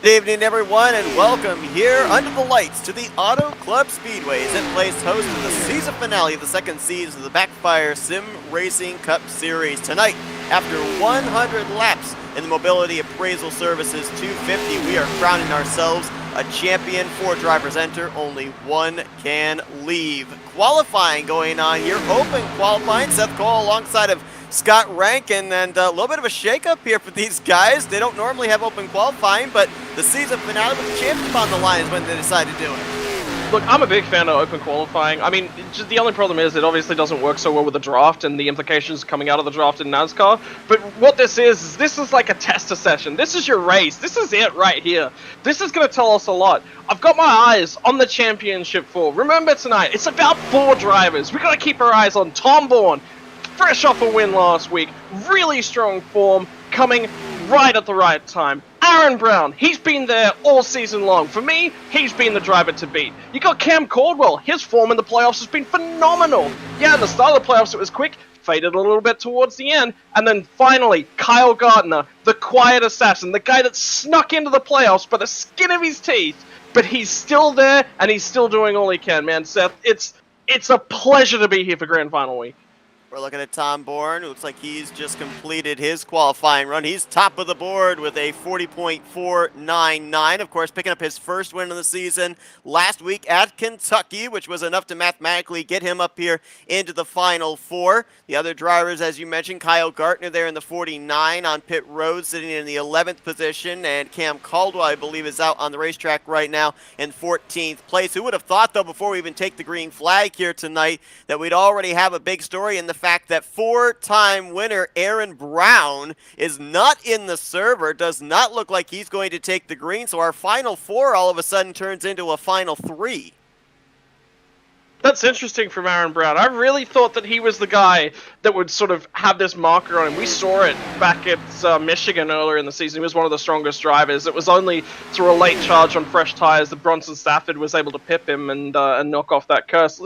evening, everyone, and welcome here under the lights to the Auto Club Speedways and place host to the season finale of the second season of the BackFire Sim Racing Cup Series. Tonight, after 100 laps in the Mobility Appraisal Services 250, we are crowning ourselves a champion. 4 drivers enter, only 1 can leave. Qualifying going on here, open qualifying. Seth Cole alongside of Scott Rankin, and a little bit of a shake-up here for these guys. They don't normally have open qualifying, but the season finale with the championship on the line is when they decide to do it. Look, I'm a big fan of open qualifying. I mean, just the only problem is it obviously doesn't work so well with the draft and the implications coming out of the draft in NASCAR. But what this is like a tester session. This is your race. This is it right here. This is going to tell us a lot. I've got my eyes on the championship 4. Remember tonight, it's about 4 drivers. We've got to keep our eyes on Tom Bourne, fresh off a win last week, really strong form, coming right at the right time. Aaron Brown, he's been there all season long. For me, he's been the driver to beat. You got Cam Caldwell, his form in the playoffs has been phenomenal. Yeah, at the start of the playoffs it was quick, faded a little bit towards the end, and then finally, Kyle Gardner, the quiet assassin, the guy that snuck into the playoffs by the skin of his teeth, but he's still there, and he's still doing all he can, man. Seth, it's a pleasure to be here for Grand Final Week. We're looking at Tom Bourne, who looks like he's just completed his qualifying run. He's top of the board with a 40.499. Of course, picking up his first win of the season last week at Kentucky, which was enough to mathematically get him up here into the Final 4. The other drivers, as you mentioned, Kyle Gardner there in the 49 on pit road, sitting in the 11th position, and Cam Caldwell, I believe, is out on the racetrack right now in 14th place. Who would have thought, though, before we even take the green flag here tonight, that we'd already have a big story in the fact that 4-time winner Aaron Brown is not in the server, does not look like he's going to take the green, so our Final 4 all of a sudden turns into a Final 3. That's interesting from Aaron Brown. I really thought that he was the guy that would sort of have this marker on him. We saw it back at Michigan earlier in the season. He was one of the strongest drivers. It was only through a late charge on fresh tires that Bronson Stafford was able to pip him and knock off that curse.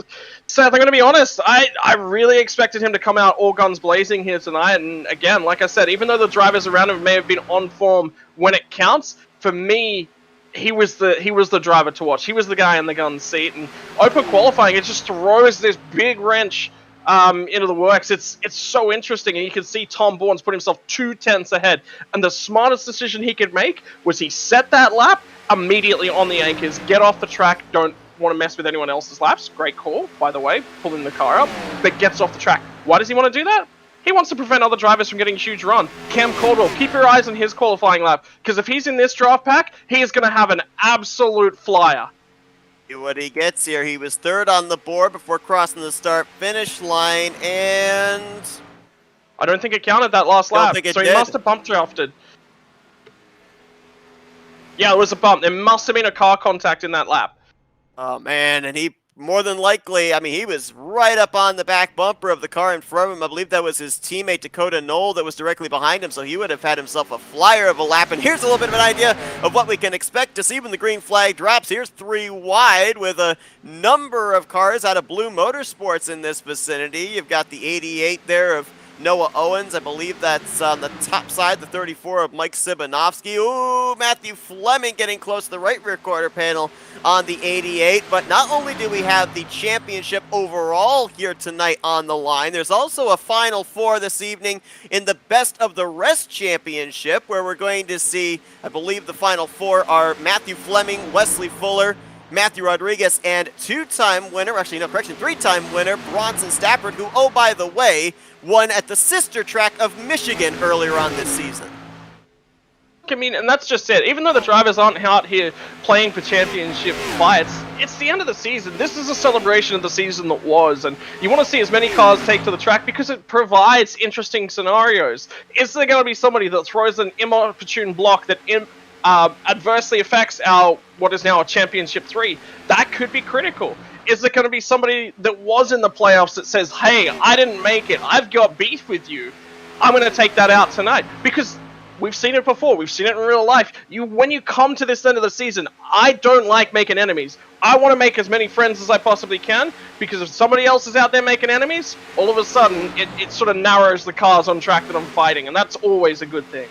Seth, I'm going to be honest, I really expected him to come out all guns blazing here tonight. And again, like I said, even though the drivers around him may have been on form when it counts, for me, he was the driver to watch. He was the guy in the gun seat. And open qualifying, it just throws this big wrench into the works. It's so interesting, and you can see Tom Bourne's put himself 2 tenths ahead. And the smartest decision he could make was he set that lap immediately on the anchors, get off the track, don't want to mess with anyone else's laps. Great call, by the way, pulling the car up, but gets off the track. Why does he want to do that? He wants to prevent other drivers from getting a huge run. Cam Caldwell, keep your eyes on his qualifying lap, because if he's in this draft pack, he is going to have an absolute flyer. See what he gets here. He was 3rd on the board before crossing the start-finish line, and I don't think it counted that last lap, so he must have bump drafted. Yeah, it was a bump. There must have been a car contact in that lap. Oh, man, and he more than likely, I mean, he was right up on the back bumper of the car in front of him. I believe that was his teammate Dakota Knoll that was directly behind him, so he would have had himself a flyer of a lap. And here's a little bit of an idea of what we can expect to see when the green flag drops. Here's 3 wide with a number of cars out of Blue Motorsports in this vicinity. You've got the 88 there of Noah Owens. I believe that's on the top side, the 34 of Mike Sibanovsky. Ooh, Matthew Fleming getting close to the right rear quarter panel on the 88. But not only do we have the championship overall here tonight on the line, there's also a Final 4 this evening in the Best of the Rest Championship, where we're going to see, I believe the Final 4 are Matthew Fleming, Wesley Fuller, Matthew Rodriguez, and 2-time winner, actually no, correction, 3-time winner, Bronson Stafford, who, oh, by the way, won at the sister track of Michigan earlier on this season. I mean, and that's just it. Even though the drivers aren't out here playing for championship fights, it's the end of the season. This is a celebration of the season that was, and you want to see as many cars take to the track because it provides interesting scenarios. Is there going to be somebody that throws an inopportune block that adversely affects our what is now a championship 3? That could be critical. Is there going to be somebody that was in the playoffs that says, hey, I didn't make it, I've got beef with you, I'm going to take that out tonight? Because we've seen it before, we've seen it in real life. When you come to this end of the season, I don't like making enemies. I want to make as many friends as I possibly can, because if somebody else is out there making enemies, all of a sudden it sort of narrows the cars on track that I'm fighting, and that's always a good thing.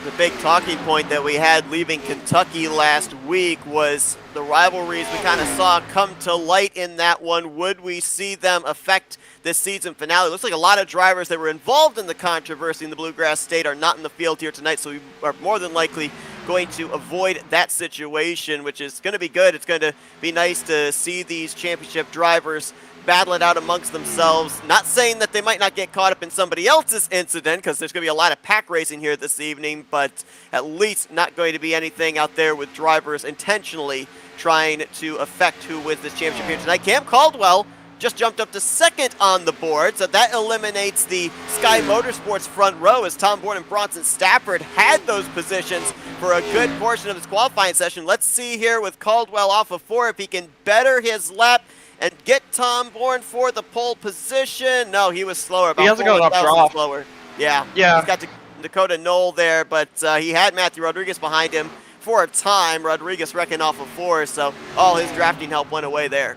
the big talking point that we had leaving Kentucky last week was the rivalries we kind of saw come to light in that one. Would we see them affect this season finale? It looks like a lot of drivers that were involved in the controversy in the Bluegrass State are not in the field here tonight, so we are more than likely going to avoid that situation, which is going to be good. It's going to be nice to see these championship drivers battle it out amongst themselves. Not saying that they might not get caught up in somebody else's incident, because there's going to be a lot of pack racing here this evening, but at least not going to be anything out there with drivers intentionally trying to affect who wins this championship here tonight. Cam Caldwell just jumped up to second on the board, so that eliminates the Sky Motorsports front row, as Tom Bourne and Bronson Stafford had those positions for a good portion of this qualifying session. Let's see here with Caldwell off of 4 if he can better his lap and get Tom Bourne for the pole position. No, he was slower. About he hasn't got enough draft. Slower. Yeah. He's got Dakota Knoll there, but he had Matthew Rodriguez behind him for a time. Rodriguez wrecking off of 4, so all his drafting help went away there.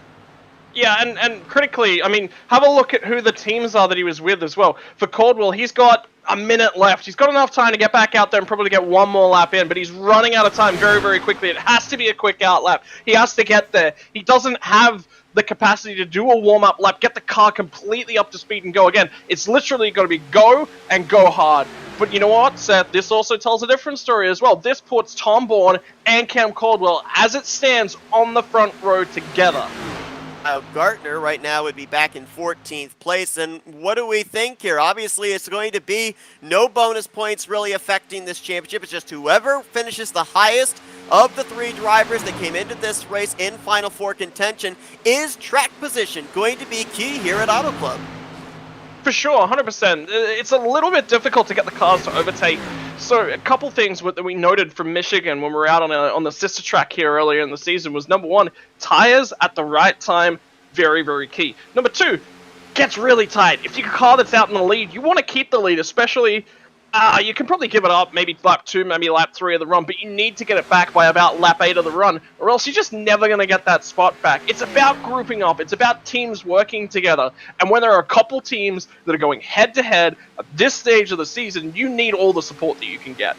Yeah, and critically, I mean, have a look at who the teams are that he was with as well. For Caldwell, he's got a minute left. He's got enough time to get back out there and probably get one more lap in, but he's running out of time very, very quickly. It has to be a quick out lap. He has to get there. He doesn't have the capacity to do a warm-up lap, get the car completely up to speed and go again. It's literally got to be go and go hard. But you know what, Seth? This also tells a different story as well. This puts Tom Bourne and Cam Caldwell, as it stands, on the front row together. Gartner right now would be back in 14th place, and what do we think here? Obviously, it's going to be no bonus points really affecting this championship. It's just whoever finishes the highest of the 3 drivers that came into this race in Final 4 contention. Is track position going to be key here at Auto Club? For sure, 100%. It's a little bit difficult to get the cars to overtake. So a couple things that we noted from Michigan when we were out on the sister track here earlier in the season was, number 1, tires at the right time, very, very key. Number 2, gets really tight. If you're a car that's out in the lead, you want to keep the lead, especially you can probably give it up maybe lap 2, maybe lap 3 of the run, but you need to get it back by about lap 8 of the run, or else you're just never going to get that spot back. It's about grouping up. It's about teams working together. And when there are a couple teams that are going head-to-head at this stage of the season, you need all the support that you can get.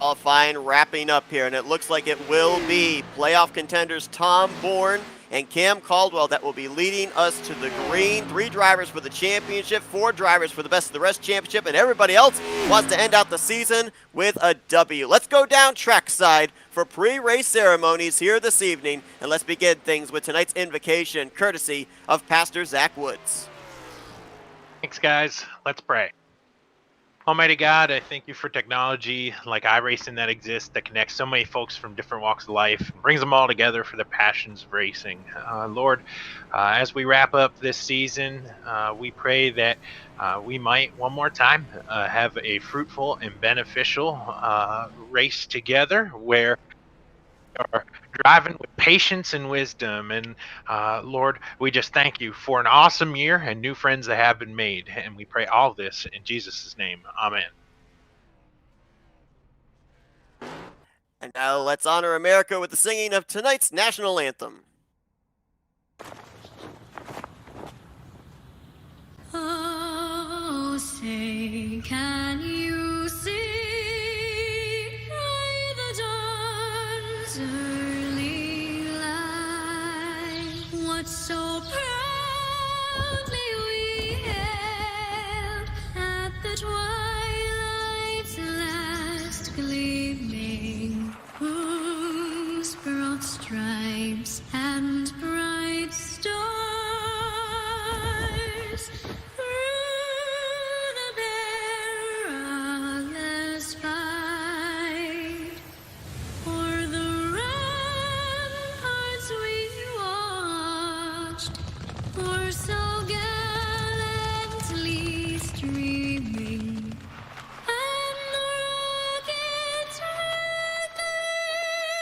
All fine, wrapping up here, and it looks like it will be playoff contenders Tom Bourne and Cam Caldwell that will be leading us to the green. 3 drivers for the championship, 4 drivers for the Best of the Rest championship, and everybody else wants to end out the season with a W. Let's go down trackside for pre-race ceremonies here this evening, and let's begin things with tonight's invocation, courtesy of Pastor Zach Woods. Thanks, guys. Let's pray. Almighty God, I thank you for technology like iRacing that exists that connects so many folks from different walks of life and brings them all together for the passions of racing. Lord, as we wrap up this season, we pray that we might one more time have a fruitful and beneficial race together where we are driving with patience and wisdom. And Lord, we just thank you for an awesome year and new friends that have been made. And we pray all this in Jesus' name. Amen. And now let's honor America with the singing of tonight's national anthem. Oh, say, can you see by the dawn's early light what so proudly we hailed at the twilight's last gleaming, whose broad stripes and bright stars through the perilous fight o'er the ramparts we watched were so gallantly streaming, and the rockets red glare,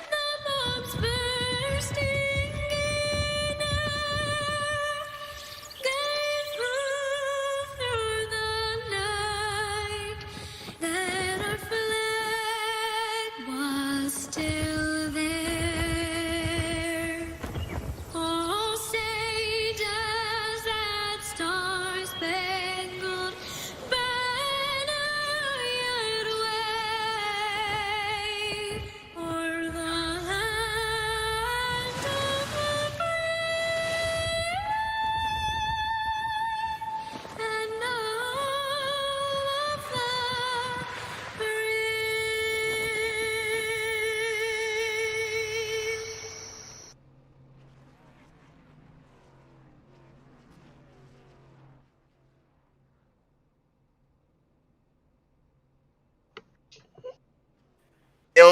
the bombs bursting in air, gave proof through the night that our flag was still there. Oh, say,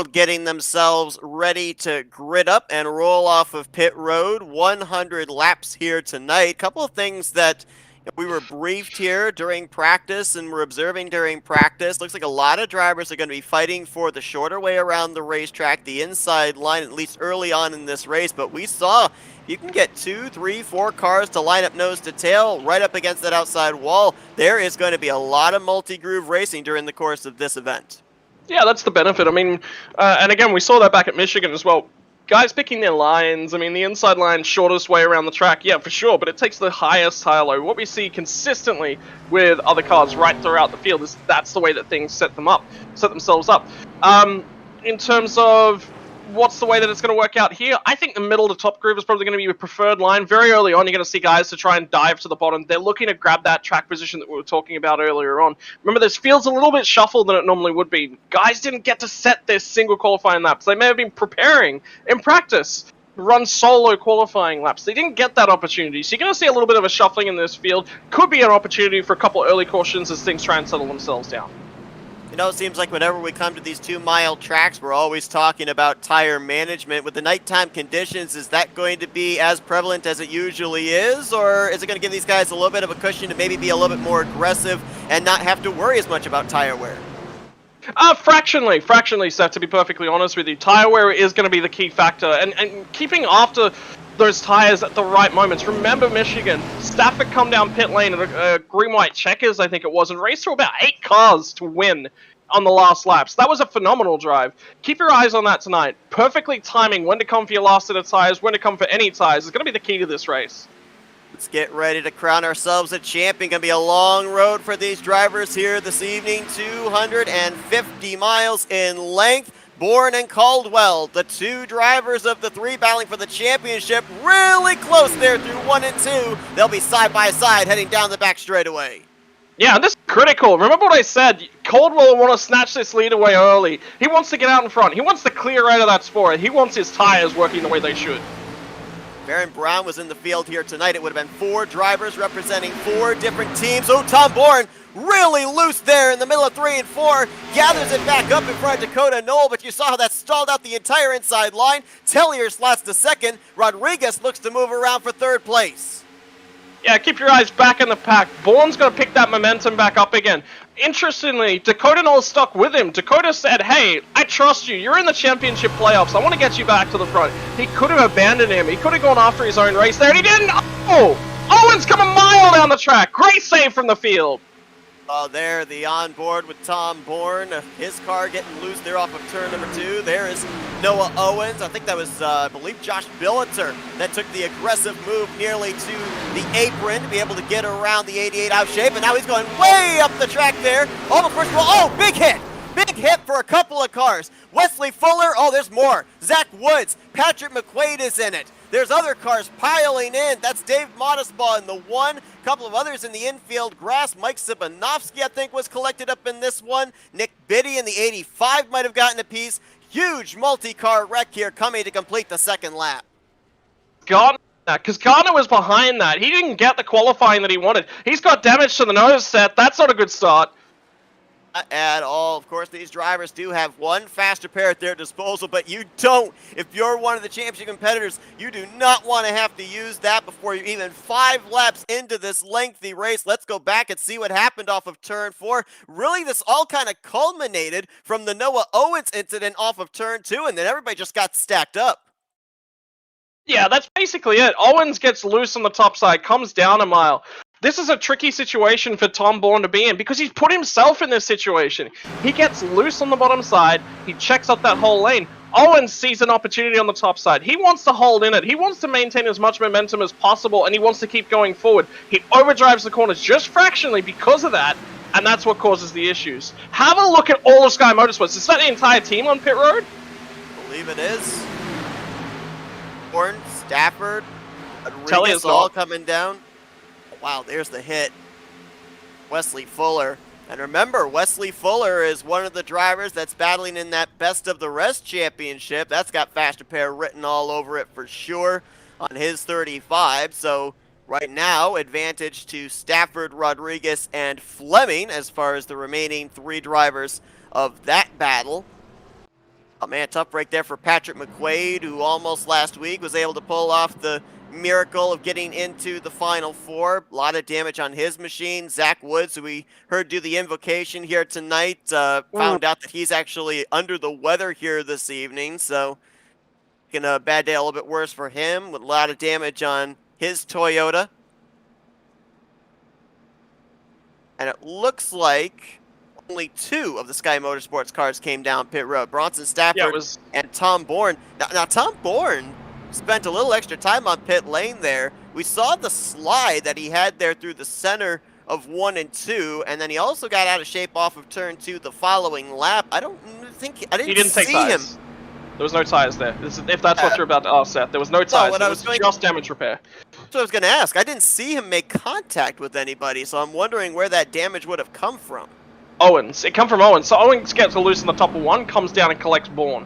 World getting themselves ready to grid up and roll off of pit road. 100 laps here tonight. Couple of things that we were briefed here during practice and we're observing during practice. Looks like a lot of drivers are going to be fighting for the shorter way around the racetrack, the inside line, at least early on in this race. But we saw you can get 2, 3, 4 cars to line up nose to tail right up against that outside wall. There is going to be a lot of multi-groove racing during the course of this event. Yeah, that's the benefit. I mean, and again, we saw that back at Michigan as well. Guys picking their lines. I mean, the inside line, shortest way around the track, yeah, for sure, but it takes the highest tire load. What we see consistently with other cars right throughout the field is that's the way that things set themselves up. In terms of what's the way that it's going to work out here, I think the middle to top groove is probably going to be a preferred line. Very early on, you're going to see guys to try and dive to the bottom. They're looking to grab that track position that we were talking about earlier on. Remember, this field's a little bit shuffled than it normally would be. Guys didn't get to set their single qualifying laps. They may have been preparing in practice to run solo qualifying laps. They didn't get that opportunity. So you're going to see a little bit of a shuffling in this field. Could be an opportunity for a couple early cautions as things try and settle themselves down. You know, it seems like whenever we come to these 2-mile tracks, we're always talking about tire management. With the nighttime conditions, is that going to be as prevalent as it usually is? Or is it going to give these guys a little bit of a cushion to maybe be a little bit more aggressive and not have to worry as much about tire wear? Fractionally, Seth, to be perfectly honest with you. Tire wear is going to be the key factor. And keeping after those tires at the right moments. Remember Michigan, Stafford come down pit lane at green-white checkers, I think it was, and raced through about 8 cars to win on the last laps. That was a phenomenal drive. Keep your eyes on that tonight. Perfectly timing when to come for your last set of tires, when to come for any tires is going to be the key to this race. Let's get ready to crown ourselves a champion. Going to be a long road for these drivers here this evening. 250 miles in length. Bourne and Caldwell, the 2 drivers of the 3 battling for the championship, really close there through 1 and 2. They'll be side by side heading down the back straightaway. Yeah, this is critical. Remember what I said? Caldwell will want to snatch this lead away early. He wants to get out in front. He wants to clear out of that sport. He wants his tires working the way they should. Baron Brown was in the field here tonight. It would have been 4 drivers representing 4 different teams. Oh, Tom Bourne really loose there in the middle of 3 and 4. Gathers it back up in front of Dakota Knoll, but you saw how that stalled out the entire inside line. Tellier slots to second. Rodriguez looks to move around for 3rd place. Yeah, keep your eyes back in the pack. Bourne's going to pick that momentum back up again. Interestingly, Dakota Knoll stuck with him. Dakota said, hey, I trust you. You're in the championship playoffs. I want to get you back to the front. He could have abandoned him. He could have gone after his own race there, and he didn't. Oh! Owens come a mile down the track. Great save from the field. There, the onboard with Tom Bourne. His car getting loose there off of turn number 2. There is Noah Owens. I think that was, I believe, Josh Billiter that took the aggressive move nearly to the apron to be able to get around the 88 out shape. And now he's going way up the track there. Oh, of course, oh, big hit. Big hit for a couple of cars. Wesley Fuller, oh, there's more. Zach Woods, Patrick Mcquaid is in it. There's other cars piling in. That's Dave Modesbaugh in the 1. A couple of others in the infield grass. Mike Sibanovsky, I think, was collected up in this one. Nick Biddy in the 85 might have gotten a piece. Huge multi-car wreck here coming to complete the 2nd lap. Because Gardner was behind that. He didn't get the qualifying that he wanted. He's got damage to the nose set. That's not a good start. Not at all. Of course, these drivers do have one faster pair at their disposal, but you don't. If you're one of the championship competitors, you do not want to have to use that before you're even 5 laps into this lengthy race. Let's go back and see what happened off of turn 4. Really, this all kind of culminated from the Noah Owens incident off of turn 2, and then everybody just got stacked up. Yeah, that's basically it. Owens gets loose on the top side, comes down a mile. This is a tricky situation for Tom Bourne to be in because he's put himself in this situation. He gets loose on the bottom side. He checks up that whole lane. Owens sees an opportunity on the top side. He wants to hold in it. He wants to maintain as much momentum as possible, and he wants to keep going forward. He overdrives the corners just fractionally because of that, and that's what causes the issues. Have a look at all of Sky Motorsports. Is that the entire team on pit road? I believe it is. Bourne, Stafford, Tellier's Rodriguez all not. coming down. Wow, there's the hit. Wesley Fuller. And remember, Wesley Fuller is one of the drivers that's battling in that Best of the Rest championship. That's got faster pair written all over it for sure on his 35. So right now, advantage to Stafford, Rodriguez, and Fleming as far as the remaining 3 drivers of that battle. Oh man, tough break there for Patrick Mcquaid, who almost last week was able to pull off the miracle of getting into the Final Four. A lot of damage on his machine. Zach Woods, who we heard do the invocation here tonight, found out that he's actually under the weather here this evening, so making a bad day a little bit worse for him, with a lot of damage on his Toyota. And it looks like only 2 of the Sky Motorsports cars came down pit road. Bronson Stafford and Tom Bourne. Now, Tom Bourne spent a little extra time on pit lane there. We saw the slide that he had there through the center of 1 and 2, and then he also got out of shape off of turn 2 the following lap. I didn't see him. There was no tires there. If that's what you're about to ask, Seth. There was no tires. It was just damage repair. So I was going to ask. I didn't see him make contact with anybody, so I'm wondering where that damage would have come from. Owens. It come from Owens. So Owens gets loose in the top of 1, comes down and collects Bourne.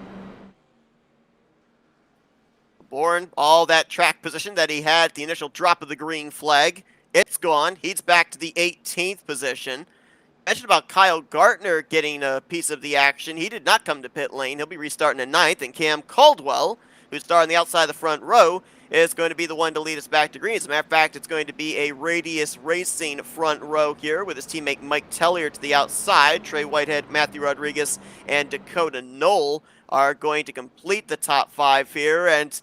Bourne, all that track position that he had at the initial drop of the green flag, it's gone. He's back to the 18th position. I mentioned about Kyle Gartner getting a piece of the action. He did not come to pit lane. He'll be restarting in 9th, and Cam Caldwell, who's starting on the outside of the front row, is going to be the one to lead us back to green. As a matter of fact, it's going to be a Radius Racing front row here with his teammate Mike Tellier to the outside. Trey Whitehead, Matthew Rodriguez, and Dakota Knoll are going to complete the top 5 here. And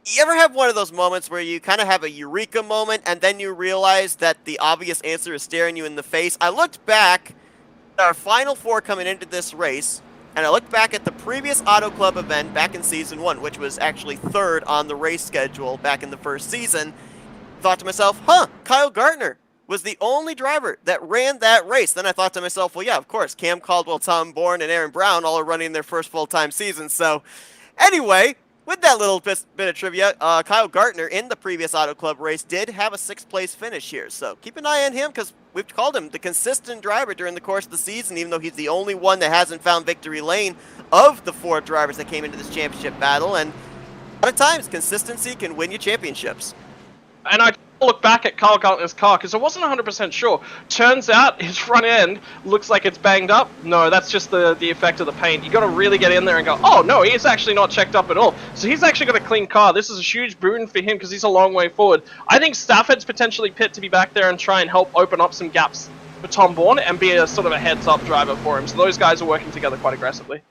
you ever have one of those moments where you kind of have a eureka moment and then you realize that the obvious answer is staring you in the face? I looked back at our Final 4 coming into this race, and I looked back at the previous Auto Club event back in Season 1, which was actually 3rd on the race schedule back in the first season. Thought to myself, Kyle Gartner was the only driver that ran that race. Then I thought to myself, well, yeah, of course, Cam Caldwell, Tom Bourne, and Aaron Brown all are running their first full-time season. So anyway, with that little bit of trivia, Kyle Gartner in the previous Auto Club race did have a 6th place finish here. So keep an eye on him, because we've called him the consistent driver during the course of the season, even though he's the only one that hasn't found victory lane of the 4 drivers that came into this championship battle. And a lot of times, consistency can win you championships. And I look back at Kyle Gartner's car because I wasn't 100% sure. Turns out his front end looks like it's banged up. No, that's just the effect of the paint. You got to really get in there and go, oh no, he's actually not checked up at all. So he's actually got a clean car. This is a huge boon for him because he's a long way forward. I think Stafford's potentially pit to be back there and try and help open up some gaps for Tom Bourne and be a sort of a heads-up driver for him. So those guys are working together quite aggressively.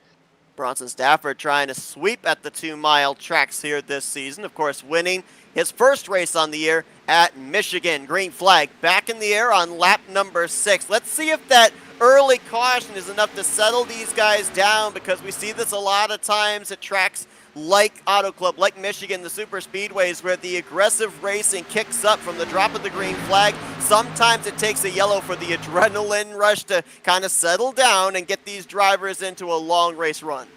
Bronson Stafford trying to sweep at the 2-mile tracks here this season. Of course, winning his first race on the year at Michigan. Green flag back in the air on lap number 6. Let's see if that early caution is enough to settle these guys down, because we see this a lot of times at tracks like Auto Club, like Michigan, the super speedways, where the aggressive racing kicks up from the drop of the green flag. Sometimes it takes a yellow for the adrenaline rush to kind of settle down and get these drivers into a long race run.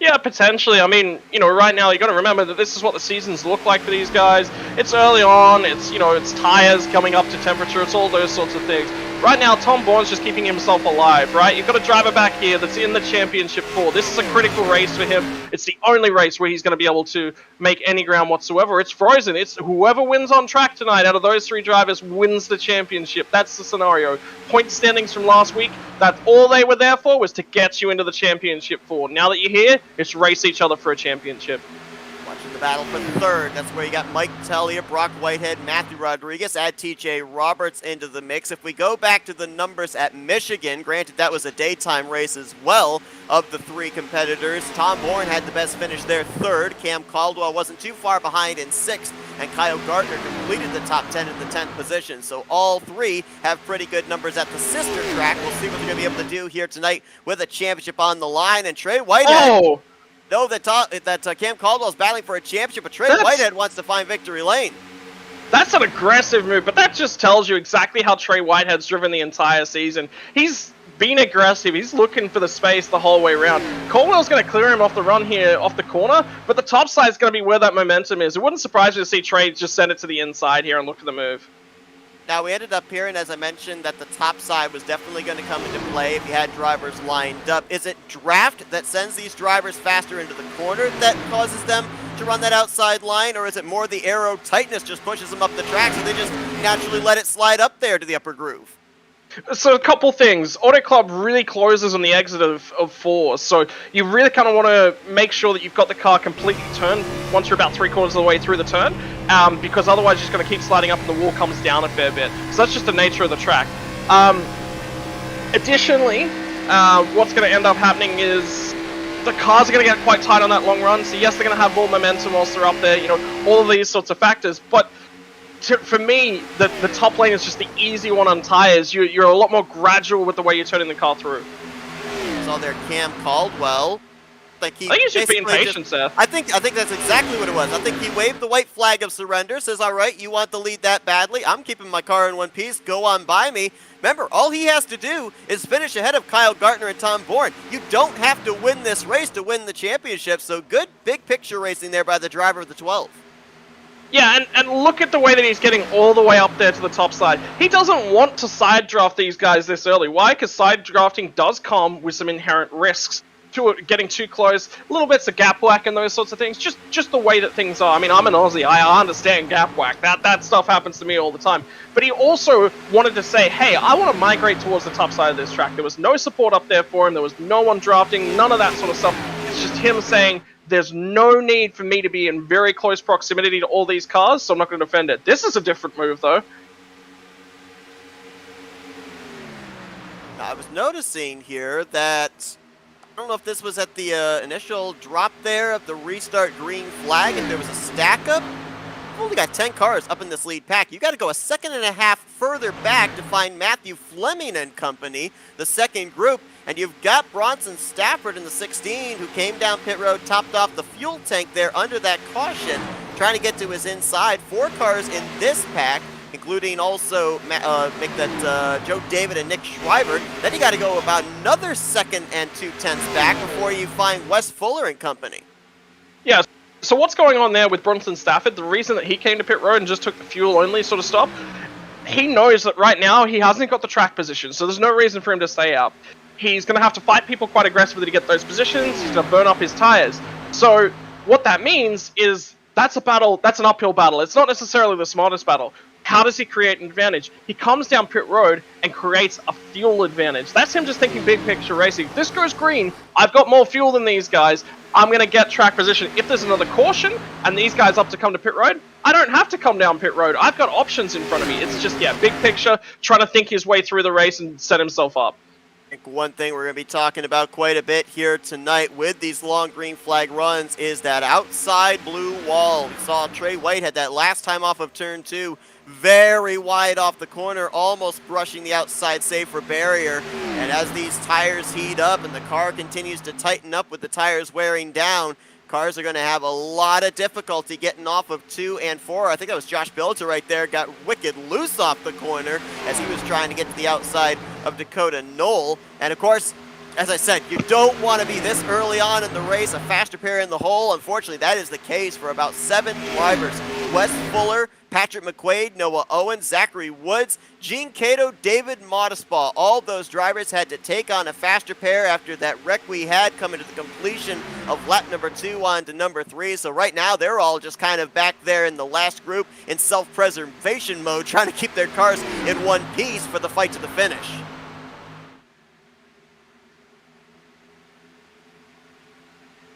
Yeah, potentially. I mean, right now you got to remember that this is what the seasons look like for these guys. It's early on. It's, it's tires coming up to temperature. It's all those sorts of things. Right now, Tom Bourne's just keeping himself alive, right? You've got a driver back here that's in the championship 4. This is a critical race for him. It's the only race where he's going to be able to make any ground whatsoever. It's frozen. It's whoever wins on track tonight out of those 3 drivers wins the championship. That's the scenario. Point standings from last week, that's all they were there for, was to get you into the championship 4. Now that you're here, it's race each other for a championship. Watching the battle for 3rd. That's where you got Mike Tellier, Brock Whitehead, Matthew Rodriguez, add TJ Roberts into the mix. If we go back to the numbers at Michigan, granted that was a daytime race as well, of the 3 competitors, Tom Bourne had the best finish there 3rd. Cam Caldwell wasn't too far behind in 6th, and Kyle Gartner completed the top 10 at the 10th position. So all 3 have pretty good numbers at the sister track. We'll see what they're going to be able to do here tonight with a championship on the line. And Trey Whitehead... Oh! know that Cam Caldwell is battling for a championship, but Trey Whitehead wants to find victory lane. That's an aggressive move, but that just tells you exactly how Trey Whitehead's driven the entire season. He's been aggressive. He's looking for the space the whole way around. Caldwell's going to clear him off the run here, off the corner, but the top side is going to be where that momentum is. It wouldn't surprise me to see Trey just send it to the inside here and look for the move. Now, we ended up hearing, as I mentioned, that the top side was definitely going to come into play if you had drivers lined up. Is it draft that sends these drivers faster into the corner that causes them to run that outside line, or is it more the aero tightness just pushes them up the track so they just naturally let it slide up there to the upper groove? So a couple things. Auto Club really closes on the exit of 4, so you really kind of want to make sure that you've got the car completely turned once you're about 3/4 of the way through the turn, because otherwise you're just going to keep sliding up and the wall comes down a fair bit. So that's just the nature of the track. Additionally, what's going to end up happening is the cars are going to get quite tight on that long run, so yes, they're going to have more momentum whilst they're up there, all of these sorts of factors, but for me, the top lane is just the easy one on tires. You're a lot more gradual with the way you're turning the car through. Saw there Cam Caldwell. I think he's just being patient, Seth. I think that's exactly what it was. I think he waved the white flag of surrender, says, all right, you want the lead that badly? I'm keeping my car in one piece. Go on by me. Remember, all he has to do is finish ahead of Kyle Gartner and Tom Bourne. You don't have to win this race to win the championship, so good big picture racing there by the driver of the 12. Yeah, and look at the way that he's getting all the way up there to the top side. He doesn't want to side draft these guys this early. Why? Because side drafting does come with some inherent risks to it, getting too close, little bits of gap whack and those sorts of things. Just the way that things are. I mean, I'm an Aussie. I understand gap whack. That stuff happens to me all the time. But he also wanted to say, hey, I want to migrate towards the top side of this track. There was no support up there for him. There was no one drafting, none of that sort of stuff. It's just him saying, there's no need for me to be in very close proximity to all these cars, so I'm not going to defend it. This is a different move, though. I was noticing here that, I don't know if this was at the initial drop there of the restart green flag, if there was a stack up. We've only got 10 cars up in this lead pack. You got to go a second and a half further back to find Matthew Fleming and company, the second group. And you've got Bronson Stafford in the 16, who came down pit road, topped off the fuel tank there under that caution, trying to get to his inside. 4 cars in this pack, including also Joe David and Nick Schreiber. Then you got to go about another second and 2/10 back before you find Wes Fuller and company. Yeah, so what's going on there with Bronson Stafford? The reason that he came to pit road and just took the fuel-only sort of stop, he knows that right now he hasn't got the track position, so there's no reason for him to stay out. He's going to have to fight people quite aggressively to get those positions. He's going to burn up his tires. So what that means is that's a battle, that's an uphill battle. It's not necessarily the smartest battle. How does he create an advantage? He comes down pit road and creates a fuel advantage. That's him just thinking big picture racing. If this goes green, I've got more fuel than these guys. I'm going to get track position. If there's another caution and these guys up to come to pit road, I don't have to come down pit road. I've got options in front of me. It's just, yeah, big picture, trying to think his way through the race and set himself up. I think one thing we're going to be talking about quite a bit here tonight with these long green flag runs is that outside blue wall. We saw Trey Whitehead that last time off of turn 2, very wide off the corner, almost brushing the outside safer barrier. And as these tires heat up and the car continues to tighten up with the tires wearing down, cars are going to have a lot of difficulty getting off of 2 and 4. I think that was Josh Bilger right there, got wicked loose off the corner as he was trying to get to the outside of Dakota Knoll. And of course, as I said, you don't want to be this early on in the race, a faster pair in the hole. Unfortunately, that is the case for about 7 drivers. Wes Fuller, Patrick Mcquaid, Noah Owen, Zachary Woods, Gene Cato, David Modespaw. All those drivers had to take on a faster pair after that wreck we had coming to the completion of lap number 2 on to number 3. So right now, they're all just kind of back there in the last group in self-preservation mode, trying to keep their cars in one piece for the fight to the finish.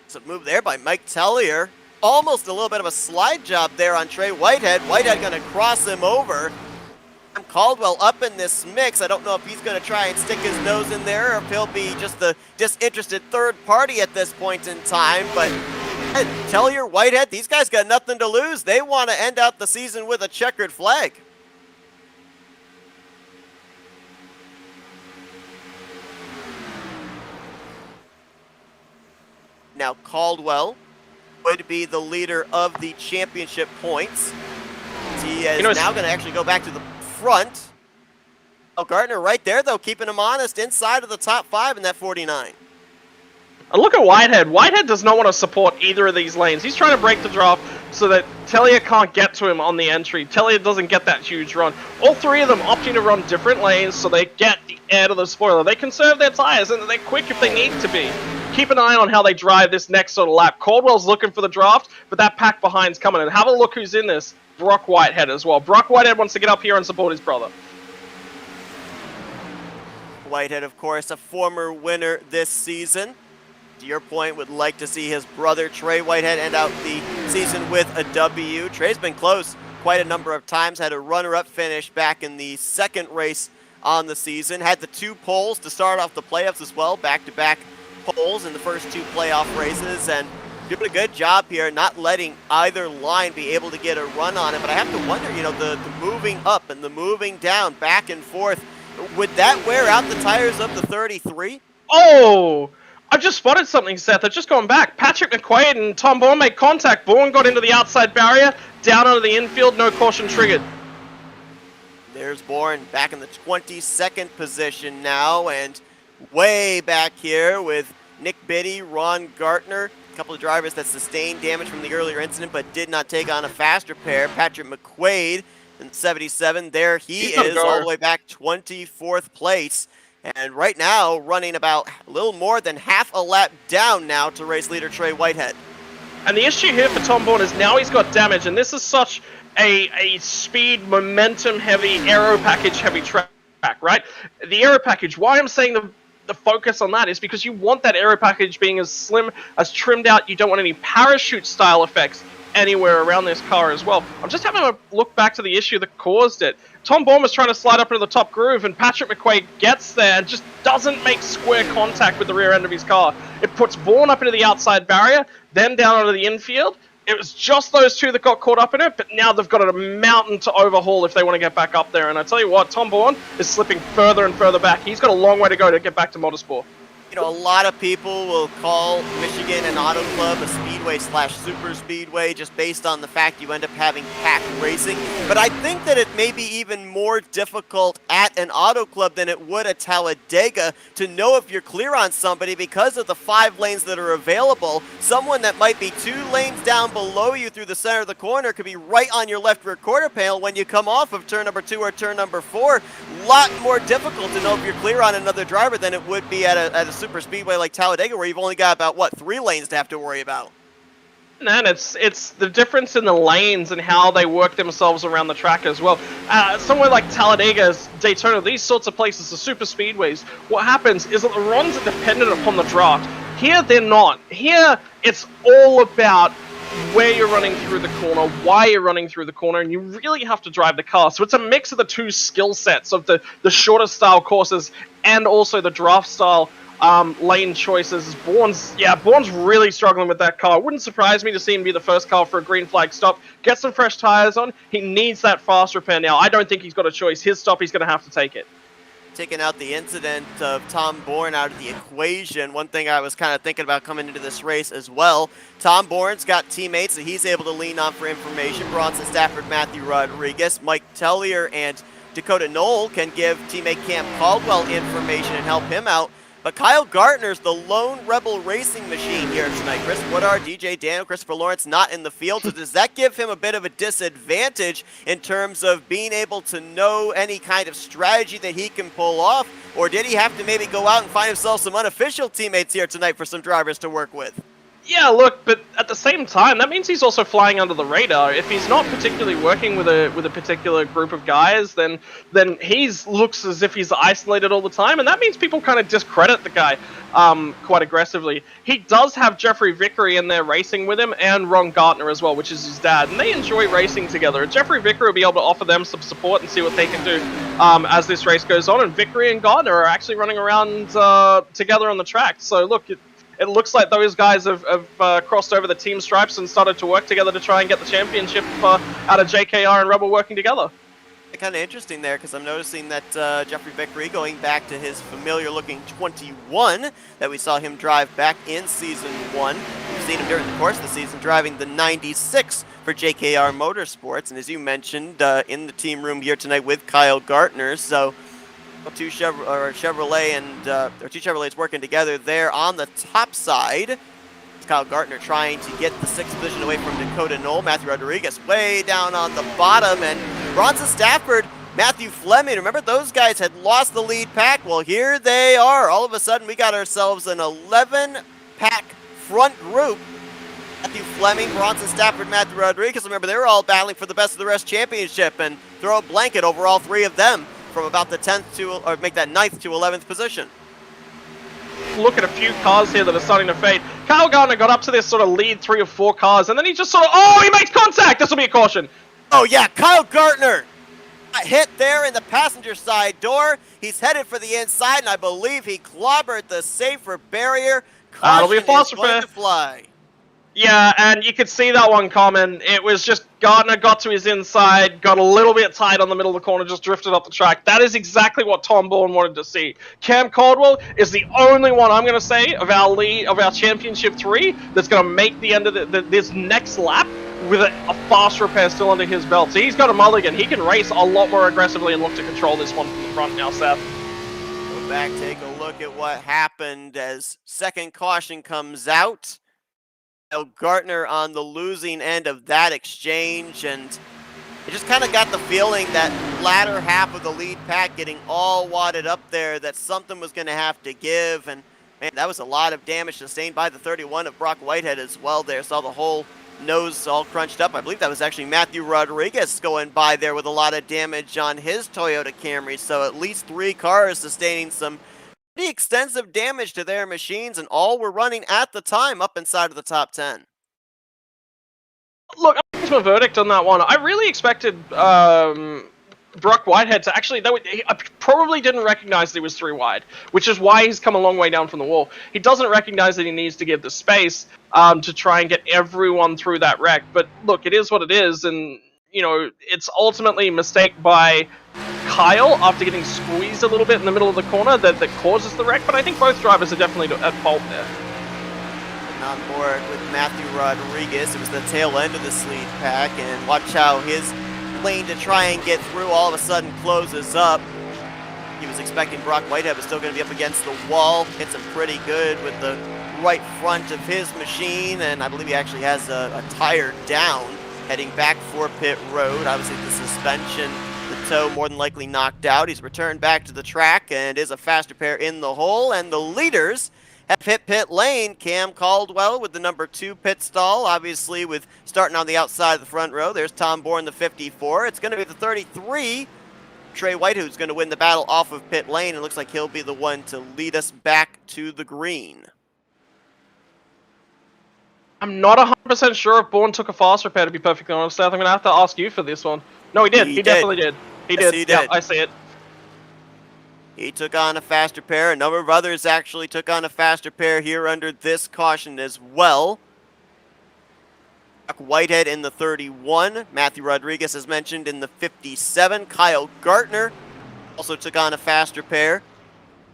So move there by Mike Tellier. Almost a little bit of a slide job there on Trey Whitehead. Whitehead going to cross him over. Caldwell up in this mix. I don't know if he's going to try and stick his nose in there or if he'll be just the disinterested third party at this point in time. But Tellier, Whitehead, these guys got nothing to lose. They want to end out the season with a checkered flag. Now Caldwell would be the leader of the championship points. He is now going to actually go back to the front. Oh, Gardner right there, though, keeping him honest inside of the top 5 in that 49. And look at Whitehead. Whitehead does not want to support either of these lanes. He's trying to break the draft so that Tellier can't get to him on the entry. Tellier doesn't get that huge run. All 3 of them opting to run different lanes so they get the air to the spoiler. They conserve their tires and they're quick if they need to be. Keep an eye on how they drive this next sort of lap. Caldwell's looking for the draft, but that pack behind's coming. And have a look who's in this. Brock Whitehead as well. Brock Whitehead wants to get up here and support his brother. Whitehead, of course, a former winner this season. To your point, would like to see his brother Trey Whitehead end out the season with a W. Trey's been close quite a number of times, had a runner-up finish back in the second race on the season, had the 2 poles to start off the playoffs as well, back-to-back poles in the first 2 playoff races, and doing a good job here, not letting either line be able to get a run on it. But I have to wonder, you know, the moving up and the moving down, back and forth, would that wear out the tires of the 33? Oh! I just spotted something, Seth. I've just gone back. Patrick Mcquaid and Tom Bourne made contact. Bourne got into the outside barrier, down onto the infield, no caution triggered. There's Bourne back in the 22nd position now, and way back here with Nick Biddy, Ron Gartner, a couple of drivers that sustained damage from the earlier incident but did not take on a faster pair. Patrick Mcquaid in 77, there he is, all the way back 24th place. And right now, running about a little more than half a lap down now to race leader Trey Whitehead. And the issue here for Tom Bourne is now he's got damage, and this is such a speed, momentum-heavy, aero package-heavy track, right? The aero package, why I'm saying the focus on that is because you want that aero package being as slim, as trimmed out. You don't want any parachute-style effects anywhere around this car as well. I'm just having a look back to the issue that caused it. Tom Bourne was trying to slide up into the top groove, and Patrick Mcquaid gets there and just doesn't make square contact with the rear end of his car. It puts Bourne up into the outside barrier, then down onto the infield. It was just those 2 that got caught up in it, but now they've got a mountain to overhaul if they want to get back up there. And I tell you what, Tom Bourne is slipping further and further back. He's got a long way to go to get back to motorsport. You know, a lot of people will call Michigan an auto club, a speedway slash super speedway, just based on the fact you end up having packed racing. But I think that it may be even more difficult at an auto club than it would at Talladega to know if you're clear on somebody because of the 5 lanes that are available. Someone that might be 2 lanes down below you through the center of the corner could be right on your left rear quarter panel when you come off of turn number 2 or turn number 4. Lot more difficult to know if you're clear on another driver than it would be at a super speedway like Talladega, where you've only got about, what, 3 lanes to have to worry about. And it's the difference in the lanes and how they work themselves around the track as well. Somewhere like Talladega's Daytona, these sorts of places, the super speedways, what happens is that the runs are dependent upon the draft. Here, they're not. Here, it's all about where you're running through the corner, why you're running through the corner, and you really have to drive the car. So it's a mix of the 2 skill sets of the shorter style courses and also the draft style lane choices. Bourne's really struggling with that car. Wouldn't surprise me to see him be the first car for a green flag stop. Get some fresh tires on. He needs that fast repair now. I don't think he's got a choice. His stop, he's going to have to take it. Taking out the incident of Tom Bourne out of the equation, one thing I was kind of thinking about coming into this race as well, Tom Bourne's got teammates that he's able to lean on for information. Bronson Stafford, Matthew Rodriguez, Mike Tellier, and Dakota Knoll can give teammate Cam Caldwell information and help him out. But Kyle Gartner's the lone Rebel racing machine here tonight. Chris Woodard, DJ Daniel, Christopher Lawrence not in the field. So does that give him a bit of a disadvantage in terms of being able to know any kind of strategy that he can pull off? Or did he have to maybe go out and find himself some unofficial teammates here tonight for some drivers to work with? Yeah, look, but at the same time, that means he's also flying under the radar. If he's not particularly working with a particular group of guys, then he looks as if he's isolated all the time, and that means people kind of discredit the guy quite aggressively. He does have Jeffrey Vickery in there racing with him, and Ron Gartner as well, which is his dad, and they enjoy racing together. And Jeffrey Vickery will be able to offer them some support and see what they can do as this race goes on, and Vickery and Gartner are actually running around together on the track. So look, it looks like those guys have crossed over the team stripes and started to work together to try and get the championship out of JKR and Rebel working together. Kind of interesting there, because I'm noticing that Jeffrey Vickery going back to his familiar-looking 21 that we saw him drive back in Season 1. We've seen him during the course of the season driving the 96 for JKR Motorsports, and as you mentioned, in the team room here tonight with Kyle Gartner. So two Chevrolets working together there on the top side. It's Kyle Gartner trying to get the 6th position away from Dakota Knoll. Matthew Rodriguez way down on the bottom, and Bronson Stafford, Matthew Fleming. Remember, those guys had lost the lead pack. Well, here they are. All of a sudden, we got ourselves an 11-pack front group. Matthew Fleming, Bronson Stafford, Matthew Rodriguez. Remember, they were all battling for the Best of the Rest championship, and throw a blanket over all 3 of them. from about the 10th to, or make that 9th to 11th position. Look at a few cars here that are starting to fade. Kyle Gardner got up to this sort of lead 3 or 4 cars, and then he just sort of, oh, he makes contact! This will be a caution. Oh yeah, Kyle Gardner got hit there in the passenger side door. He's headed for the inside, and I believe he clobbered the safer barrier. That'll be a Caution false is going repair. to fly. Yeah, and you could see that one coming. It was just Gardner got to his inside, got a little bit tight on the middle of the corner, just drifted up the track. That is exactly what Tom Bourne wanted to see. Cam Caldwell is the only one, I'm going to say, of our lead, of our Championship 3 that's going to make the end of this next lap with a fast repair still under his belt. So he's got a mulligan. He can race a lot more aggressively and look to control this one from the front now, Seth. Go back, take a look at what happened as second caution comes out. Gardner on the losing end of that exchange, and I just kind of got the feeling that latter half of the lead pack getting all wadded up there, that something was going to have to give, and man, that was a lot of damage sustained by the 31 of Brock Whitehead as well there. Saw the whole nose all crunched up. I believe that was actually Matthew Rodriguez going by there with a lot of damage on his Toyota Camry, so at least 3 cars sustaining some pretty extensive damage to their machines, and all were running at the time up inside of the top 10. Look, I'm going to my verdict on that one. I really expected Brock Whitehead to actually... I probably didn't recognize that he was 3 wide, which is why he's come a long way down from the wall. He doesn't recognize that he needs to give the space to try and get everyone through that wreck. But look, it is what it is, and you know, it's ultimately a mistake by Kyle after getting squeezed a little bit in the middle of the corner that causes the wreck, but I think both drivers are definitely at fault there. On board with Matthew Rodriguez, it was the tail end of the lead pack, and watch how his lane to try and get through all of a sudden closes up. He was expecting Brock Whitehead, but still going to be up against the wall. Hits him pretty good with the right front of his machine, and I believe he actually has a tire down heading back for pit road. Obviously the suspension, the toe more than likely knocked out. He's returned back to the track and is a fast repair in the hole, and the leaders have hit pit lane. Cam Caldwell with the number 2 pit stall, obviously with starting on the outside of the front row. There's Tom Bourne, the 54. It's going to be the 33, Trey White, who's going to win the battle off of pit lane, and looks like he'll be the one to lead us back to the green. I'm not 100% sure if Bourne took a fast repair, to be perfectly honest, Seth. I'm going to have to ask you for this one. No, he did. He definitely did. He Yes, did. he Yeah, did. I see it. He took on a fast repair. A number of others actually took on a fast repair here under this caution as well. Whitehead in the 31. Matthew Rodriguez, as mentioned, in the 57. Kyle Gardner also took on a fast repair.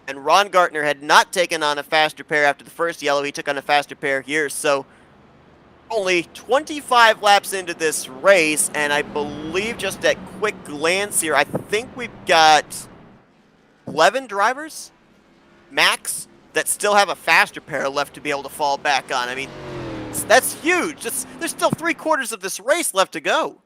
And Ron Gardner had not taken on a fast repair after the first yellow. He took on a fast repair here. So only 25 laps into this race, and I believe just at quick glance here, I think we've got 11 drivers max that still have a fast repair left to be able to fall back on. I mean, that's huge. There's still 3/4 of this race left to go.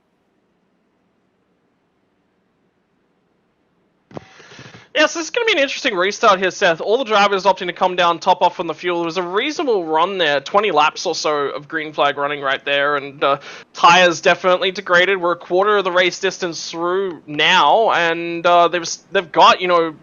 Yes, this is going to be an interesting restart here, Seth. All the drivers opting to come down, top off on the fuel. There was a reasonable run there, 20 laps or so of green flag running right there, and tires definitely degraded. We're a quarter of the race distance through now, and they've got, you know,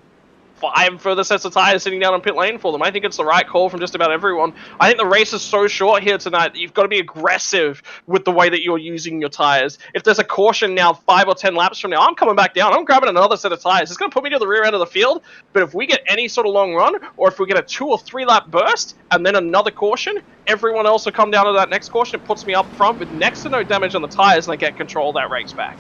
5 further sets of tires sitting down on pit lane for them. I think it's the right call from just about everyone. I think the race is so short here tonight that you've got to be aggressive with the way that you're using your tires. If there's a caution now 5 or 10 laps from now, I'm coming back down. I'm grabbing another set of tires. It's going to put me to the rear end of the field, but if we get any sort of long run, or if we get a 2 or 3 lap burst, and then another caution, everyone else will come down to that next caution. It puts me up front with next to no damage on the tires, and I get control of that race back.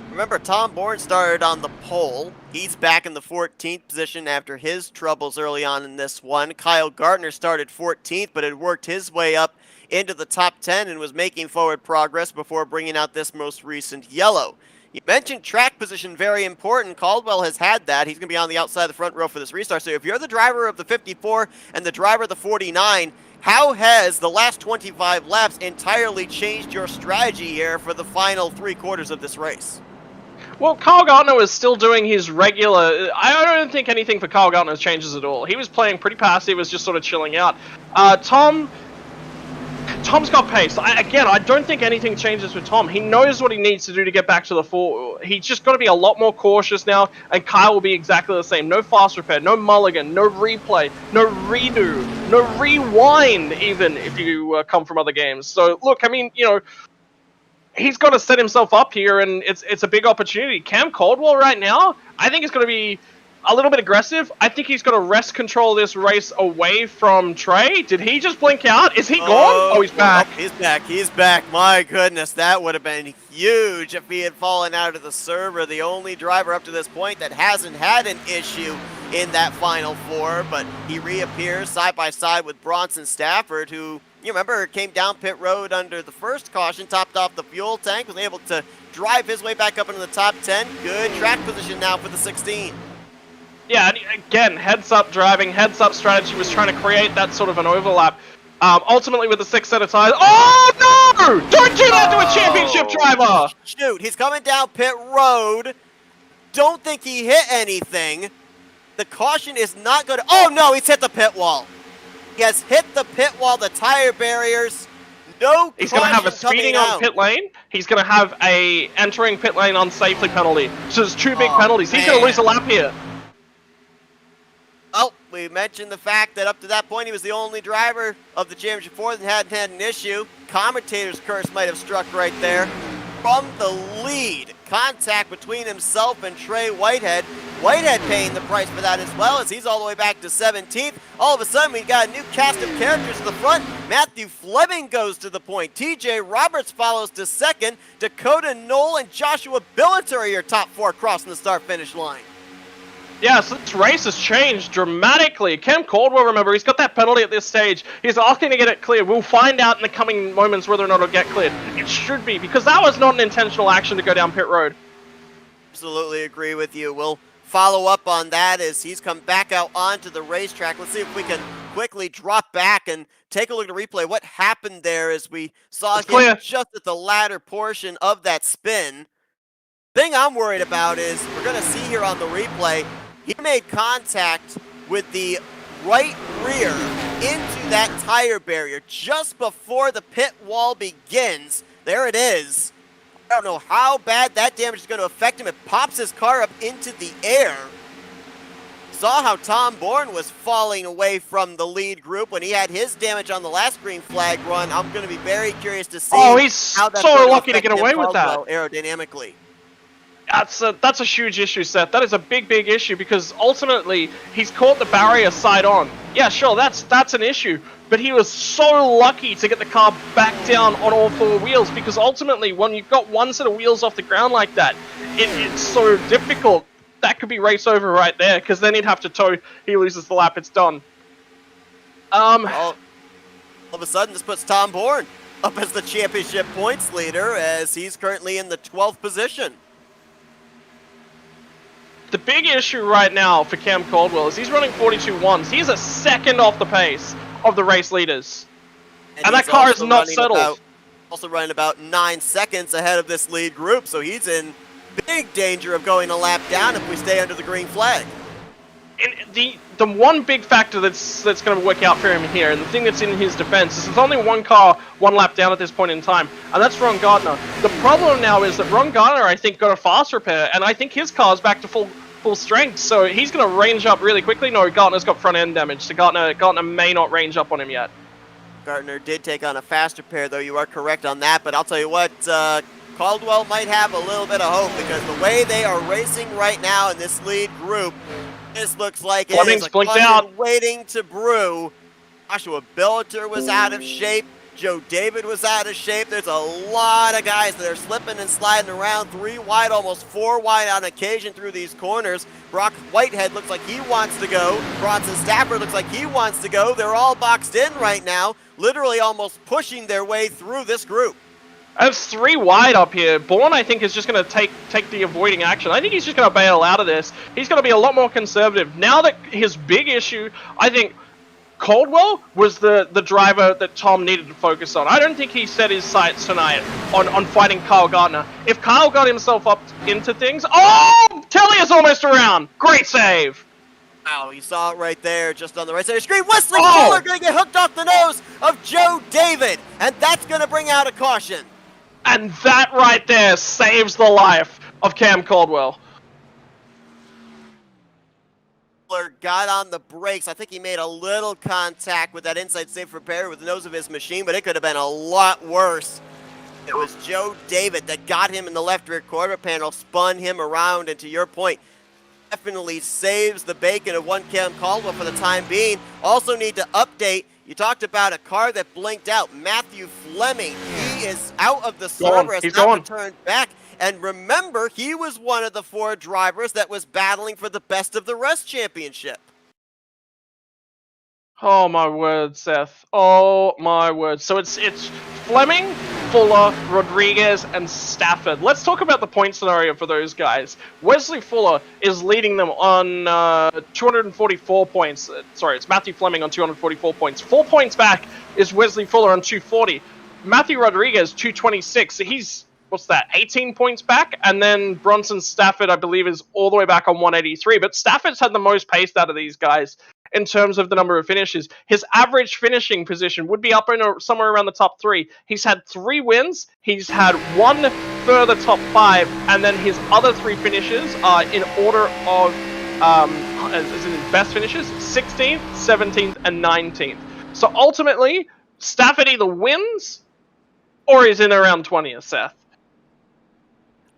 Remember, Tom Bourne started on the pole. He's back in the 14th position after his troubles early on in this one. Kyle Gardner started 14th, but had worked his way up into the top 10 and was making forward progress before bringing out this most recent yellow. You mentioned track position, very important. Caldwell has had that. He's going to be on the outside of the front row for this restart. So if you're the driver of the 54 and the driver of the 49, how has the last 25 laps entirely changed your strategy here for the final 3/4 of this race? Well, Kyle Gardner was still doing his regular... I don't think anything for Kyle Gardner changes at all. He was playing pretty passive, was just sort of chilling out. Tom Tom's got pace. I don't think anything changes with Tom. He knows what he needs to do to get back to the fore. He's just got to be a lot more cautious now, and Kyle will be exactly the same. No fast repair, no mulligan, no replay, no redo, no rewind, even if you come from other games. So, look, I mean, you know, he's got to set himself up here, and it's a big opportunity. Cam Caldwell right now, I think, is going to be a little bit aggressive. I think he's going to wrest control this race away from Trey. Did he just blink out? Is he gone? Oh, he's back. He's back. He's back. My goodness, that would have been huge if he had fallen out of the server. The only driver up to this point that hasn't had an issue in that Final Four, but he reappears side by side with Bronson Stafford, who, you remember, came down pit road under the first caution, topped off the fuel tank, was able to drive his way back up into the top 10. Good track position now for the 16. Yeah, and again, heads-up driving, heads-up strategy was trying to create that sort of an overlap. Ultimately, with the 6 set of tires. Oh, no! Don't do that to a championship driver! Shoot, he's coming down pit road. Don't think he hit anything. The caution is not good. Oh, no, he's hit the pit wall. He has hit the pit wall, the tire barriers. No, he's going to have a speeding on pit lane. He's going to have a entering pit lane unsafely penalty. So there's 2 big penalties. He's going to lose a lap here. Oh, we mentioned the fact that up to that point he was the only driver of the championship four that hadn't had an issue. Commentator's curse might have struck right there. From the lead, contact between himself and Trey Whitehead. Whitehead paying the price for that as well, as he's all the way back to 17th. All of a sudden, we've got a new cast of characters to the front. Matthew Fleming goes to the point. TJ Roberts follows to second. Dakota Knoll and Joshua Billiter are your top 4 crossing the start-finish line. Yeah, so this race has changed dramatically. Cam Caldwell, remember, he's got that penalty at this stage. He's asking to get it cleared. We'll find out in the coming moments whether or not it'll get cleared. It should be, because that was not an intentional action to go down pit road. Absolutely agree with you. We'll follow up on that as he's come back out onto the racetrack. Let's see if we can quickly drop back and take a look at the replay. What happened there as we saw him just at the latter portion of that spin. Thing I'm worried about is we're going to see here on the replay, he made contact with the right rear into that tire barrier just before the pit wall begins. There it is. I don't know how bad that damage is going to affect him. It pops his car up into the air. Saw how Tom Bourne was falling away from the lead group when he had his damage on the last green flag run. I'm going to be very curious to see how that's so lucky to get away with that aerodynamically. That's a huge issue, Seth. That is a big issue, because ultimately he's caught the barrier side on. Yeah, sure, that's an issue, but he was so lucky to get the car back down on all 4 wheels, because ultimately when you've got one set of wheels off the ground like that, it's so difficult. That could be race over right there, because then he'd have to tow. He loses the lap. It's done. All of a sudden, this puts Tom Bourne up as the championship points leader, as he's currently in the 12th position. The big issue right now for Cam Caldwell is he's running 42.1s. He's a second off the pace of the race leaders. And that car is not settled. Also running about 9 seconds ahead of this lead group, so he's in big danger of going a lap down if we stay under the green flag. And the one big factor that's going to work out for him here, and the thing that's in his defense, is there's only one car 1 lap down at this point in time, and that's Ron Gardner. The problem now is that Ron Gardner, I think, got a fast repair, and I think his car's back to full strength, so he's going to range up really quickly. No, Gardner's got front end damage, so Gardner may not range up on him yet. Gardner did take on a fast repair, though. You are correct on that, but I'll tell you what, Caldwell might have a little bit of hope, because the way they are racing right now in this lead group, this looks like it is a onion waiting to brew. Joshua Billiter was out of shape. Joe David was out of shape. There's a lot of guys that are slipping and sliding around 3 wide, almost 4 wide on occasion through these corners. Brock Whitehead looks like he wants to go. Bronson Stafford looks like he wants to go. They're all boxed in right now, literally almost pushing their way through this group. That's 3 wide up here. Bourne, I think, is just going to take the avoiding action. I think he's just going to bail out of this. He's going to be a lot more conservative. Now that his big issue, I think Caldwell was the driver that Tom needed to focus on. I don't think he set his sights tonight on fighting Kyle Gardner. If Kyle got himself up into things... Oh! Telly is almost around! Great save! Wow, you saw it right there, just on the right side of the screen. Wesley Oh! Fuller going to get hooked off the nose of Joe David, and that's going to bring out a caution. And that right there saves the life of Cam Caldwell. Fuller got on the brakes. I think he made a little contact with that inside safe repair with the nose of his machine, but it could have been a lot worse. It was Joe David that got him in the left rear quarter panel, spun him around, and to your point, definitely saves the bacon of one Cam Caldwell for the time being. Also need to update, you talked about a car that blinked out. Matthew Fleming, he is out of the server, has not returned back. And remember, he was one of the 4 drivers that was battling for the Best of the Rest championship. Oh my word, Seth. Oh my word. So it's Fleming, Fuller, Rodriguez, and Stafford. Let's talk about the point scenario for those guys. Wesley Fuller is leading them on 244 points. Sorry, it's Matthew Fleming on 244 points. 4 points back is Wesley Fuller on 240. Matthew Rodriguez, 226. So he's, what's that, 18 points back? And then Bronson Stafford, I believe, is all the way back on 183. But Stafford's had the most pace out of these guys in terms of the number of finishes. His average finishing position would be up in somewhere around the top 3. He's had 3 wins. He's had 1 further top 5. And then his other 3 finishes are in order of, as in his best finishes, 16th, 17th, and 19th. So ultimately, Stafford either wins or he's in around 20th, Seth.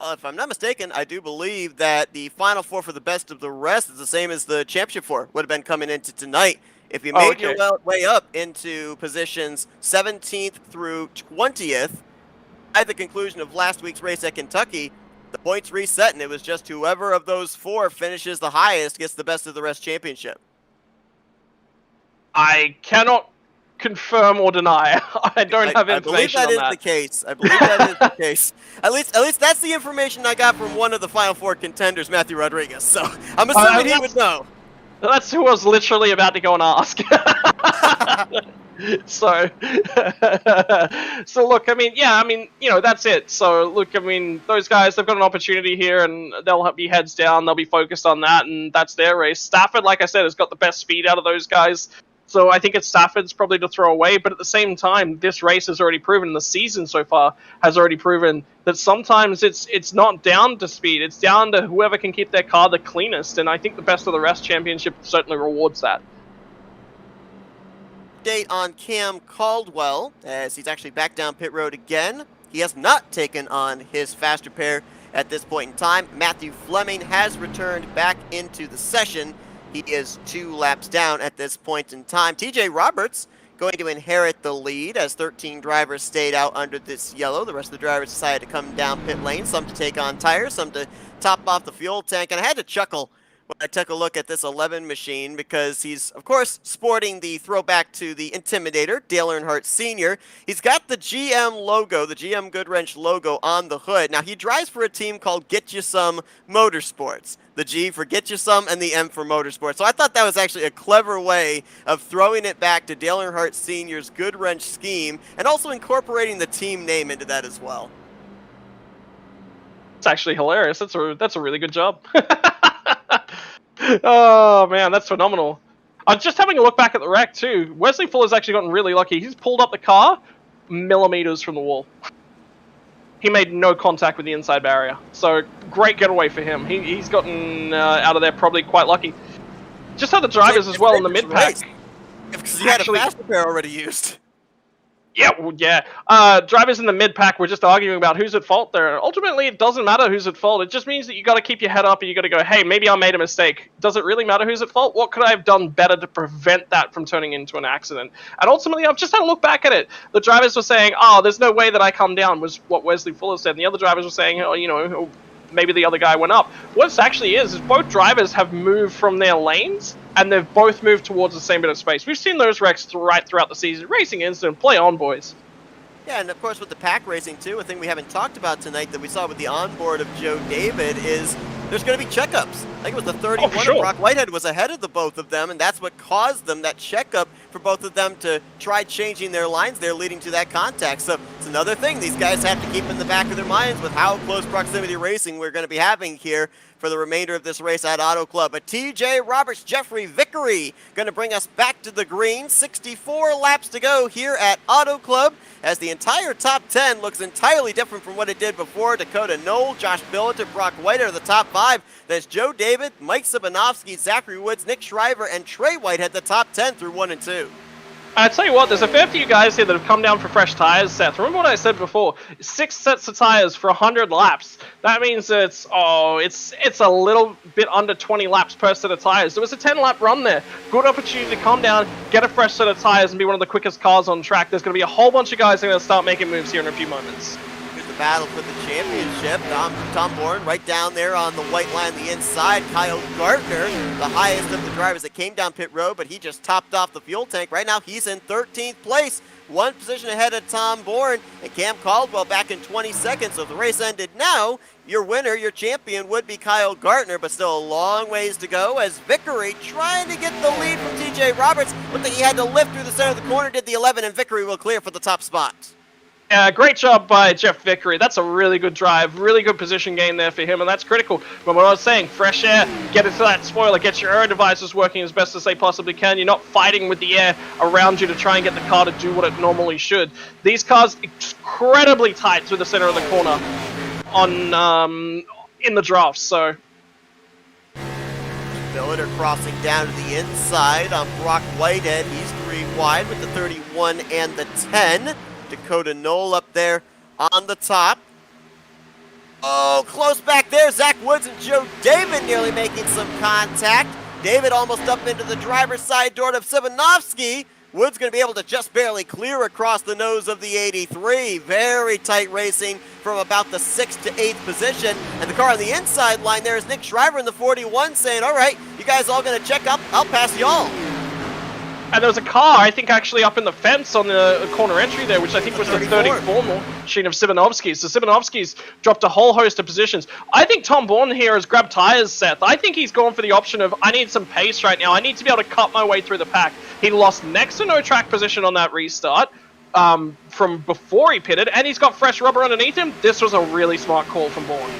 If I'm not mistaken, I do believe that the final 4 for the Best of the Rest is the same as the championship 4 would have been coming into tonight. If you made your way up into positions 17th through 20th, at the conclusion of last week's race at Kentucky, the points reset, and it was just whoever of those 4 finishes the highest gets the Best of the Rest championship. I cannot confirm or deny. I don't have information on that. I believe that is the case. I believe that is the case. At least that's the information I got from one of the Final 4 contenders, Matthew Rodriguez. So I'm assuming he would know. That's who I was literally about to go and ask. So look, that's it. So look, those guys, they've got an opportunity here, and they'll be heads down. They'll be focused on that, and that's their race. Stafford, like I said, has got the best speed out of those guys. So I think it's Stafford's probably to throw away, but at the same time, this race has already proven, the season so far has already proven that sometimes it's not down to speed, it's down to whoever can keep their car the cleanest, and I think the Best of the Rest championship certainly rewards that. Update on Cam Caldwell, as he's actually back down pit road again. He has not taken on his fast repair at this point in time. Matthew Fleming has returned back into the session. He is 2 laps down at this point in time. TJ Roberts going to inherit the lead as 13 drivers stayed out under this yellow. The rest of the drivers decided to come down pit lane, some to take on tires, some to top off the fuel tank. And I had to chuckle when I took a look at this 11 machine because he's, of course, sporting the throwback to the Intimidator, Dale Earnhardt Sr. He's got the GM logo, the GM Goodwrench logo on the hood. Now, he drives for a team called Get You Some Motorsports. The G for Get You Some and the M for Motorsports. So I thought that was actually a clever way of throwing it back to Dale Earnhardt Sr.'s Goodwrench scheme and also incorporating the team name into that as well. It's actually hilarious. That's a really good job. Oh man, that's phenomenal. I'm just having a look back at the wreck too. Wesley Fuller's actually gotten really lucky. He's pulled up the car millimeters from the wall. He made no contact with the inside barrier. So great getaway for him. He's gotten out of there probably quite lucky. Just had the drivers as well in the mid-pack. Because he had a fast repair already used. Yeah. Drivers in the mid-pack were just arguing about who's at fault there. Ultimately, it doesn't matter who's at fault. It just means that you got to keep your head up and you got to go, hey, maybe I made a mistake. Does it really matter who's at fault? What could I have done better to prevent that from turning into an accident? And ultimately, I've just had a look back at it. The drivers were saying, oh, there's no way that I come down, was what Wesley Fuller said. And the other drivers were saying, oh, maybe the other guy went up. What it actually is both drivers have moved from their lanes, and they've both moved towards the same bit of space. We've seen those wrecks right throughout the season. Racing Incident, play on, boys. Yeah, and of course with the pack racing too, a thing we haven't talked about tonight that we saw with the onboard of Joe David is there's going to be checkups. I think it was the 31 for sure. and Brock Whitehead was ahead of the both of them, and that's what caused them, that checkup for both of them to try changing their lines there, leading to that contact. So it's another thing these guys have to keep in the back of their minds with how close proximity racing we're going to be having here for the remainder of this race at Auto Club. But TJ Roberts, Jeffrey Vickery going to bring us back to the green. 64 laps to go here at Auto Club as the entire top 10 looks entirely different from what it did before. Dakota Knoll, Josh Billiter, Brock Whitehead are the top 5. That's Joe David, Mike Sabanovsky, Zachary Woods, Nick Shriver, and Trey Whitehead, the top 10 through 1 and 2. I tell you what, there's a fair few guys here that have come down for fresh tires, Seth. Remember what I said before? 6 sets of tires for 100 laps. That means it's a little bit under 20 laps per set of tires. There was a 10-lap run there. Good opportunity to come down, get a fresh set of tires, and be one of the quickest cars on track. There's going to be a whole bunch of guys that are going to start making moves here in a few moments. Here's the battle for the championship. Tom Bourne right down there on the white line, the inside. Kyle Gartner, the highest of the drivers that came down pit road, but he just topped off the fuel tank. Right now, he's in 13th place, 1 position ahead of Tom Bourne, and Cam Caldwell back in 22nd. So if the race ended now, your winner, your champion, would be Kyle Gartner, but still a long ways to go as Vickery trying to get the lead from TJ Roberts. Looked like he had to lift through the center of the corner, did the 11, and Vickery will clear for the top spot. Great job by Jeff Vickery. That's a really good drive, really good position gain there for him, and that's critical. But what I was saying, fresh air, get into that spoiler, get your air devices working as best as they possibly can. You're not fighting with the air around you to try and get the car to do what it normally should. These cars incredibly tight through the center of the corner in the draft, so... Billiter crossing down to the inside on Brock Whitehead. He's 3 wide with the 31 and the 10. Dakota Knoll up there on the top. Oh, close back there. Zach Woods and Joe David nearly making some contact. David almost up into the driver's side door of Sibanovsky. Woods going to be able to just barely clear across the nose of the 83. Very tight racing from about the 6th to 8th position. And the car on the inside line there is Nick Shriver in the 41 saying, all right, you guys all going to check up. I'll pass y'all. And there was a car, I think, actually up in the fence on the corner entry there, which I think was the 34 machine of Sibanovsky's. So Sibanovsky's dropped a whole host of positions. I think Tom Bourne here has grabbed tires, Seth. I think he's gone for the option of, I need some pace right now. I need to be able to cut my way through the pack. He lost next to no track position on that restart from before he pitted, and he's got fresh rubber underneath him. This was a really smart call from Bourne.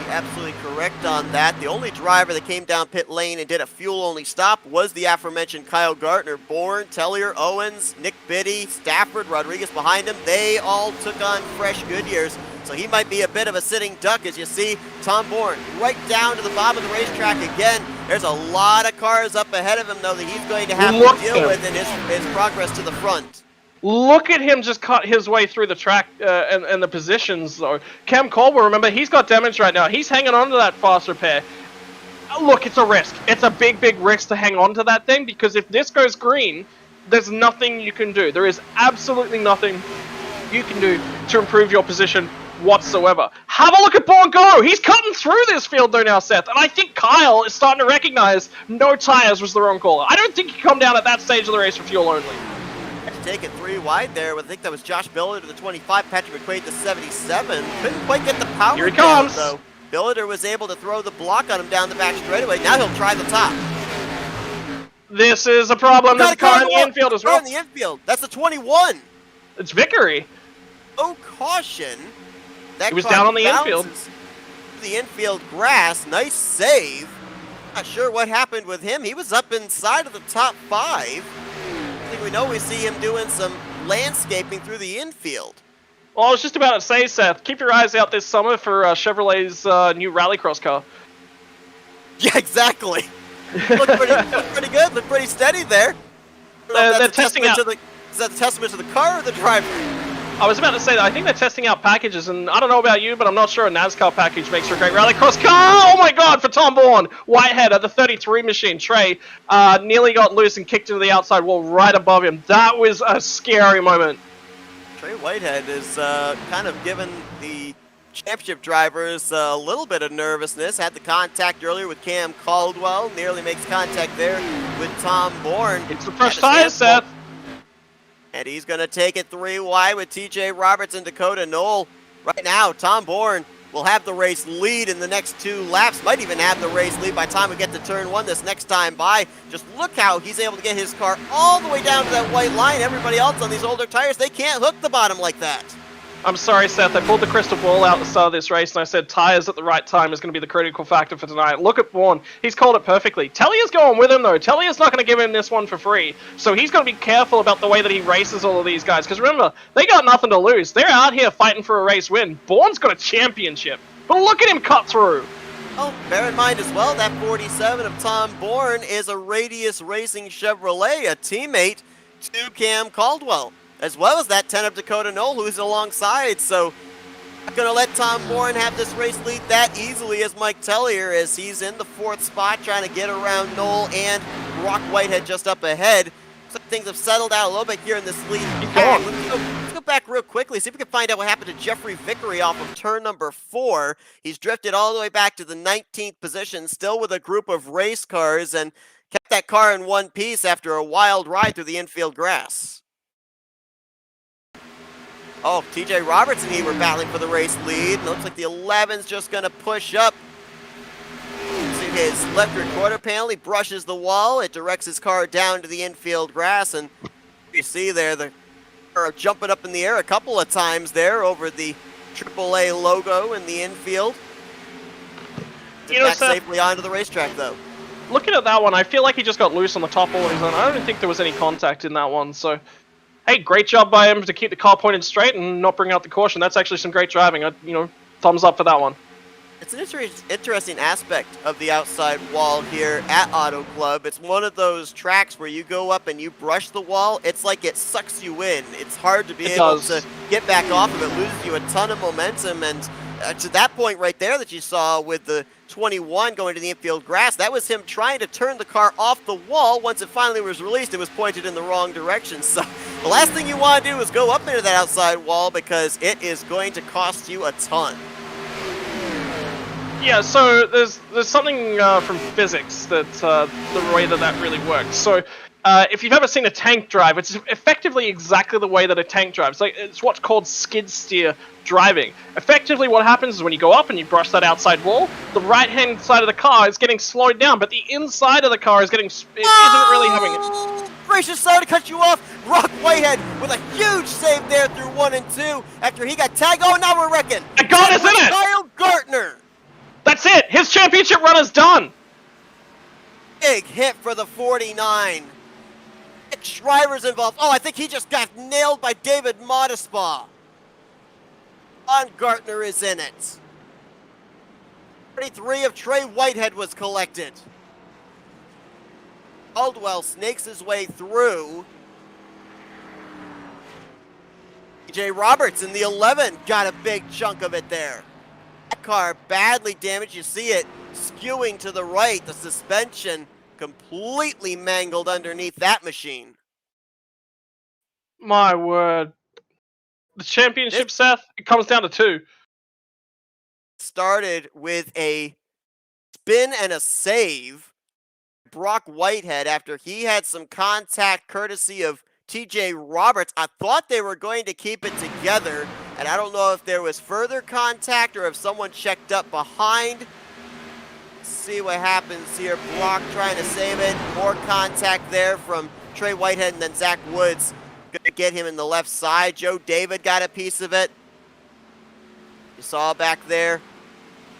Absolutely correct on that. The only driver that came down pit lane and did a fuel-only stop was the aforementioned Kyle Gartner. Bourne, Tellier, Owens, Nick Biddy, Stafford, Rodriguez behind him. They all took on fresh Goodyears. So he might be a bit of a sitting duck as you see Tom Bourne right down to the bottom of the racetrack again. There's a lot of cars up ahead of him, though, that he's going to have to deal with in his progress to the front. Look at him just cut his way through the track and the positions, though. Cam Caldwell, remember, he's got damage right now. He's hanging on to that fast repair. Look, it's a risk. It's a big, big risk to hang on to that thing, because if this goes green, there's nothing you can do. There is absolutely nothing you can do to improve your position whatsoever. Have a look at Bourne go! He's cutting through this field, though, now, Seth. And I think Kyle is starting to recognize no tires was the wrong call. I don't think he come down at that stage of the race for fuel only. Take it 3 wide there. I think that was Josh Billiter to the 25, Patrick Mcquaid to 77. Couldn't quite get the power. Here he comes. Though. Billiter was able to throw the block on him down the back straightaway. Now he'll try the top. This is a problem. There's a car in the infield as well. In the infield. That's the 21. It's Vickery. Oh, caution. That he was down on the infield. The infield grass. Nice save. Not sure what happened with him. He was up inside of the top 5. We know we see him doing some landscaping through the infield. Well, I was just about to say, Seth, keep your eyes out this summer for Chevrolet's new rallycross car. Yeah, exactly. Look pretty good. Look pretty steady there. They're testing out. Is that a testament to the car or the driver? I was about to say that I think they're testing out packages, and I don't know about you, but I'm not sure a NASCAR package makes for a great rallycross car. Oh my God, for Tom Bourne. Whitehead at the 33 machine. Trey nearly got loose and kicked into the outside wall right above him. That was a scary moment. Trey Whitehead is kind of given the championship drivers a little bit of nervousness. Had the contact earlier with Cam Caldwell. Nearly makes contact there with Tom Bourne. It's the first tire, Seth. And he's going to take it 3 wide with TJ Roberts and Dakota Knoll. Right now, Tom Bourne will have the race lead in the next 2 laps, might even have the race lead by the time we get to turn 1 this next time by. Just look how he's able to get his car all the way down to that white line. Everybody else on these older tires, they can't hook the bottom like that. I'm sorry, Seth. I pulled the crystal ball out at the start of this race, and I said tires at the right time is going to be the critical factor for tonight. Look at Bourne. He's called it perfectly. Talia's going with him, though. Talia's not going to give him this one for free. So he's going to be careful about the way that he races all of these guys. Because remember, they got nothing to lose. They're out here fighting for a race win. Bourne's got a championship. But look at him cut through. Oh, bear in mind as well, that 47 of Tom Bourne is a Radius Racing Chevrolet, a teammate to Cam Caldwell, as well as that 10 of Dakota Knoll, who's alongside. So, not going to let Tom Bourne have this race lead that easily as Mike Tellier, as he's in the 4th spot trying to get around Knoll and Brock Whitehead just up ahead. So things have settled out a little bit here in this lead. Let's go back real quickly, see if we can find out what happened to Jeffrey Vickery off of turn number 4. He's drifted all the way back to the 19th position, still with a group of race cars, and kept that car in one piece after a wild ride through the infield grass. Oh, TJ Roberts and he were battling for the race lead. And it looks like the 11's just going to push up. See his left rear quarter panel. He brushes the wall. It directs his car down to the infield grass. And you see there, the car jumping up in the air a couple of times there over the AAA logo in the infield. Back safely onto the racetrack, though. Looking at that one, I feel like he just got loose on the top all on his own. I don't think there was any contact in that one, so... Hey, great job by him to keep the car pointed straight and not bring out the caution. That's actually some great driving. Thumbs up for that one. It's an interesting aspect of the outside wall here at Auto Club. It's one of those tracks where you go up and you brush the wall. It's like it sucks you in. It's hard to be able to get back off of it. Loses you a ton of momentum. And to that point right there that you saw with the 21 going to the infield grass, that was him trying to turn the car off the wall. Once it finally was released, it was pointed in the wrong direction. So the last thing you want to do is go up into that outside wall, because it is going to cost you a ton. Yeah, so there's something from physics that the way that really works. So if you've ever seen a tank drive, it's effectively exactly the way that a tank drives. Like, it's what's called skid steer driving. Effectively, what happens is when you go up and you brush that outside wall, the right-hand side of the car is getting slowed down, but the inside of the car is isn't really having it. Gracious, sorry to cut you off. Brock Whitehead with a huge save there through 1 and 2 after he got tagged. Oh, now we're wrecking. I got us in it. Kyle Gartner. That's it. His championship run is done. Big hit for the 49. Nick Shriver's involved. Oh, I think he just got nailed by David Modespaw. John Gartner is in it. 33 of Trey Whitehead was collected. Caldwell snakes his way through. TJ Roberts in the 11 got a big chunk of it there. That car badly damaged. You see it skewing to the right. The suspension completely mangled underneath that machine. My word. The championship, Seth, it comes down to 2. Started with a spin and a save. Brock Whitehead, after he had some contact courtesy of TJ Roberts. I thought they were going to keep it together, and I don't know if there was further contact or if someone checked up behind. Let's see what happens here. Brock trying to save it. More contact there from Trey Whitehead, and then Zach Woods going to get him in the left side. Joe David got a piece of it. You saw back there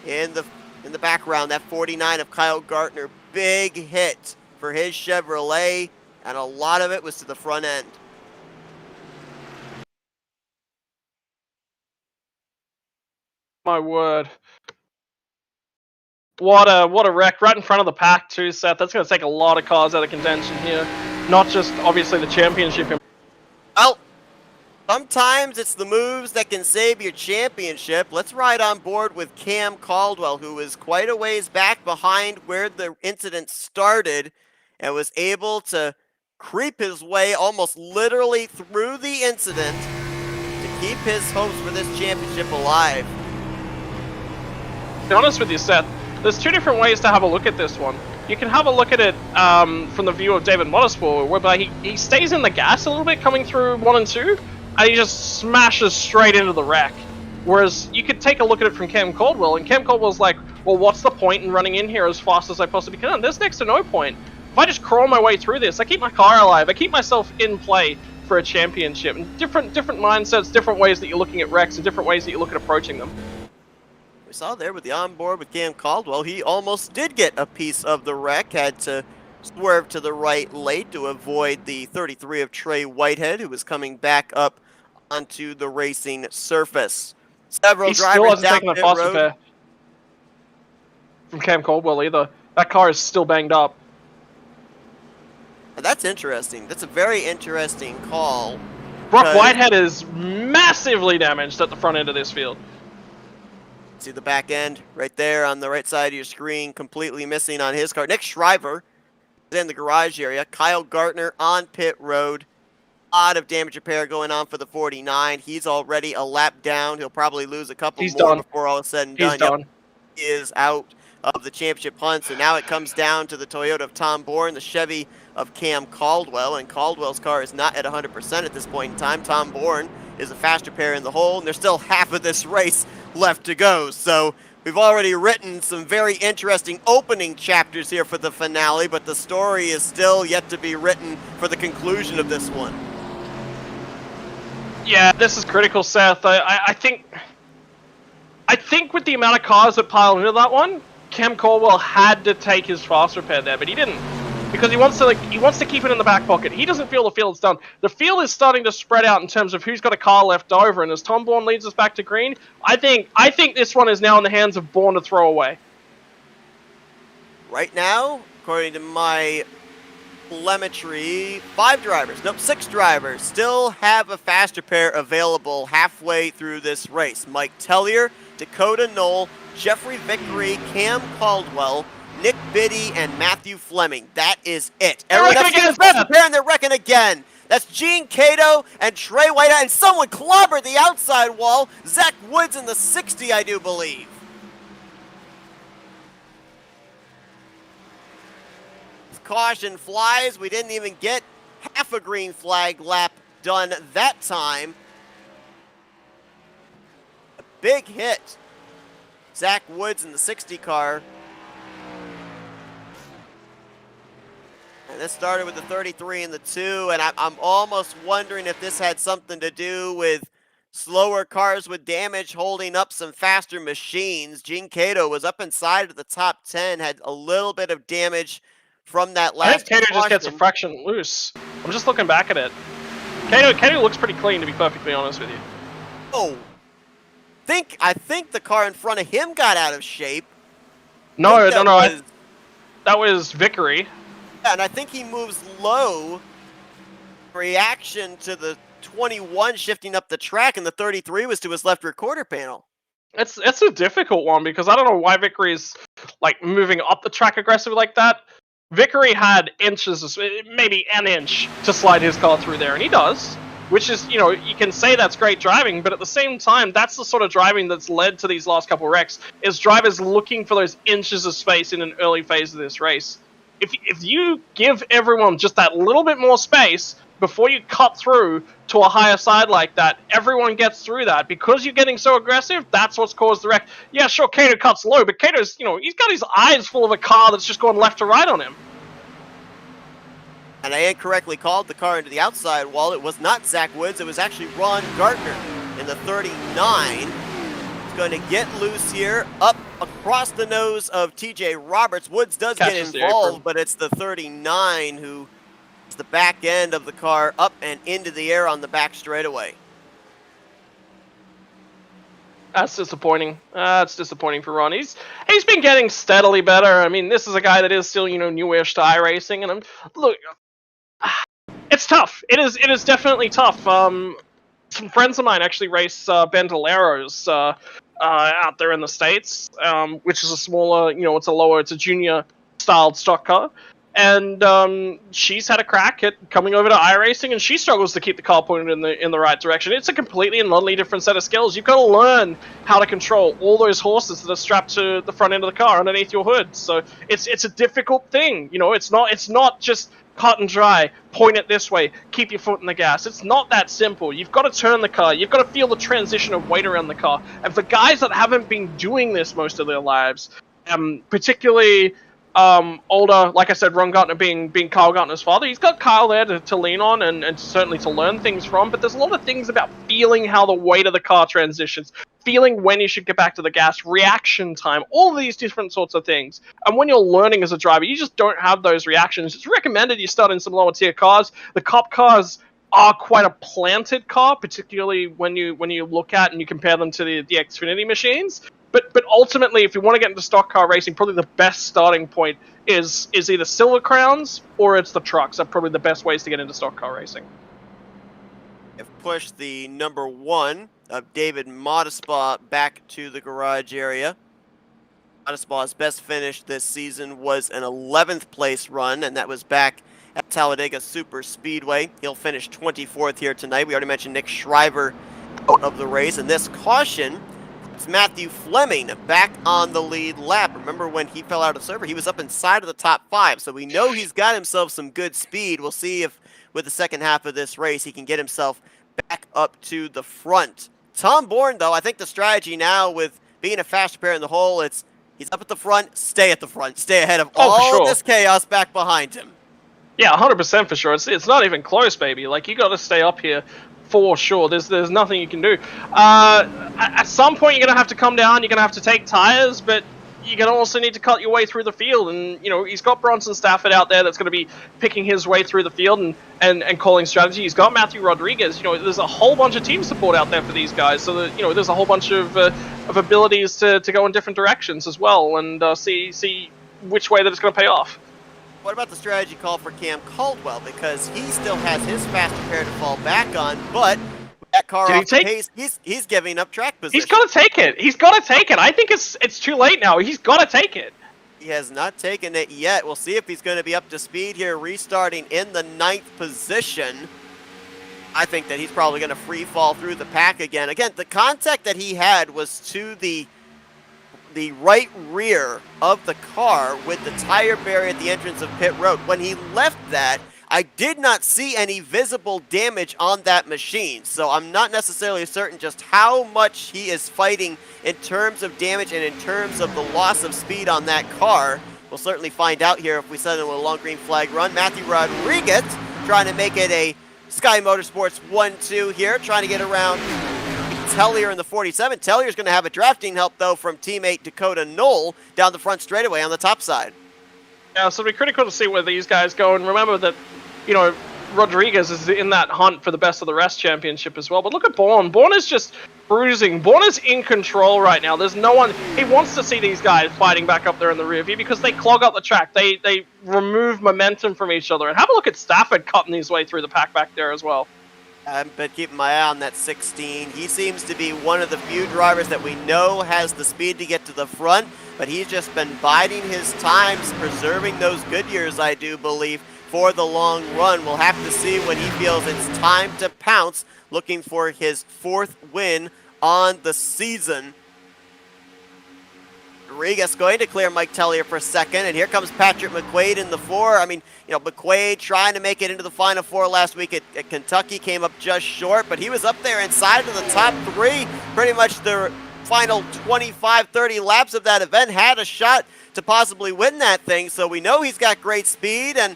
in the background that 49 of Kyle Gartner. Big hit for his Chevrolet, and a lot of it was to the front end. My word. What a wreck right in front of the pack too, Seth. That's going to take a lot of cars out of contention here. Not just, obviously, the championship. Well, sometimes it's the moves that can save your championship. Let's ride on board with Cam Caldwell, who was quite a ways back behind where the incident started and was able to creep his way almost literally through the incident to keep his hopes for this championship alive. To be honest with you, Seth, there's 2 different ways to have a look at this one. You can have a look at it from the view of David Motorsport, whereby he stays in the gas a little bit coming through 1 and 2, and he just smashes straight into the wreck. Whereas you could take a look at it from Cam Caldwell, and Cam Caldwell's like, well, what's the point in running in here as fast as I possibly can? There's next to no point. If I just crawl my way through this, I keep my car alive, I keep myself in play for a championship. And different mindsets, different ways that you're looking at wrecks, and different ways that you look at approaching them. We saw there with the onboard with Cam Caldwell, he almost did get a piece of the wreck, had to swerve to the right late to avoid the 33 of Trey Whitehead, who was coming back up onto the racing surface. Several He still drivers hasn't down taken a pit faster road. pair from Cam Caldwell either. That car is still banged up. That's interesting. That's a very interesting call. Brock because- Whitehead is massively damaged at the front end of this field. See the back end right there on the right side of your screen, completely missing on his car. Nick Shriver is in the garage area. Kyle Gartner on pit road. A lot of damage repair going on for the 49. He's already a lap down. He'll probably lose a couple He's more done. before all is said and He's done. Yep, done. he is out of the championship hunt. So now it comes down to the Toyota of Tom Bourne, the Chevy of Cam Caldwell, and Caldwell's car is not at 100% at this point in time. Tom Bourne is a faster pair in the hole, and there's still half of this race left to go. So we've already written some very interesting opening chapters here for the finale, but the story is still yet to be written for the conclusion of this one. Yeah, this is critical, Seth. I think with the amount of cars that piled into that one, Cam Caldwell had to take his faster pair there, but he didn't. Because he wants to keep it in the back pocket. He doesn't feel the field's done. The field is starting to spread out in terms of who's got a car left over, and as Tom Bourne leads us back to green, I think this one is now in the hands of Bourne to throw away. Right now, according to my telemetry, 6 drivers still have a faster pair available halfway through this race. Mike Tellier, Dakota Knoll, Jeffrey Vickery, Cam Caldwell, Nick Biddy, and Matthew Fleming. That is it. They're Everyone wrecking else again, is preparing, they're wrecking again. That's Gene Cato and Trey Whitehead, and someone clobbered the outside wall. Zach Woods in the 60, I do believe. Caution flies. We didn't even get half a green flag lap done that time. A big hit. Zach Woods in the 60 car. And this started with the 33 and the 2, and I'm almost wondering if this had something to do with slower cars with damage holding up some faster machines. Gene Cato was up inside of the top 10, had a little bit of damage from that I last think Cato just gets a caution. fraction loose. I'm just looking back at it. Cato looks pretty clean, to be perfectly honest with you. Oh, I think the car in front of him got out of shape. No, Think no. That was Vickery. Yeah, and I think he moves low. Reaction to the 21 shifting up the track, and the 33 was to his left rear quarter panel. It's a difficult one because I don't know why Vickery's like moving up the track aggressively like that. Vickery had inches, maybe an inch, to slide his car through there, and he does. Which is, you can say that's great driving, but at the same time, that's the sort of driving that's led to these last couple wrecks, is drivers looking for those inches of space in an early phase of this race. If you give everyone just that little bit more space before you cut through to a higher side like that, everyone gets through that. Because you're getting so aggressive, that's what's caused the wreck. Yeah, sure, Cato cuts low, but Cato's, he's got his eyes full of a car that's just going left to right on him. And I incorrectly called the car into the outside wall. It was not Zach Woods. It was actually Ron Gartner in the 39. He's going to get loose here, up across the nose of TJ Roberts. Woods does Catches get the involved, apron. but it's the 39 who is the back end of the car up and into the air on the back straightaway. That's disappointing. That's disappointing for Ron. He's been getting steadily better. I mean, this is a guy that is still, newish to iRacing, and look, it's tough. It is definitely tough. Some friends of mine actually race Bandoleros out there in the States, which is a smaller, it's a junior styled stock car. And she's had a crack at coming over to iRacing, and she struggles to keep the car pointed in the right direction. It's a completely and utterly different set of skills. You've got to learn how to control all those horses that are strapped to the front end of the car underneath your hood. So it's a difficult thing. It's not just cut and dry, point it this way, keep your foot in the gas. It's not that simple. You've got to turn the car. You've got to feel the transition of weight around the car. And for guys that haven't been doing this most of their lives, particularly older, like I said, Ron Gartner being Kyle Gartner's father, he's got Kyle there to lean on and certainly to learn things from, but there's a lot of things about feeling how the weight of the car transitions, feeling when you should get back to the gas, reaction time, all of these different sorts of things. And when you're learning as a driver, you just don't have those reactions. It's recommended you start in some lower tier cars. The Cup cars are quite a planted car, particularly when you look at and you compare them to the Xfinity machines. But ultimately, if you want to get into stock car racing, probably the best starting point is either Silver Crowns or it's the trucks. Are probably the best ways to get into stock car racing. Have pushed the number 1 of David Modespaw back to the garage area. Modespaw's best finish this season was an 11th place run, and that was back at Talladega Super Speedway. He'll finish 24th here tonight. We already mentioned Nick Shriver out of the race, and this caution, it's Matthew Fleming back on the lead lap. Remember when he fell out of server, he was up inside of the top 5, so we know he's got himself some good speed. We'll see if with the second half of this race he can get himself back up to the front. Tom Bourne, though, I think the strategy now with being a fast pair in the hole, he's up at the front, stay ahead of all this chaos back behind him. Yeah, 100% for sure. It's not even close, baby. Like, you got to stay up here for sure. There's nothing you can do. At some point, you're going to have to come down. You're going to have to take tires, but you're going to also need to cut your way through the field. And, he's got Bronson Stafford out there that's going to be picking his way through the field and calling strategy. He's got Matthew Rodriguez. There's a whole bunch of team support out there for these guys. So, that, there's a whole bunch of abilities to go in different directions as well and see which way that it's going to pay off. What about the strategy call for Cam Caldwell? Because he still has his faster pair to fall back on, but with that car off the pace, he's giving up track position. He's got to take it. I think it's too late now. He's got to take it. He has not taken it yet. We'll see if he's going to be up to speed here, restarting in the 9th position. I think that he's probably going to free fall through the pack again. Again, the contact that he had was to the right rear of the car with the tire barrier at the entrance of pit road. When he left that, I did not see any visible damage on that machine, so I'm not necessarily certain just how much he is fighting in terms of damage and in terms of the loss of speed on that car. We'll certainly find out here if we send him a long green flag run. Matthew Rodriguez trying to make it a Sky Motorsports 1-2 here, trying to get around Tellier in the 47. Tellier's going to have a drafting help, though, from teammate Dakota Knoll down the front straightaway on the top side. Yeah, so it'll be critical to see where these guys go. And remember that, Rodriguez is in that hunt for the Best of the Rest championship as well. But look at Bourne. Bourne is just cruising. Bourne is in control right now. There's no one. He wants to see these guys fighting back up there in the rear view because they clog up the track. They remove momentum from each other. And have a look at Stafford cutting his way through the pack back there as well. But keeping my eye on that 16. He seems to be one of the few drivers that we know has the speed to get to the front, but he's just been biding his times, preserving those good years, I do believe, for the long run. We'll have to see when he feels it's time to pounce, looking for his 4th win on the season. Rodriguez going to clear Mike Tellier for second, and here comes Patrick Mcquaid in the 4. I mean, Mcquaid trying to make it into the Final 4 last week at Kentucky, came up just short, but he was up there inside of the top 3. Pretty much the final 25, 30 laps of that event had a shot to possibly win that thing, so we know he's got great speed, and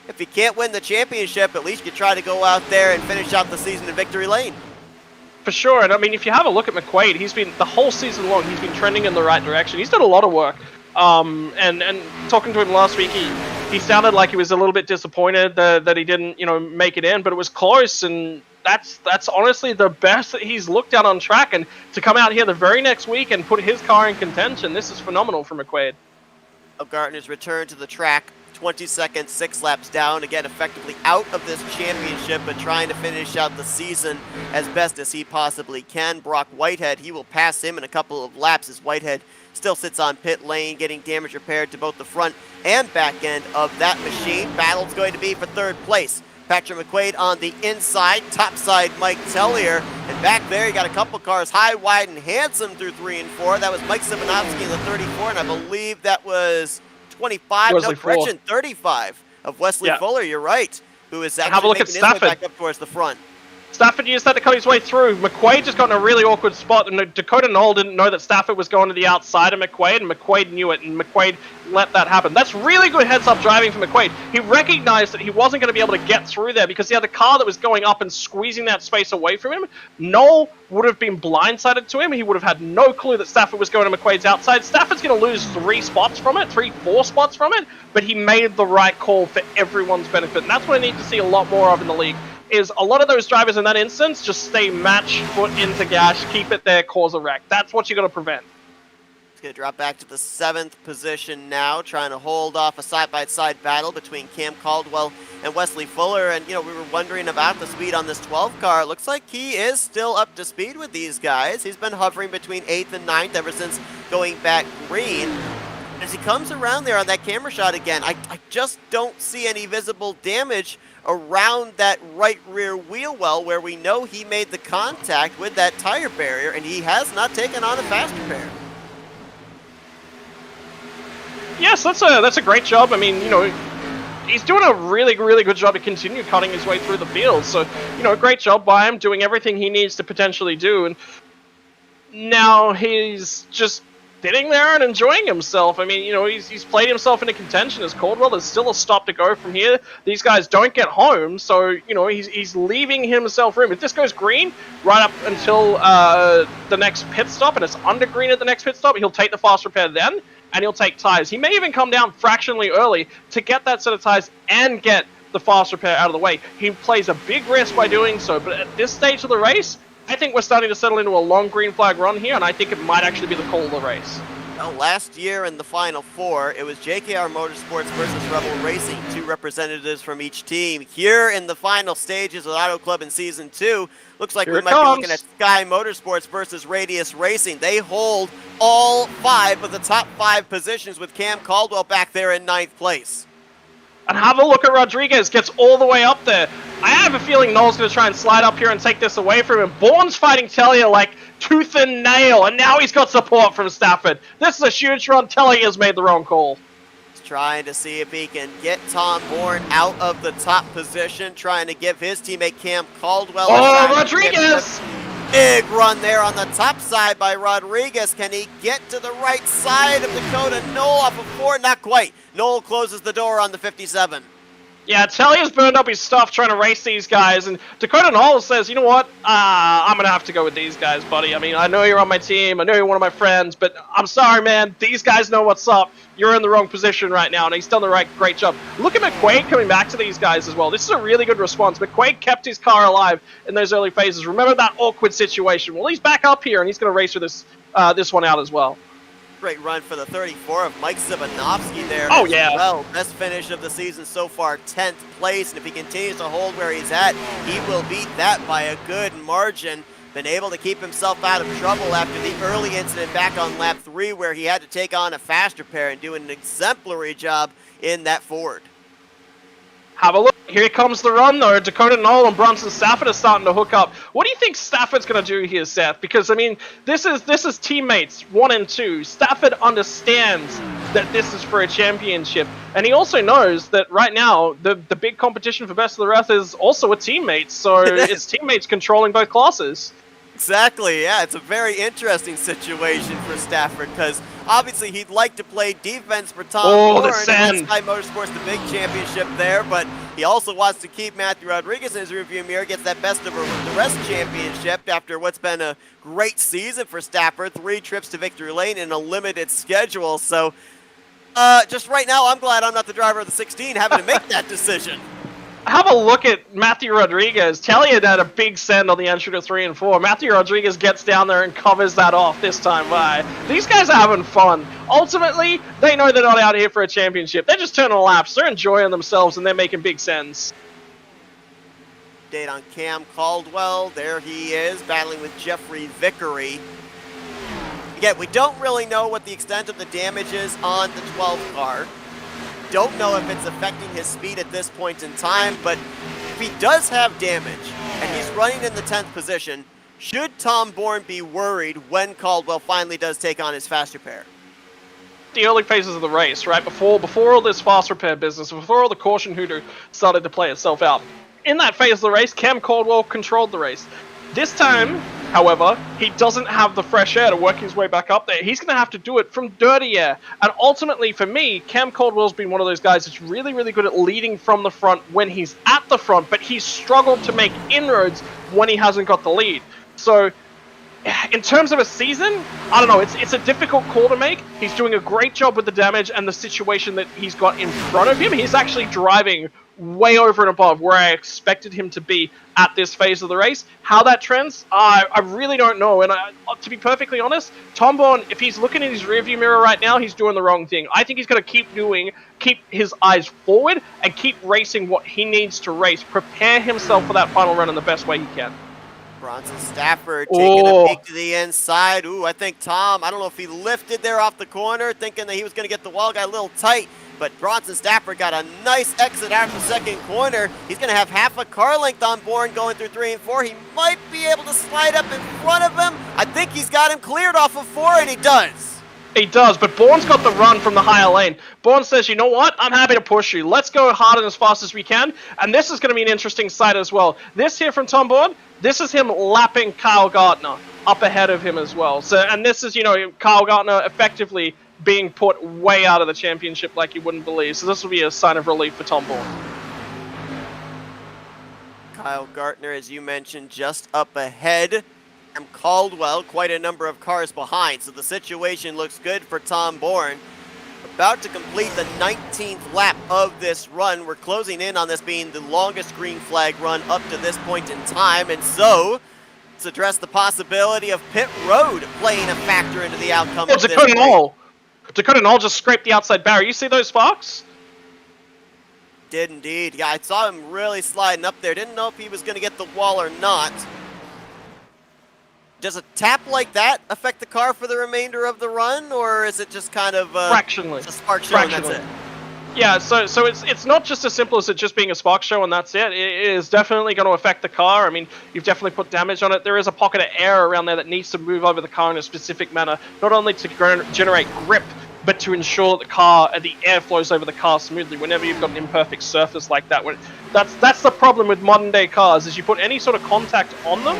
if he can't win the championship, at least you try to go out there and finish out the season in victory lane. For sure, and I mean, if you have a look at Mcquaid, he's been, the whole season long, he's been trending in the right direction. He's done a lot of work, and talking to him last week, he sounded like he was a little bit disappointed that he didn't, make it in, but it was close, and that's honestly the best that he's looked at on track, and to come out here the very next week and put his car in contention, this is phenomenal for Mcquaid. Gardner's return to the track, 20 seconds, 6 laps down, again effectively out of this championship, but trying to finish out the season as best as he possibly can. Brock Whitehead, he will pass him in a couple of laps as Whitehead still sits on pit lane, getting damage repaired to both the front and back end of that machine. Battle's going to be for 3rd place. Patrick Mcquaid on the inside, top side Mike Tellier, and back there you got a couple cars high, wide, and handsome through 3 and 4. That was Mike Simonowski in the 34, and I believe that was 25, no correction, 35 of Wesley Yeah. Fuller, you're right, who is have a actually look at making his way Stafford. back up towards the front. Stafford used that to cut his way through. Mcquaid just got in a really awkward spot, and Dakota Knoll didn't know that Stafford was going to the outside of Mcquaid, and Mcquaid knew it, and Mcquaid let that happen. That's really good heads-up driving for Mcquaid. He recognized that he wasn't going to be able to get through there because he had a car that was going up and squeezing that space away from him. Knoll would have been blindsided to him. He would have had no clue that Stafford was going to McQuaid's outside. Stafford's going to lose 4 spots from it, but he made the right call for everyone's benefit, and that's what I need to see a lot more of in the league. Is a lot of those drivers in that instance just stay match, foot into gas, keep it there, cause a wreck. That's what you got to prevent. It's going to drop back to the 7th position now, trying to hold off a side-by-side battle between Cam Caldwell and Wesley Fuller. And, we were wondering about the speed on this 12 car. It looks like he is still up to speed with these guys. He's been hovering between 8th and 9th ever since going back green. As he comes around there on that camera shot again, I just don't see any visible damage around that right rear wheel well where we know he made the contact with that tire barrier, and he has not taken on a faster pair. Yes, that's a great job. I mean, he's doing a really, really good job to continue cutting his way through the field. So, great job by him, doing everything he needs to potentially do. And now he's just sitting there and enjoying himself. I mean, he's played himself into contention as Caldwell. There's still a stop to go from here. These guys don't get home, so, he's leaving himself room. If this goes green right up until the next pit stop, and it's under green at the next pit stop, he'll take the fast repair then, and he'll take tires. He may even come down fractionally early to get that set of tires and get the fast repair out of the way. He plays a big risk by doing so, but at this stage of the race, I think we're starting to settle into a long green flag run here, and I think it might actually be the call of the race. Well, last year in the Final Four, it was JKR Motorsports versus Rebel Racing, 2 representatives from each team. Here in the final stages of Auto Club in Season 2, looks like Here we it might be comes. looking at Sky Motorsports versus Radius Racing. They hold all 5 of the top 5 positions with Cam Caldwell back there in 9th place. And have a look at Rodriguez, gets all the way up there. I have a feeling Noel's going to try and slide up here and take this away from him. Bourne's fighting Tellier like tooth and nail, and now he's got support from Stafford. This is a huge run. Tellier has made the wrong call. He's trying to see if he can get Tom Bourne out of the top position, trying to give his teammate Cam Caldwell a Oh, shot. Rodriguez! Big run there on the top side by Rodriguez. Can he get to the right side of Dakota Knoll off of 4? Not quite. Knoll closes the door on the 57. Yeah, Tellier's burned up his stuff trying to race these guys, and Dakota Knoll says, you know what, I'm going to have to go with these guys, buddy. I mean, I know you're on my team, I know you're one of my friends, but I'm sorry, man. These guys know what's up. You're in the wrong position right now, and he's done the great job. Look at Mcquaid coming back to these guys as well. This is a really good response. Mcquaid kept his car alive in those early phases. Remember that awkward situation? Well, he's back up here, and he's going to race through this one out as well. Great run for the 34 of Mike Zibanovsky there. Oh, as yeah. Well, best finish of the season so far, 10th place. And if he continues to hold where he's at, he will beat that by a good margin. Been able to keep himself out of trouble after the early incident back on lap 3 where he had to take on a faster pair and do an exemplary job in that Ford. Have a look. Here comes the run, though. Dakota Knoll and Bronson Stafford are starting to hook up. What do you think Stafford's going to do here, Seth? Because, I mean, this is teammates 1 and 2. Stafford understands that this is for a championship. And he also knows that right now, the big competition for best of the rest is also a teammate. So it's teammates controlling both classes. Exactly, yeah. It's a very interesting situation for Stafford because obviously he'd like to play defense for Tom Bourne and Sky Motorsports, the big championship there, but he also wants to keep Matthew Rodriguez in his rearview mirror, gets that best of the rest championship after what's been a great season for Stafford, 3 trips to victory lane in a limited schedule. So just right now, I'm glad I'm not the driver of the 16 having to make that decision. Have a look at Matthew Rodriguez. Tellier had a big send on the entry to 3 and 4. Matthew Rodriguez gets down there and covers that off this time by. These guys are having fun. Ultimately, they know they're not out here for a championship. They're just turning laps. They're enjoying themselves, and they're making big sends. Update on Cam Caldwell. There he is, battling with Jeffrey Vickery. Again, we don't really know what the extent of the damage is on the 12 car. Don't know if it's affecting his speed at this point in time, but if he does have damage and he's running in the 10th position, should Tom Bourne be worried when Caldwell finally does take on his faster pair? the early phases of the race, right? Before all this fast repair business, before all the caution hoodoo started to play itself out. In that phase of the race, Cam Caldwell controlled the race. This time, however, he doesn't have the fresh air to work his way back up there. He's going to have to do it from dirty air. And ultimately, for me, Cam Caldwell's been one of those guys that's really, really good at leading from the front when he's at the front, but he's struggled to make inroads when he hasn't got the lead. So, in terms of a season, I don't know, it's a difficult call to make. He's doing a great job with the damage and the situation that he's got in front of him. He's actually driving way over and above where I expected him to be at this phase of the race. How that trends, I really don't know. And to be perfectly honest, Tom Bourne, if he's looking in his rearview mirror right now, he's doing the wrong thing. I think he's going to keep his eyes forward and keep racing what he needs to race. Prepare himself for that final run in the best way he can. Bronson Stafford taking a peek to the inside. Ooh, I think Tom, I don't know if he lifted there off the corner, thinking that he was going to get the wall, got a little tight, but Bronson Stafford got a nice exit out of the second corner. He's going to have half a car length on Bourne going through 3 and 4. He might be able to slide up in front of him. I think he's got him cleared off of 4, and he does. He does, but Bourne's got the run from the higher lane. Bourne says, you know what? I'm happy to push you. Let's go hard and as fast as we can. And this is going to be an interesting sight as well. This here from Tom Bourne, this is him lapping Kyle Gardner up ahead of him as well. So, and this is, Kyle Gardner effectively being put way out of the championship like you wouldn't believe. So this will be a sign of relief for Tom Bourne. Kyle Gardner, as you mentioned, just up ahead. Caldwell, quite a number of cars behind, so the situation looks good for Tom Bourne. About to complete the 19th lap of this run. We're closing in on this being the longest green flag run up to this point in time, and so let's address the possibility of pit road playing a factor into the outcome of this race. Dakota Knoll just scraped the outside barrier. You see those sparks? Did indeed. Yeah, I saw him really sliding up there. Didn't know if he was going to get the wall or not. Does a tap like that affect the car for the remainder of the run, or is it just kind of fractionally a spark show and that's it? Yeah, so it's not just as simple as it just being a spark show and that's it. It is definitely going to affect the car. I mean, you've definitely put damage on it. There is a pocket of air around there that needs to move over the car in a specific manner, not only to generate grip, but to ensure that the air flows over the car smoothly whenever you've got an imperfect surface like that. That's the problem with modern day cars, is you put any sort of contact on them,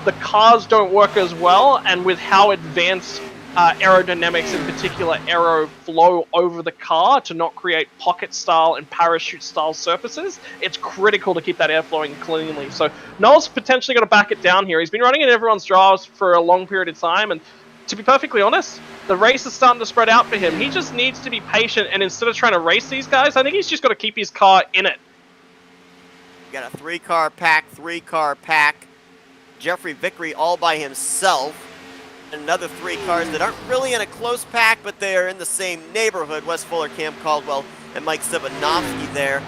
the cars don't work as well, and with how advanced aerodynamics, in particular aero flow over the car to not create pocket style and parachute style surfaces, it's critical to keep that air flowing cleanly. So Noel's potentially going to back it down here. He's been running in everyone's drives for a long period of time, and to be perfectly honest, the race is starting to spread out for him. He just needs to be patient, and instead of trying to race these guys, I think he's just got to keep his car in it. You got a 3-car pack. Jeffrey Vickery all by himself. Another 3 cars that aren't really in a close pack, but they're in the same neighborhood. Wes Fuller, Cam Caldwell, and Mike Sivanovsky there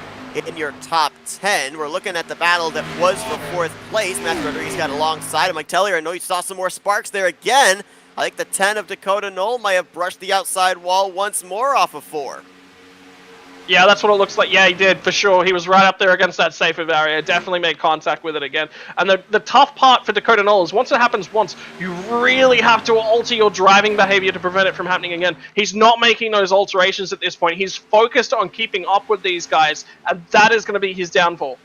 in your top 10. We're looking at the battle that was for 4th place. Matthew Rodriguez got alongside of Mike Tellier. I know you saw some more sparks there again. I think the 10 of Dakota Knoll might have brushed the outside wall once more off of 4. Yeah, that's what it looks like. Yeah, he did, for sure. He was right up there against that safer barrier. Definitely made contact with it again. And the tough part for Dakota Knoll is once it happens once, you really have to alter your driving behavior to prevent it from happening again. He's not making those alterations at this point. He's focused on keeping up with these guys, and that is going to be his downfall.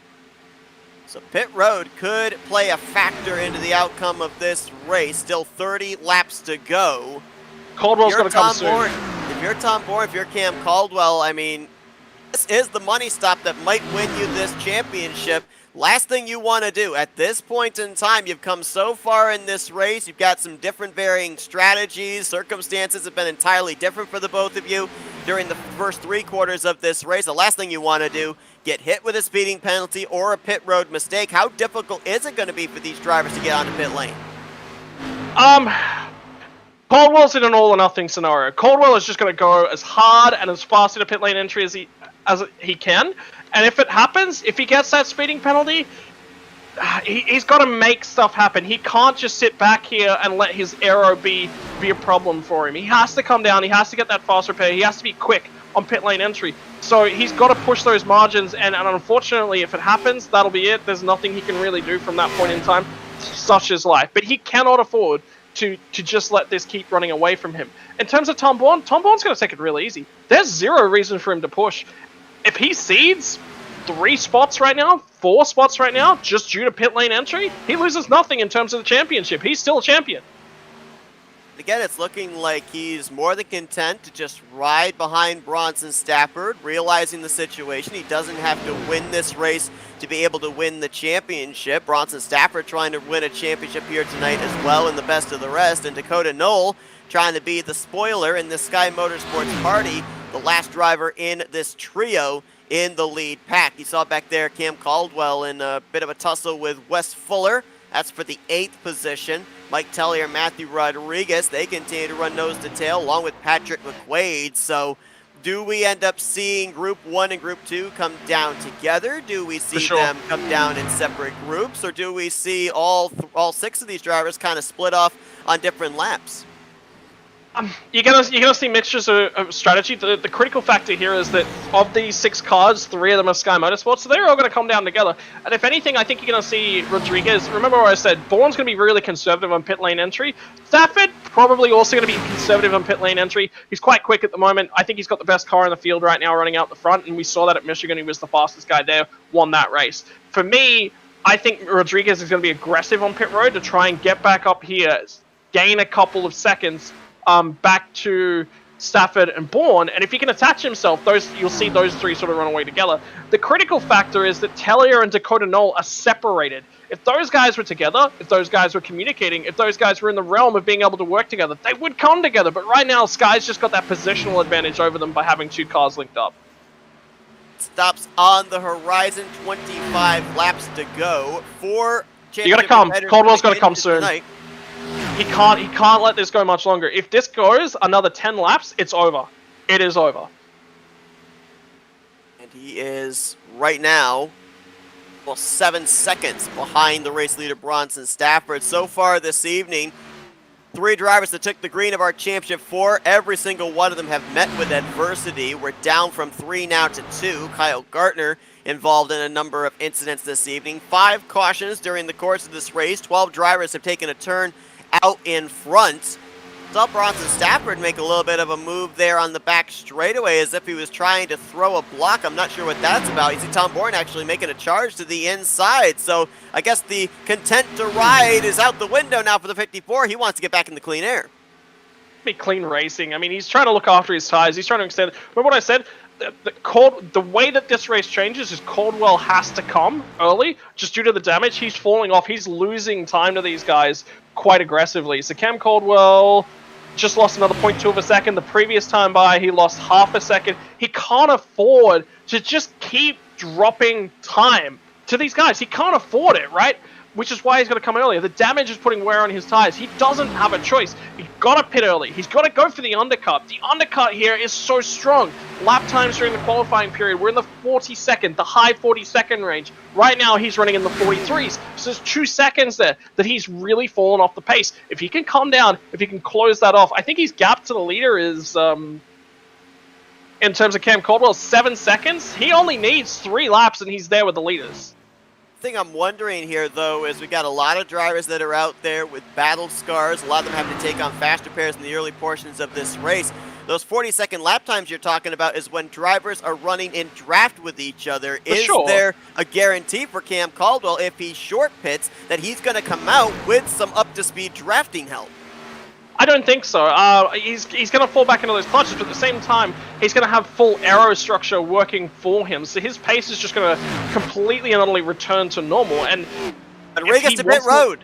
So pit road could play a factor into the outcome of this race. Still 30 laps to go. Caldwell's going to come soon. If you're Tom Bourne, if you're Cam Caldwell, I mean, this is the money stop that might win you this championship. Last thing you want to do at this point in time, you've come so far in this race, you've got some different varying strategies, circumstances have been entirely different for the both of you during the first 3 quarters of this race. The last thing you want to do, get hit with a speeding penalty or a pit road mistake. How difficult is it going to be for these drivers to get onto pit lane? Caldwell's in an all or nothing scenario. Caldwell is just going to go as hard and as fast in a pit lane entry as he can. And if it happens, if he gets that speeding penalty, he's got to make stuff happen. He can't just sit back here and let his aero be a problem for him. He has to come down. He has to get that fast repair. He has to be quick on pit lane entry. So he's got to push those margins. And unfortunately, if it happens, that'll be it. There's nothing he can really do from that point in time. Such is life. But he cannot afford to just let this keep running away from him. In terms of Tom Bourne, Tom Bourne's going to take it real easy. There's zero reason for him to push. If he cedes 3 spots right now, 4 spots right now, just due to pit lane entry, he loses nothing in terms of the championship. He's still a champion. Again, it's looking like he's more than content to just ride behind Bronson Stafford, realizing the situation. He doesn't have to win this race to be able to win the championship. Bronson Stafford trying to win a championship here tonight as well in the best of the rest. And Dakota Knoll trying to be the spoiler in the Sky Motorsports party, the last driver in this trio in the lead pack. You saw back there Cam Caldwell in a bit of a tussle with Wes Fuller. That's for the 8th position. Mike Tellier and Matthew Rodriguez, they continue to run nose to tail along with Patrick Mcquaid. So do we end up seeing Group 1 and Group 2 come down together? Do we see them come down in separate groups? Or do we see all 6 of these drivers kind of split off on different laps? You're gonna see mixtures of strategy. The critical factor here is that of these 6 cars, 3 of them are Sky Motorsports, so they're all going to come down together. And if anything, I think you're going to see Rodriguez. Remember what I said, Bourne's going to be really conservative on pit lane entry. Stafford probably also going to be conservative on pit lane entry. He's quite quick at the moment. I think he's got the best car in the field right now running out the front, and we saw that at Michigan. He was the fastest guy there, won that race. For me, I think Rodriguez is going to be aggressive on pit road to try and get back up here, gain a couple of seconds back to Stafford and Bourne, and if he can attach himself, you'll see those 3 sort of run away together. The critical factor is that Tellier and Dakota Knoll are separated. If those guys were together, if those guys were communicating, if those guys were in the realm of being able to work together, they would come together. But right now, Sky's just got that positional advantage over them by having 2 cars linked up. Stops on the horizon, 25 laps to go. 4 you gotta come. Caldwell's gotta come soon. Tonight. He can't let this go much longer. If this goes another 10 laps, it's over. It is over. And he is right now, well, 7 seconds behind the race leader Bronson Stafford. So far this evening, 3 drivers that took the green of our championship 4. Every single one of them have met with adversity. We're down from 3 now to 2. Kyle Gartner involved in a number of incidents this evening. 5 cautions during the course of this race. 12 drivers have taken a turn out in front. Saw Bronson Stafford make a little bit of a move there on the back straightaway as if he was trying to throw a block. I'm not sure what that's about. You see Tom Bourne actually making a charge to the inside. So I guess the content to ride is out the window now for the 54. He wants to get back in the clean air. Be clean racing. I mean, he's trying to look after his tires. He's trying to extend. Remember what I said? The way that this race changes is Caldwell has to come early just due to the damage. He's falling off. He's losing time to these guys quite aggressively. So Cam Caldwell just lost another 0.2 of a second. The previous time by, he lost half a second. He can't afford to just keep dropping time to these guys. He can't afford it, right? Which is why he's got to come earlier. The damage is putting wear on his tires. He doesn't have a choice. He's got to pit early. He's got to go for the undercut. The undercut here is so strong. Lap times during the qualifying period, we're in the 42nd, the high 42nd range. Right now, he's running in the 43s. So there's 2 seconds there that he's really fallen off the pace. If he can calm down, if he can close that off, I think his gap to the leader is, in terms of Cam Caldwell, 7 seconds. He only needs 3 laps and he's there with the leaders. Thing I'm wondering here, though, is we got a lot of drivers that are out there with battle scars. A lot of them having to take on faster pairs in the early portions of this race. Those 40-second lap times you're talking about is when drivers are running in draft with each other. Is there a guarantee for Cam Caldwell, if he short pits, that he's going to come out with some up-to-speed drafting help? I don't think so. He's going to fall back into those clutches, but at the same time, he's going to have full aero structure working for him. So his pace is just going to completely and utterly return to normal. And Rodriguez to pit road.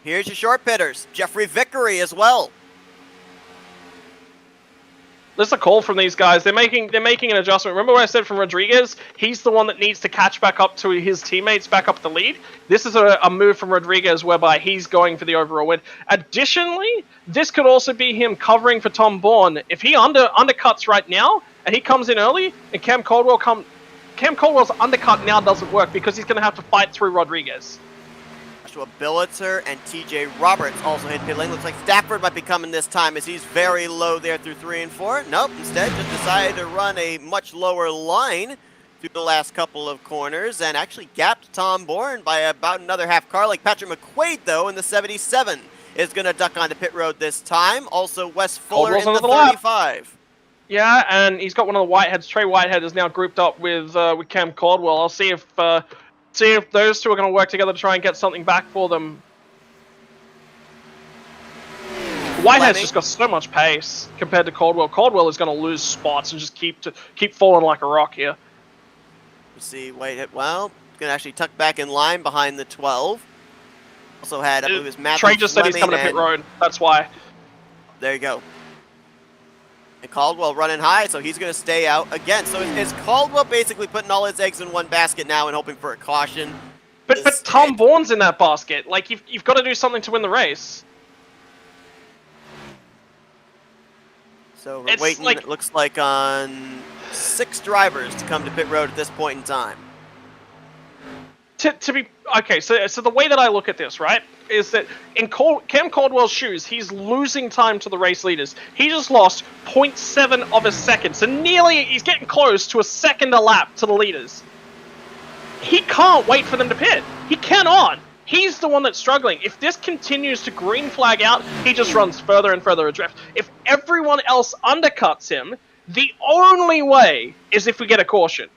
Here's your short pitters. Jeffrey Vickery as well. There's a call from these guys. They're making an adjustment. Remember what I said from Rodriguez? He's the one that needs to catch back up to his teammates, back up the lead. This is a move from Rodriguez whereby he's going for the overall win. Additionally, this could also be him covering for Tom Bourne. If he undercuts right now and he comes in early and Cam Caldwell's undercut now doesn't work because he's going to have to fight through Rodriguez. Joshua Billiter and TJ Roberts also hit pit lane. Looks like Stafford might be coming this time as he's very low there through 3 and 4. Nope, instead just decided to run a much lower line through the last couple of corners and actually gapped Tom Bourne by about another half car. Like Patrick McQuaid, though, in the 77 is going to duck onto pit road this time. Also, Wes Fuller in the 35. Yeah, and he's got one of the Whiteheads. Trey Whitehead is now grouped up with Cam Caldwell. I'll see if those two are going to work together to try and get something back for them. Whitehead's just got so much pace compared to Caldwell. Caldwell is going to lose spots and just keep falling like a rock here. You see Whitehead, well, going to actually tuck back in line behind the 12. Also had, I believe it was Matthew Trey just said he's coming to pit road. That's why. There you go. And Caldwell running high, so he's going to stay out again. So is Caldwell basically putting all his eggs in one basket now and hoping for a caution? But Tom Bourne's in that basket. Like, you've got to do something to win the race. So we're waiting, it looks like, on 6 drivers to come to pit road at this point in time. To be okay, so the way that I look at this, right, is that in Cam Caldwell's shoes, he's losing time to the race leaders. He just lost 0.7 of a second, so he's getting close to a second a lap to the leaders. He can't wait for them to pit. He cannot. He's the one that's struggling. If this continues to green flag out, he just runs further and further adrift. If everyone else undercuts him, the only way is if we get a caution.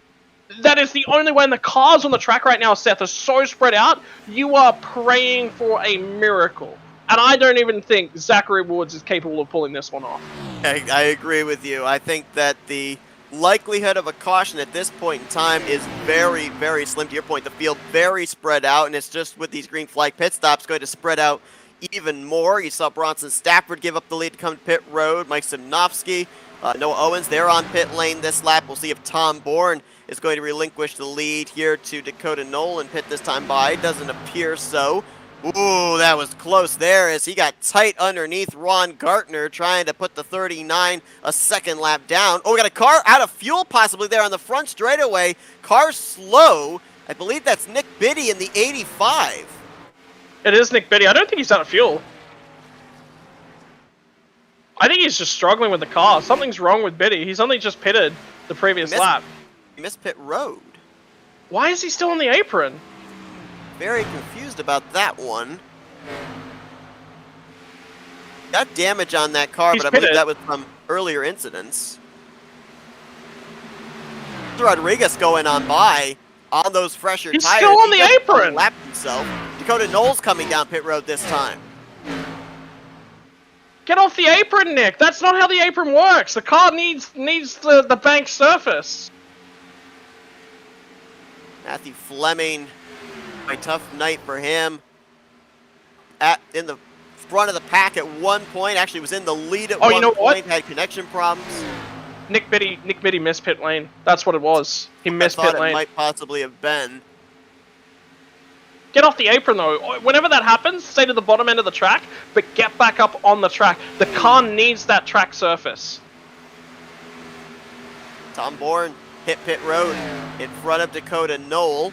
That is the only way, and the cars on the track right now, Seth, are so spread out, you are praying for a miracle. And I don't even think Zachary Woods is capable of pulling this one off. I agree with you. I think that the likelihood of a caution at this point in time is very, very slim. To your point, the field very spread out, and it's just with these green flag pit stops going to spread out even more. You saw Bronson Stafford give up the lead to come to pit road. Mike Simnovsky, Noah Owens, they're on pit lane this lap. We'll see if Tom Bourne is going to relinquish the lead here to Dakota Nolan pit this time by. Doesn't appear so. Ooh, that was close there as he got tight underneath Ron Gartner trying to put the 39 a second lap down. Oh, we got a car out of fuel possibly there on the front straightaway. Car slow. I believe that's Nick Biddy in the 85. It is Nick Biddy. I don't think he's out of fuel. I think he's just struggling with the car. Something's wrong with Biddy. He's only just pitted the previous lap. He missed pit road. Why is he still on the apron? Very confused about that one. Got damage on that car, but I believe that was from earlier incidents. Rodriguez going on by on those fresher tires. He's still on the apron. Lapped himself. Dakota Knowles coming down pit road this time. Get off the apron, Nick. That's not how the apron works. The car needs the bank surface. Matthew Fleming, a tough night for him. In the front of the pack at one point, actually was in the lead at one point, had connection problems. Nick Biddy missed pit lane. That's what it was. He missed pit lane. It might possibly have been. Get off the apron, though. Whenever that happens, stay to the bottom end of the track, but get back up on the track. The car needs that track surface. Tom Bourne hit pit road in front of Dakota Knoll.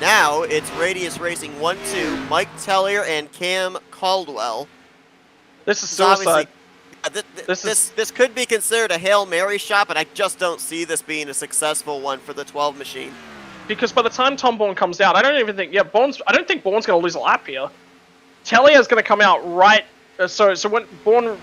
Now it's Radius Racing 1-2, Mike Tellier and Cam Caldwell. This is suicide. This could be considered a Hail Mary shot, but I just don't see this being a successful one for the 12 machine. Because by the time Tom Bourne comes out, I don't think Bourne's going to lose a lap here. Tellier's going to come out right. So when Bourne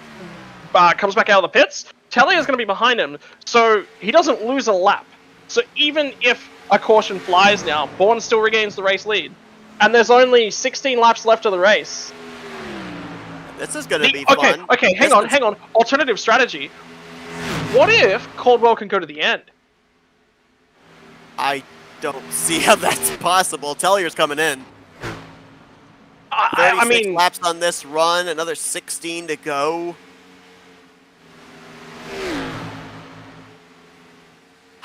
comes back out of the pits, Tellier's going to be behind him, so he doesn't lose a lap. So even if a caution flies now, Bourne still regains the race lead. And there's only 16 laps left of the race. This is going to be fun. Okay, hang on. Alternative strategy. What if Caldwell can go to the end? I don't see how that's possible. Tellier's coming in. 36 I mean, laps on this run, another 16 to go.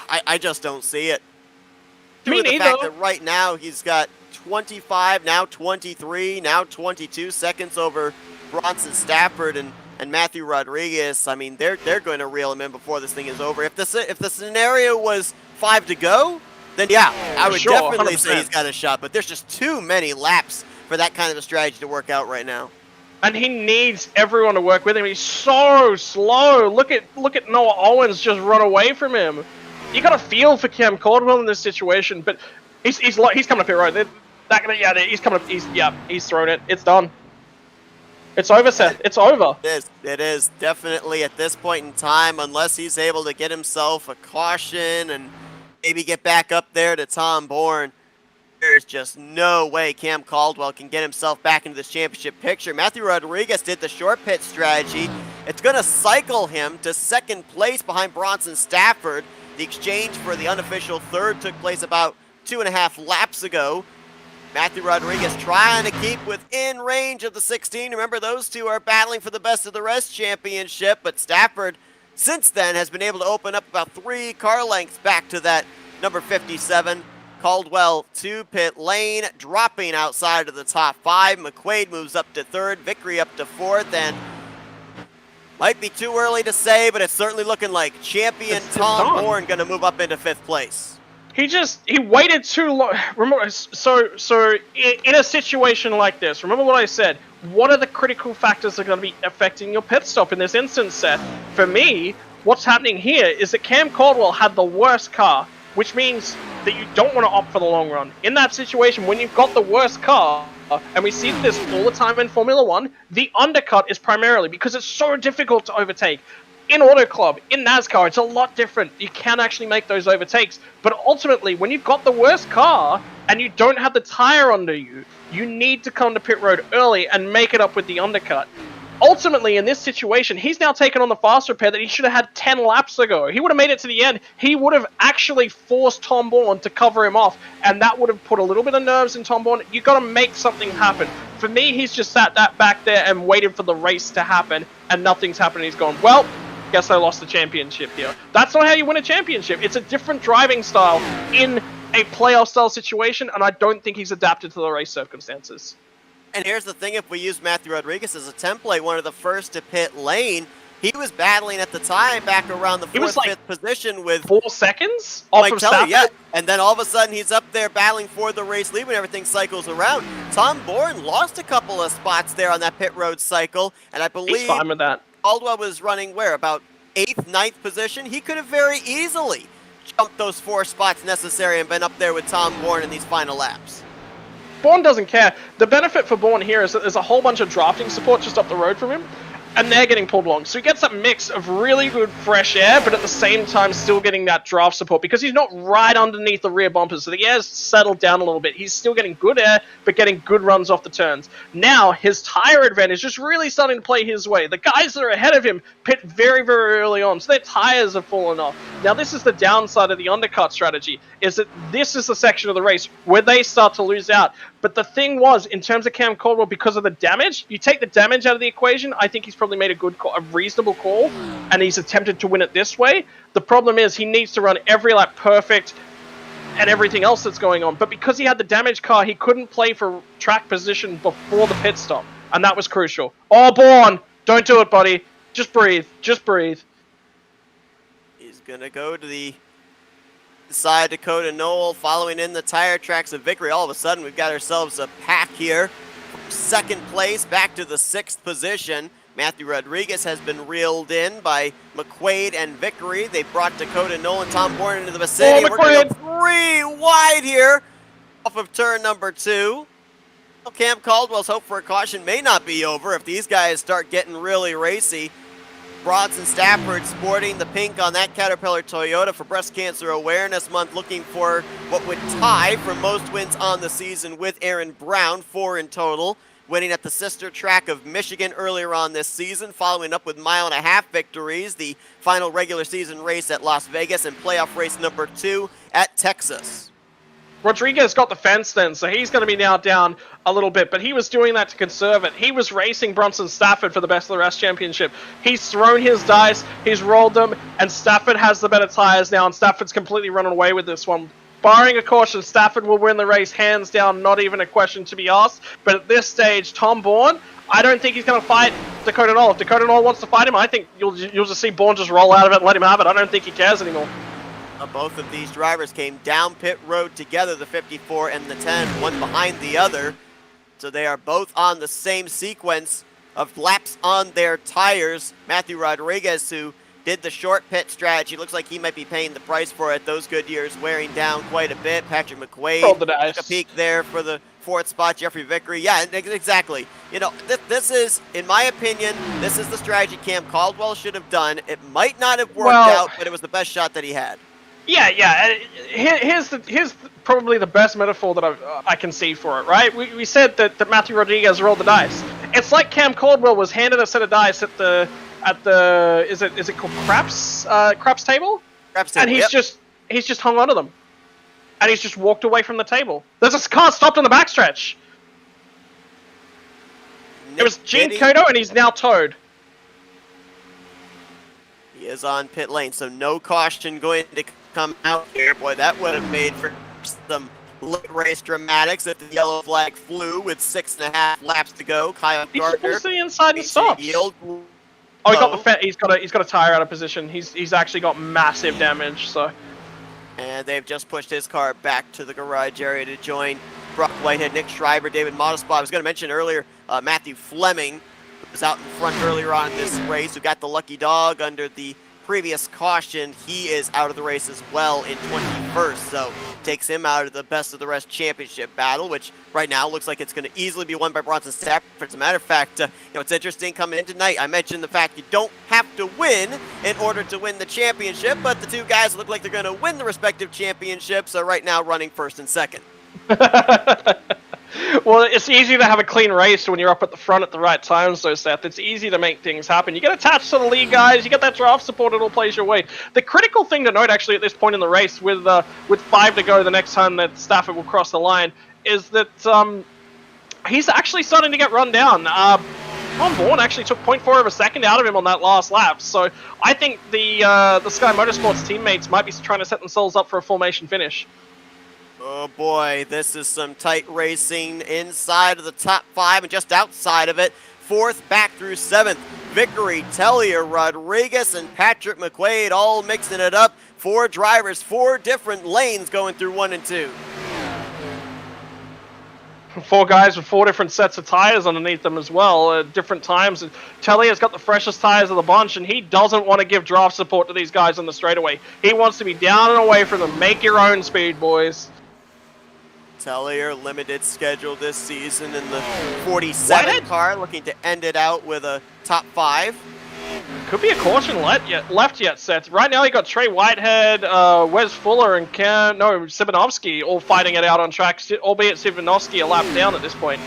I just don't see it. Me neither. The fact that right now he's got 25, now 23, now 22 seconds over Bronson Stafford and Matthew Rodriguez. I mean, they're going to reel him in before this thing is over. If the scenario was 5 to go, then yeah, I would definitely 100%. say he's got a shot. But there's just too many laps for that kind of a strategy to work out right now. And he needs everyone to work with him. He's so slow. Look at Noah Owens just run away from him. you got to feel for Cam Caldwell in this situation, but he's coming up here, right? He's coming up. He's thrown it. It's done. It's over, Seth. It's over. It is definitely at this point in time, unless he's able to get himself a caution and maybe get back up there to Tom Bourne. There's just no way Cam Caldwell can get himself back into this championship picture. Matthew Rodriguez did the short pit strategy. It's going to cycle him to second place behind Bronson Stafford. The exchange for the unofficial third took place about 2.5 laps ago. Matthew Rodriguez trying to keep within range of the 16. Remember, those two are battling for the best of the rest championship, but Stafford, since then, has been able to open up about 3 car lengths back to that number 57. Caldwell to pit lane, dropping outside of the top 5. Mcquaid moves up to 3rd, Vickery up to 4th, and might be too early to say, but it's certainly looking like champion Tom Bourne going to move up into 5th place. He waited too long. Remember, so in a situation like this, remember what I said. What are the critical factors that are going to be affecting your pit stop in this instance, Seth? For me, what's happening here is that Cam Caldwell had the worst car, which means that you don't want to opt for the long run. In that situation, when you've got the worst car, and we see this all the time in Formula 1, the undercut is primarily because it's so difficult to overtake. In Auto Club, in NASCAR, it's a lot different. You can actually make those overtakes. But ultimately, when you've got the worst car and you don't have the tire under you, you need to come to pit road early and make it up with the undercut. Ultimately, in this situation, he's now taken on the fast repair that he should have had 10 laps ago. He would have made it to the end. He would have actually forced Tom Bourne to cover him off, and that would have put a little bit of nerves in Tom Bourne. You've got to make something happen. For me, he's just sat that back there and waited for the race to happen, and nothing's happened. He's gone, well, guess I lost the championship here. That's not how you win a championship. It's a different driving style in a playoff style situation, and I don't think he's adapted to the race circumstances. And here's the thing, if we use Matthew Rodriguez as a template, one of the first to pit lane, he was battling at the time back around the 4th, 5th position with 4 seconds off of Stafford. Yeah. And then all of a sudden he's up there battling for the race lead when everything cycles around. Tom Bourne lost a couple of spots there on that pit road cycle, and I believe he's fine with that. Caldwell was running where? About 8th, 9th position? He could have very easily jumped those 4 spots necessary and been up there with Tom Bourne in these final laps. Bourne doesn't care. The benefit for Bourne here is that there's a whole bunch of drafting support just up the road from him, and they're getting pulled along. So he gets that mix of really good fresh air, but at the same time still getting that draft support because he's not right underneath the rear bumpers. So the air's settled down a little bit. He's still getting good air, but getting good runs off the turns. Now his tire advantage is really starting to play his way. The guys that are ahead of him pit very, very early on, so their tires have fallen off. Now this is the downside of the undercut strategy, is that this is the section of the race where they start to lose out. But the thing was, in terms of Cam Caldwell, because of the damage, you take the damage out of the equation, I think he's probably made a good call, a reasonable call, and he's attempted to win it this way. The problem is he needs to run every lap perfect and everything else that's going on. But because he had the damaged car, he couldn't play for track position before the pit stop, and that was crucial. Oh, Bourne, don't do it, buddy. Just breathe. Just breathe. He's going to go to the side Dakota Knoll, following in the tire tracks of Vickery. All of a sudden, we've got ourselves a pack here. Second place back to the 6th position. Matthew Rodriguez has been reeled in by Mcquaid and Vickery. They brought Dakota Knoll and Tom Bourne into the vicinity. Oh, We're going to go 3 wide here off of turn number 2. Well, Cam Caldwell's hope for a caution may not be over if these guys start getting really racy. Bronson Stafford sporting the pink on that Caterpillar Toyota for Breast Cancer Awareness Month, looking for what would tie for most wins on the season with Aaron Brown, 4 in total, winning at the sister track of Michigan earlier on this season, following up with 1.5 mile victories, the final regular season race at Las Vegas, and playoff race number 2 at Texas. Rodriguez got the fence then, so he's going to be now down a little bit, but he was doing that to conserve it. He was racing Bronson Stafford for the Best of the Rest championship. He's thrown his dice, he's rolled them, and Stafford has the better tires now, and Stafford's completely run away with this one. Barring a caution, Stafford will win the race hands down, not even a question to be asked. But at this stage, Tom Bourne, I don't think he's going to fight Dakota Knoll. If Dakota Knoll wants to fight him, I think you'll just see Bourne just roll out of it and let him have it. I don't think he cares anymore. Both of these drivers came down pit road together, the 54 and the 10, one behind the other. So they are both on the same sequence of laps on their tires. Matthew Rodriguez, who did the short pit strategy. Looks like he might be paying the price for it. Those good years wearing down quite a bit. Patrick McQuaid Rolled the dice. took a peek there for the 4th spot. Jeffrey Vickery. Yeah, exactly. You know, this is, in my opinion, this is the strategy Cam Caldwell should have done. It might not have worked out, but it was the best shot that he had. Yeah. Here's probably the best metaphor that I can see for it, right? We said that Matthew Rodriguez rolled the dice. It's like Cam Caldwell was handed a set of dice at the is it called craps table? Craps table, And he's just hung onto them. And he's just walked away from the table. There's a car stopped on the backstretch. It was Gene Cotto, and he's now towed. He is on pit lane, so no caution going to come out here. Boy, that would have made for some late race dramatics if the yellow flag flew with 6.5 laps to go. Kyle He's Gardner. supposed to be inside the stops. Yield. Oh, he got he's got a tire out of position. He's actually got massive damage. So. And they've just pushed his car back to the garage area to join Brock Whitehead, Nick Schreiber, David Modespot. I was going to mention earlier Matthew Fleming, who was out in front earlier on in this race, who got the lucky dog under the previous caution. He is out of the race as well in 21st, so takes him out of the best of the rest championship battle, which right now looks like it's going to easily be won by Bronson Stafford. As a matter of fact, it's interesting coming in tonight. I mentioned the fact you don't have to win in order to win the championship, but the two guys look like they're going to win the respective championships, are right now running first and second. Well, it's easy to have a clean race when you're up at the front at the right times, though, Seth. It's easy to make things happen. You get attached to the lead guys, you get that draft support, it all plays your way. The critical thing to note, actually, at this point in the race, with 5 to go the next time that Stafford will cross the line, is that he's actually starting to get run down. Tom Bourne actually took 0.4 of a second out of him on that last lap, so I think the Sky Motorsports teammates might be trying to set themselves up for a formation finish. Oh boy, this is some tight racing inside of the top 5 and just outside of it. 4th back through 7th. Vickery, Tellier, Rodriguez, and Patrick McQuaid all mixing it up. 4 drivers, 4 different lanes going through 1 and 2. 4 guys with 4 different sets of tires underneath them as well, at different times. Tellier's got the freshest tires of the bunch, and he doesn't want to give draft support to these guys on the straightaway. He wants to be down and away from them. Make your own speed, boys. Tellier, limited schedule this season in the 47 car, looking to end it out with a top 5. Could be a caution left yet, Seth. Right now you got Trey Whitehead, Wes Fuller, and Sibanovsky all fighting it out on track, albeit Sibanovsky a lap down at this point.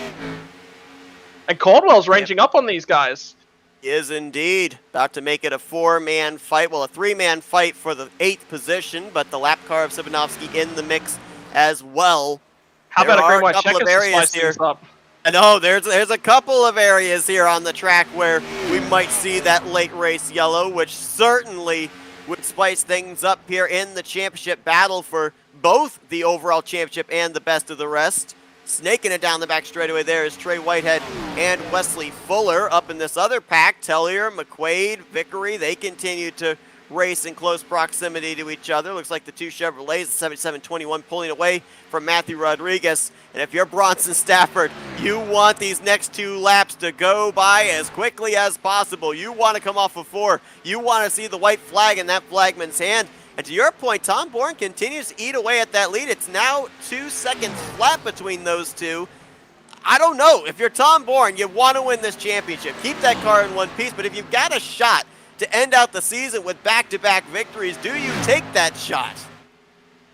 And Caldwell's ranging up on these guys. He is indeed about to make it a 4-man fight. Well, a 3-man fight for the 8th position, but the lap car of Sibanovsky in the mix as well. How about a green white checkers to spice things up? I know there's a couple of areas here on the track where we might see that late race yellow, which certainly would spice things up here in the championship battle for both the overall championship and the best of the rest. Snaking it down the back straightaway there is Trey Whitehead and Wesley Fuller. Up in this other pack, Tellier, McQuaid, Vickery, they continue to race in close proximity to each other. Looks like the 2 Chevrolets, the 7721, pulling away from Matthew Rodriguez. And if you're Bronson Stafford, you want these next 2 laps to go by as quickly as possible. You want to come off of 4. You want to see the white flag in that flagman's hand. And to your point, Tom Bourne continues to eat away at that lead. It's now 2 seconds flat between those two. I don't know. If you're Tom Bourne, you want to win this championship. Keep that car in one piece. But if you've got a shot to end out the season with back-to-back victories, do you take that shot?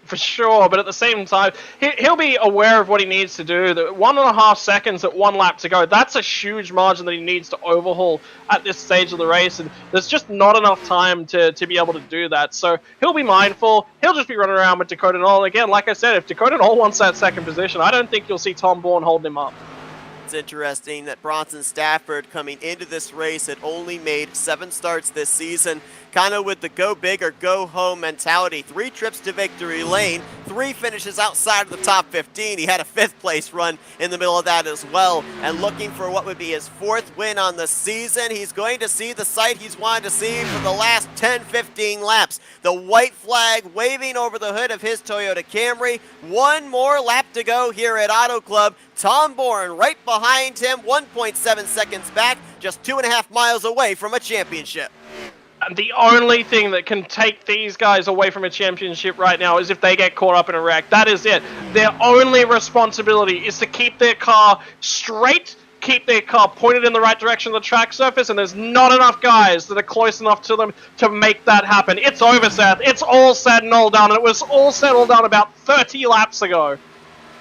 For sure, but at the same time, he'll be aware of what he needs to do. The 1.5 seconds at 1 lap to go, that's a huge margin that he needs to overhaul at this stage of the race, and there's just not enough time to be able to do that. So he'll be mindful. He'll just be running around with Dakota Knoll. Again, like I said, if Dakota Knoll wants that second position, I don't think you'll see Tom Bourne holding him up. It's interesting that Bronson Stafford, coming into this race, had only made 7 starts this season, kind of with the go big or go home mentality. 3 trips to victory lane, 3 finishes outside of the top 15. He had a 5th place run in the middle of that as well, and looking for what would be his 4th win on the season. He's going to see the sight he's wanted to see for the last 10-15 laps. The white flag waving over the hood of his Toyota Camry. 1 more lap to go here at Auto Club. Tom Bourne right behind him, 1.7 seconds back, just 2.5 miles away from a championship. And the only thing that can take these guys away from a championship right now is if they get caught up in a wreck. That is it. Their only responsibility is to keep their car straight, keep their car pointed in the right direction of the track surface, and there's not enough guys that are close enough to them to make that happen. It's over, Seth. It's all said and all done, and it was all said and all done about 30 laps ago.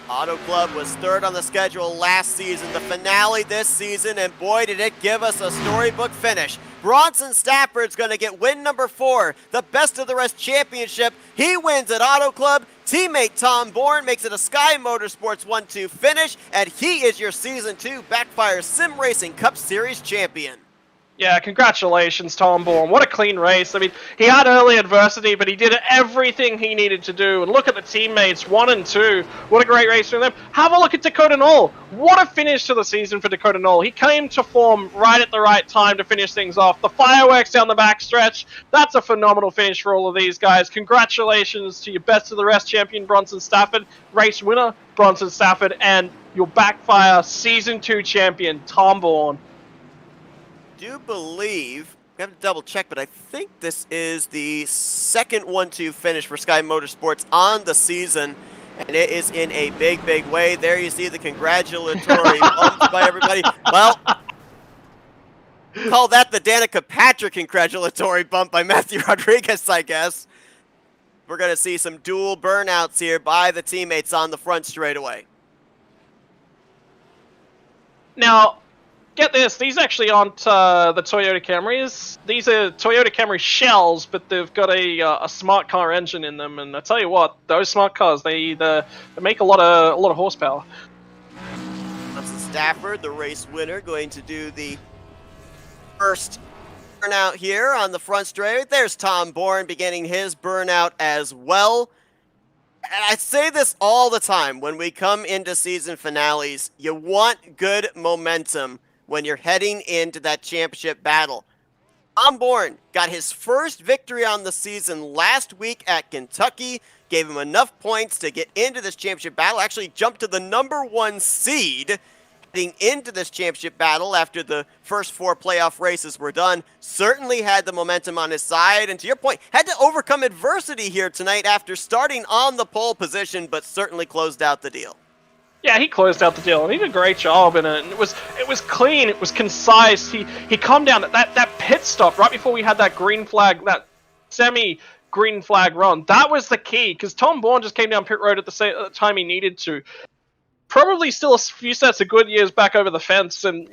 Auto Club was third on the schedule last season, the finale this season, and boy did it give us a storybook finish. Bronson Stafford's going to get win number 4, the Best of the Rest Championship. He wins at Auto Club. Teammate Tom Bourne makes it a Sky Motorsports 1-2 finish, and he is your Season 2 BackFire Sim Racing Cup Series champion. Yeah, congratulations, Tom Bourne. What a clean race. I mean, he had early adversity, but he did everything he needed to do. And look at the teammates, 1 and 2. What a great race from them. Have a look at Dakota Knoll. What a finish to the season for Dakota Knoll. He came to form right at the right time to finish things off. The fireworks down the backstretch. That's a phenomenal finish for all of these guys. Congratulations to your Best of the Rest champion, Bronson Stafford, race winner, Bronson Stafford, and your BackFire Season 2 champion, Tom Bourne. Do believe, we have to double check, but I think this is the second 1-2 finish for Sky Motorsports on the season, and it is in a big, big way. There you see the congratulatory bumps by everybody. Well, call that the Danica Patrick congratulatory bump by Matthew Rodriguez, I guess. We're going to see some dual burnouts here by the teammates on the front straightaway. Now, get this, these actually aren't the Toyota Camrys. These are Toyota Camry shells, but they've got a smart car engine in them. And I tell you what, those smart cars, they make a lot of horsepower. Bronson Stafford, the race winner, going to do the first burnout here on the front straight. There's Tom Bourne beginning his burnout as well. And I say this all the time when we come into season finales. You want good momentum when you're heading into that championship battle. Tom Bourne got his first victory on the season last week at Kentucky, gave him enough points to get into this championship battle, actually jumped to the number 1 seed heading into this championship battle after the first 4 playoff races were done. Certainly had the momentum on his side, and to your point, had to overcome adversity here tonight after starting on the pole position, but certainly closed out the deal. Yeah, he closed out the deal, and he did a great job in it. And it was clean, it was concise. He calmed down. That pit stop right before we had that green flag, that semi-green flag run. That was the key, because Tom Bourne just came down pit road at the time he needed to. Probably still a few sets of good years back over the fence, and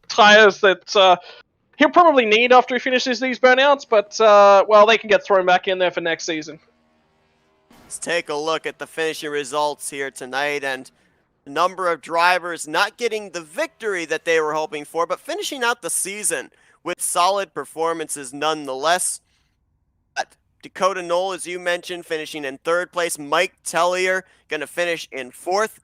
tires that he'll probably need after he finishes these burnouts. But well, they can get thrown back in there for next season. Let's take a look at the finishing results here tonight, and number of drivers not getting the victory that they were hoping for, but finishing out the season with solid performances nonetheless. Dakota Knoll, as you mentioned, finishing in 3rd place. Mike Tellier going to finish in 4th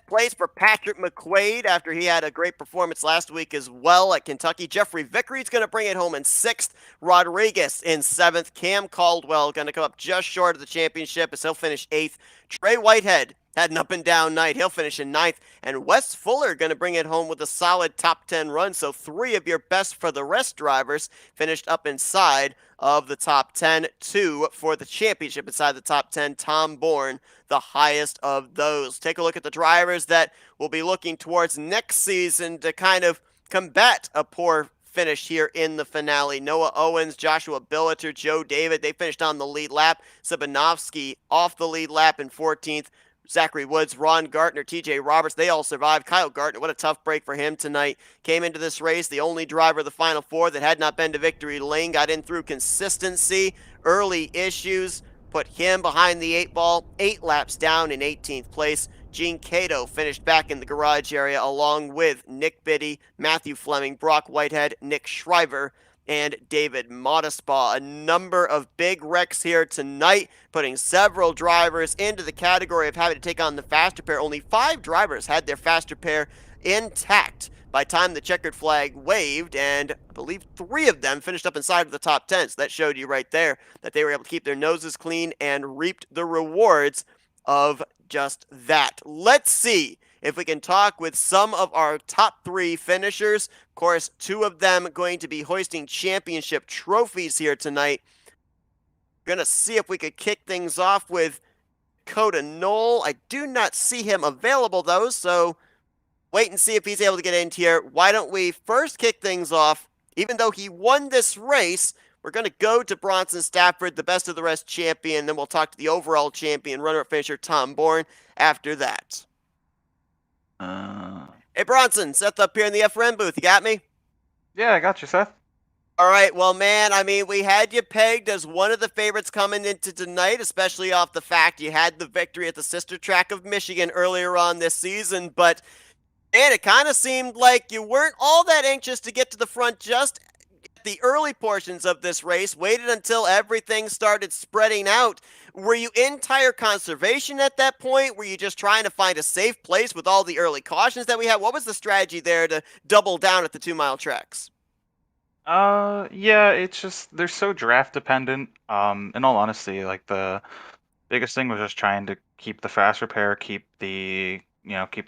place for Patrick Mcquaid after he had a great performance last week as well at Kentucky. Jeffrey Vickery's going to bring it home in 6th. Rodriguez in 7th. Cam Caldwell going to come up just short of the championship as he'll finish 8th. Trey Whitehead had an up and down night. He'll finish in 9th. And Wes Fuller going to bring it home with a solid top 10 run. So 3 of your best for the rest drivers finished up inside of the top 10. 2 for the championship inside the top 10. Tom Bourne, the highest of those. Take a look at the drivers that will be looking towards next season to kind of combat a poor finish here in the finale. Noah Owens, Joshua Billiter, Joe David, they finished on the lead lap. Sabanovsky off the lead lap in 14th. Zachary Woods, Ron Gartner, TJ Roberts, they all survived. Kyle Gartner, what a tough break for him tonight. Came into this race, the only driver of the Final Four that had not been to victory lane, got in through consistency, early issues, put him behind the 8 ball, 8 laps down in 18th place. Gene Cato finished back in the garage area along with Nick Biddy, Matthew Fleming, Brock Whitehead, Nick Shriver, and David Modespaw. A number of big wrecks here tonight, putting several drivers into the category of having to take on the faster pair. Only 5 drivers had their faster pair intact by the time the checkered flag waved, and I believe 3 of them finished up inside of the top 10. So that showed you right there that they were able to keep their noses clean and reaped the rewards of just that. Let's see if we can talk with some of our top 3 finishers. Of course, 2 of them going to be hoisting championship trophies here tonight. Gonna see if we could kick things off with Dakota Knoll. I do not see him available though, so wait and see if he's able to get in here. Why don't we first kick things off? Even though he won this race, we're going to go to Bronson Stafford, the best of the rest champion, then we'll talk to the overall champion, runner-up finisher Tom Bourne after that. Hey Bronson, Seth up here in the FRN booth. You got me? Yeah, I got you, Seth. All right, well, man, I mean, we had you pegged as one of the favorites coming into tonight, especially off the fact you had the victory at the sister track of Michigan earlier on this season, but, man, it kind of seemed like you weren't all that anxious to get to the front just at the early portions of this race, waited until everything started spreading out. Were you in tire conservation at that point? Were you just trying to find a safe place with all the early cautions that we had? What was the strategy there to double down at the 2-mile tracks? Yeah, it's just they're so draft dependent. In all honesty, like the biggest thing was just trying to keep the fast repair, keep the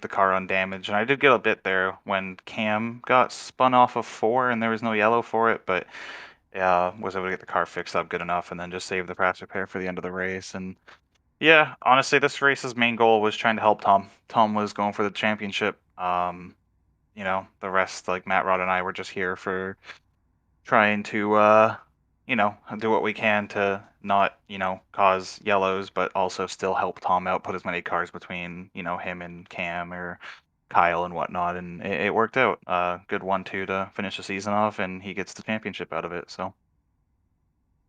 car undamaged. And I did get a bit there when Cam got spun off of 4 and there was no yellow for it, but was able to get the car fixed up good enough and then just save the fast repair for the end of the race. And yeah, honestly, this race's main goal was trying to help Tom. Tom was going for the championship. The rest, like Matt Rod and I, were just here for trying to do what we can to not cause yellows, but also still help Tom out, put as many cars between him and Cam or Kyle and whatnot, and it worked out. Good 1-2 to finish the season off, and he gets the championship out of it. So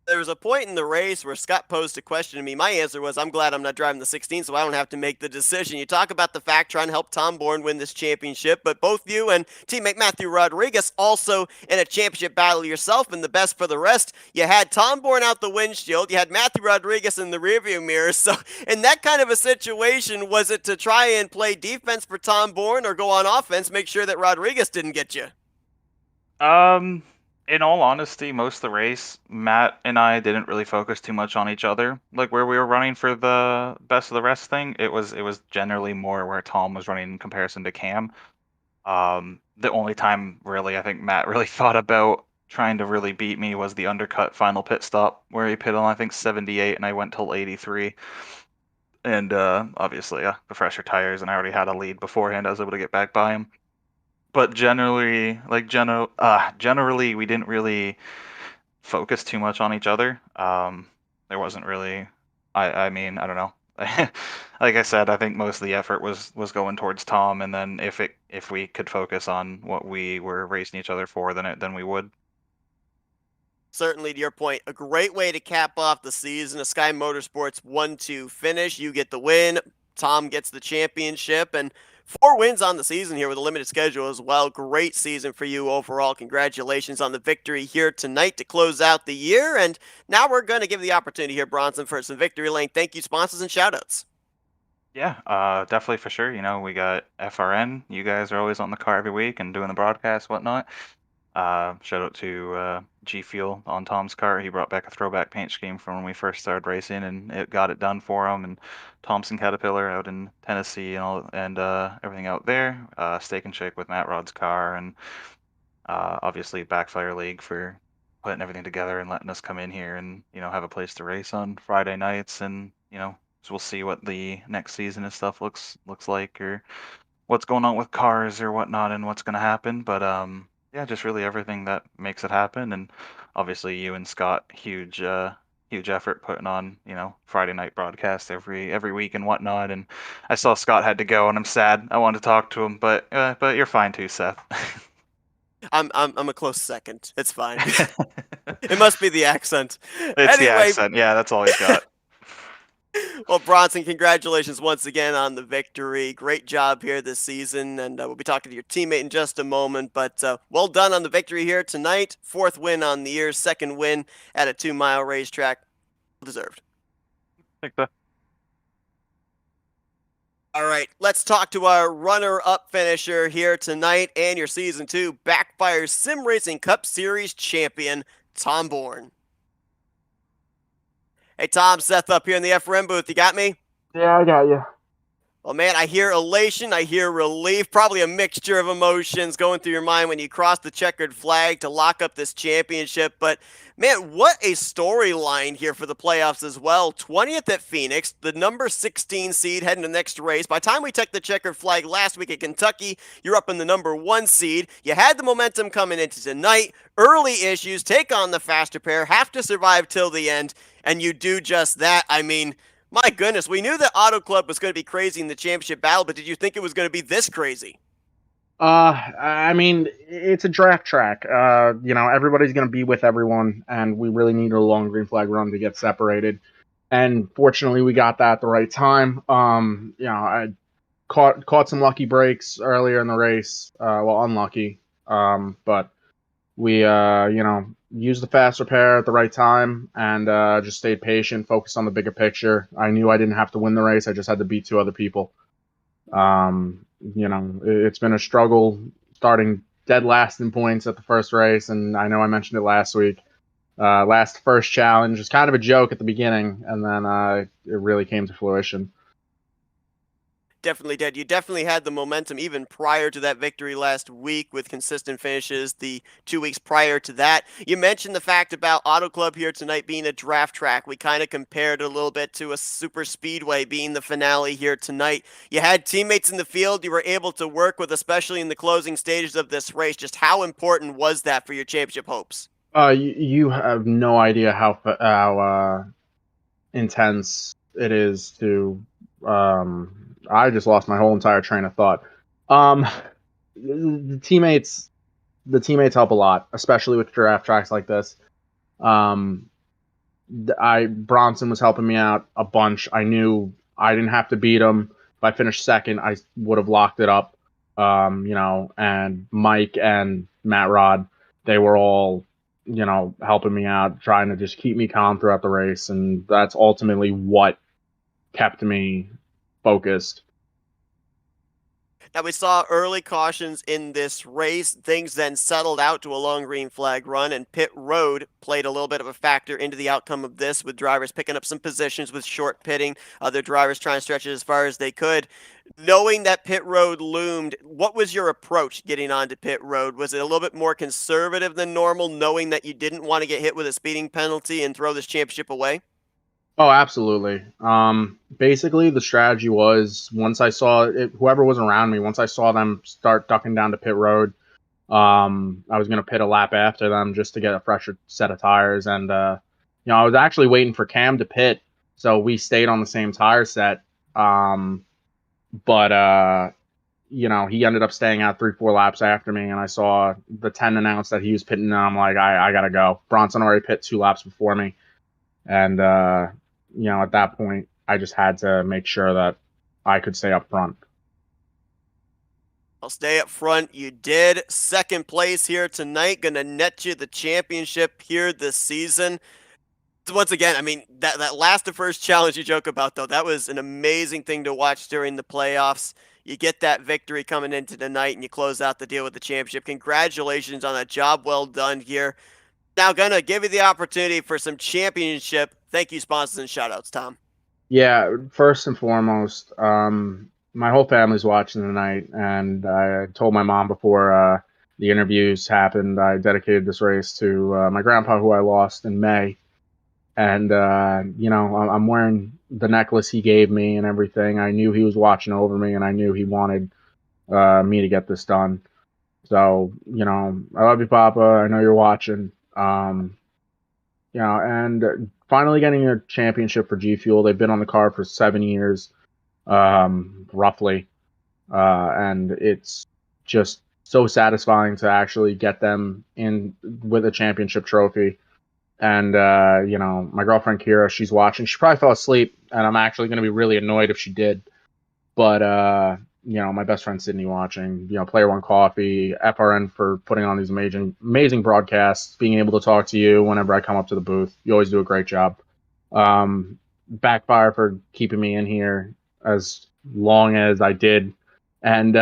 There was a point in the race where Scott posed a question to me. My answer was, I'm glad I'm not driving the 16, so I don't have to make the decision. You talk about the fact trying to help Tom Bourne win this championship, but both you and teammate Matthew Rodriguez also in a championship battle yourself, and the best for the rest. You had Tom Bourne out the windshield. You had Matthew Rodriguez in the rearview mirror. So in that kind of a situation, was it to try and play defense for Tom Bourne or go on offense, make sure that Rodriguez didn't get you? In all honesty, most of the race, Matt and I didn't really focus too much on each other. Like where we were running for the best of the rest thing, it was generally more where Tom was running in comparison to Cam. The only time really I think Matt really thought about trying to really beat me was the undercut final pit stop where he pit on I think 78 and I went till 83. And obviously the fresher tires, and I already had a lead beforehand. I was able to get back by him. But generally, generally, we didn't really focus too much on each other. There wasn't really, I mean, I don't know. Like I said, I think most of the effort was going towards Tom, and then if we could focus on what we were racing each other for, then we would. Certainly, to your point, a great way to cap off the season. A Sky Motorsports 1-2 finish. You get the win. Tom gets the championship, and 4 wins on the season here with a limited schedule as well. Great season for you overall. Congratulations on the victory here tonight to close out the year. And now we're going to give the opportunity here, Bronson, for some victory lane thank you sponsors and shoutouts. Yeah, definitely for sure. We got FRN. You guys are always on the car every week and doing the broadcast, whatnot. Shout out to G Fuel on Tom's car. He brought back a throwback paint scheme from when we first started racing, and it got it done for him. And Thompson Caterpillar out in Tennessee and everything out there. Steak and Shake with Matt Rod's car, and obviously BackFire League for putting everything together and letting us come in here and have a place to race on Friday nights. And so we'll see what the next season and stuff looks like, or what's going on with cars or whatnot, and what's going to happen. But yeah, just really everything that makes it happen. And obviously you and Scott, huge effort putting on, Friday night broadcast every week and whatnot. And I saw Scott had to go, and I'm sad. I wanted to talk to him, but you're fine too, Seth. I'm a close second. It's fine. It must be the accent. It's the accent. Yeah, that's all he's got. Well, Bronson, congratulations once again on the victory. Great job here this season, and we'll be talking to your teammate in just a moment. But well done on the victory here tonight. 4th win on the year, 2nd win at a 2-mile racetrack. Deserved. Thanks, Seth. All right, let's talk to our runner-up finisher here tonight and your Season 2 BackFire Sim Racing Cup Series champion, Tom Bourne. Hey, Tom, Seth up here in the FRN booth. You got me? Yeah, I got you. Well, man, I hear elation, I hear relief, probably a mixture of emotions going through your mind when you cross the checkered flag to lock up this championship. But, man, what a storyline here for the playoffs as well. 20th at Phoenix, the number 16 seed heading to the next race. By the time we took the checkered flag last week at Kentucky, you're up in the number 1 seed. You had the momentum coming into tonight. Early issues, take on the faster pair, have to survive till the end, and you do just that. I mean, my goodness, we knew that Auto Club was going to be crazy in the championship battle, but did you think it was going to be this crazy? I mean, it's a draft track. Everybody's going to be with everyone, and we really needed a long green flag run to get separated. And fortunately, we got that at the right time. I caught some lucky breaks earlier in the race. Unlucky. But we, used the fast repair at the right time and just stayed patient, focused on the bigger picture. I knew I didn't have to win the race. I just had to beat 2 other people. It's been a struggle starting dead last in points at the first race, and I know I mentioned it last week. First challenge was kind of a joke at the beginning, and then it really came to fruition. Definitely did. You definitely had the momentum even prior to that victory last week with consistent finishes the 2 weeks prior to that. You mentioned the fact about Auto Club here tonight being a draft track. We kind of compared it a little bit to a super speedway being the finale here tonight. You had teammates in the field you were able to work with, especially in the closing stages of this race. Just how important was that for your championship hopes? You have no idea how intense it is to. I just lost my whole entire train of thought. The teammates help a lot, especially with draft tracks like this. Bronson was helping me out a bunch. I knew I didn't have to beat him. If I finished second, I would have locked it up. And Mike and Matt Rod, they were all, helping me out, trying to just keep me calm throughout the race. And that's ultimately what kept me focused. Now, we saw early cautions in this race. Things then settled out to a long green flag run, and pit road played a little bit of a factor into the outcome of this, with drivers picking up some positions with short pitting, other drivers trying to stretch it as far as they could. Knowing that pit road loomed, what was your approach getting onto pit road? Was it a little bit more conservative than normal, knowing that you didn't want to get hit with a speeding penalty and throw this championship away? Oh, absolutely. Basically, the strategy was once I saw it, whoever was around me, once I saw them start ducking down to pit road, I was going to pit a lap after them just to get a fresher set of tires. And, I was actually waiting for Cam to pit, so we stayed on the same tire set. But he ended up staying out 3-4 laps after me, and I saw the 10 announce that he was pitting, and I'm like, I got to go. Bronson already pit 2 laps before me. And, at that point, I just had to make sure that I could stay up front. I'll stay up front. You did. Second place here tonight. Going to net you the championship here this season. Once again, I mean, that last to first challenge you joke about, though, that was an amazing thing to watch during the playoffs. You get that victory coming into tonight, and you close out the deal with the championship. Congratulations on a job well done here. Now, gonna give you the opportunity for some championship thank you sponsors and shoutouts, Tom. Yeah, first and foremost, my whole family's watching tonight, and I told my mom before the interviews happened, I dedicated this race to my grandpa, who I lost in May. And, I'm wearing the necklace he gave me and everything. I knew he was watching over me, and I knew he wanted me to get this done. So, I love you, Papa. I know you're watching. And finally getting a championship for G Fuel. They've been on the car for 7 years, roughly. And it's just so satisfying to actually get them in with a championship trophy. And, my girlfriend Kira, she's watching. She probably fell asleep, and I'm actually going to be really annoyed if she did. But, my best friend Sydney watching, Player One Coffee, FRN for putting on these amazing broadcasts, being able to talk to you whenever I come up to the booth. You always do a great job. BackFire for keeping me in here as long as I did. And,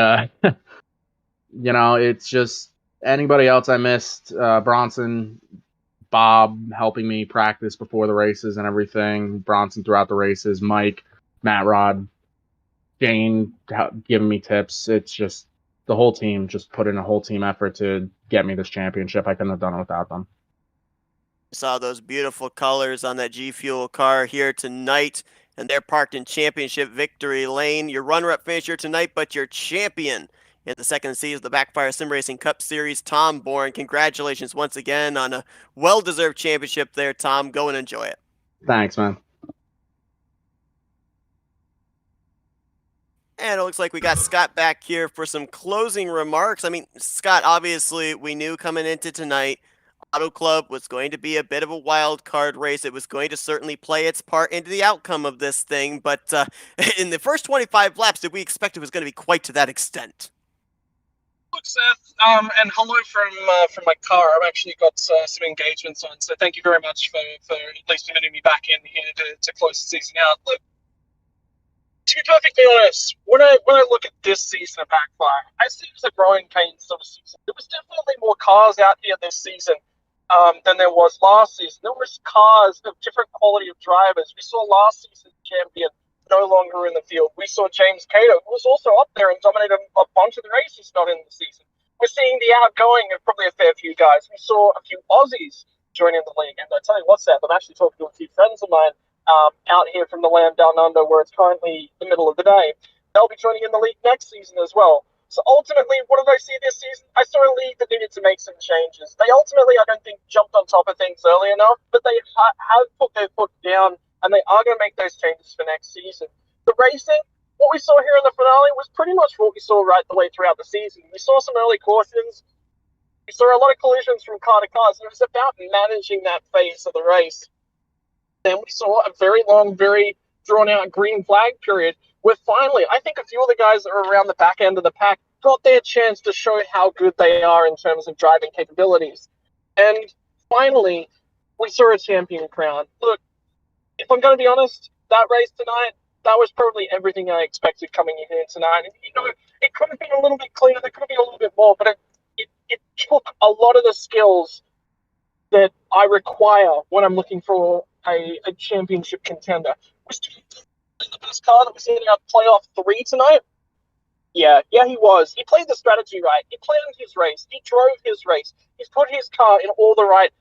it's just anybody else I missed, Bronson, Bob helping me practice before the races and everything, Bronson throughout the races, Mike, Matt Rod, Jane giving me tips. It's just the whole team just put in a whole team effort to get me this championship. I couldn't have done it without them. Saw those beautiful colors on that G Fuel car here tonight, and they're parked in championship victory lane. Your runner-up finisher tonight, but your champion in the second season of the BackFire Sim Racing Cup Series, Tom Bourne. Congratulations once again on a well-deserved championship there, Tom. Go and enjoy it. Thanks, man. And it looks like we got Scott back here for some closing remarks. I mean, Scott, obviously, we knew coming into tonight, Auto Club was going to be a bit of a wild card race. It was going to certainly play its part into the outcome of this thing. But in the first 25 laps, did we expect it was going to be quite to that extent? Look, Seth, and hello from my car. I've actually got some engagements on, so thank you very much for at least permitting me back in here to close the season out. Look, to be perfectly honest, when I look at this season of Backfire, I see it as a growing pains sort of season. There was definitely more cars out here this season than there was last season. There was cars of different quality of drivers. We saw last season's champion no longer in the field. We saw James Cato, who was also up there and dominated a bunch of the races not in the season. We're seeing the outgoing of probably a fair few guys. We saw a few Aussies joining the league. And I tell you what, Seth, I'm actually talking to a few friends of mine out here from the land down under, where it's currently the middle of the day. They'll be joining in the league next season as well. So ultimately, what did I see this season? I saw a league that needed to make some changes. They ultimately, I don't think, jumped on top of things early enough, but they have put their foot down, and they are going to make those changes for next season. The racing, what we saw here in the finale was pretty much what we saw right the way throughout the season. We saw some early cautions. We saw a lot of collisions from car to cars, and it was about managing that phase of the race. Then we saw a very long, very drawn-out green flag period where finally, I think a few of the guys that are around the back end of the pack got their chance to show how good they are in terms of driving capabilities. And finally, we saw a champion crown. Look, if I'm going to be honest, that race tonight, that was probably everything I expected coming in here tonight. And, you know, it could have been a little bit cleaner, there could have been a little bit more, but it took a lot of the skills that I require when I'm looking for a championship contender. Was the best car that was in our playoff 3 tonight? Yeah, he was. He played the strategy right. He planned his race. He drove his race. He's put his car in all the right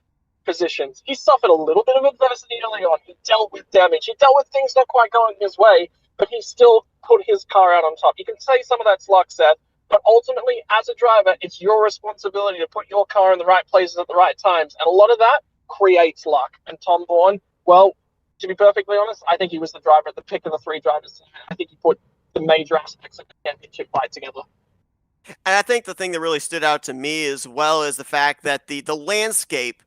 positions. He suffered a little bit of adversity early on. He dealt with damage. He dealt with things not quite going his way, but he still put his car out on top. You can say some of that's luck, Seth, but ultimately, as a driver, it's your responsibility to put your car in the right places at the right times, and a lot of that creates luck. And Tom Bourne, well, to be perfectly honest, I think he was the driver at the pick of the 3 drivers. I think he put the major aspects of the championship fight together. And I think the thing that really stood out to me as well is the fact that the landscape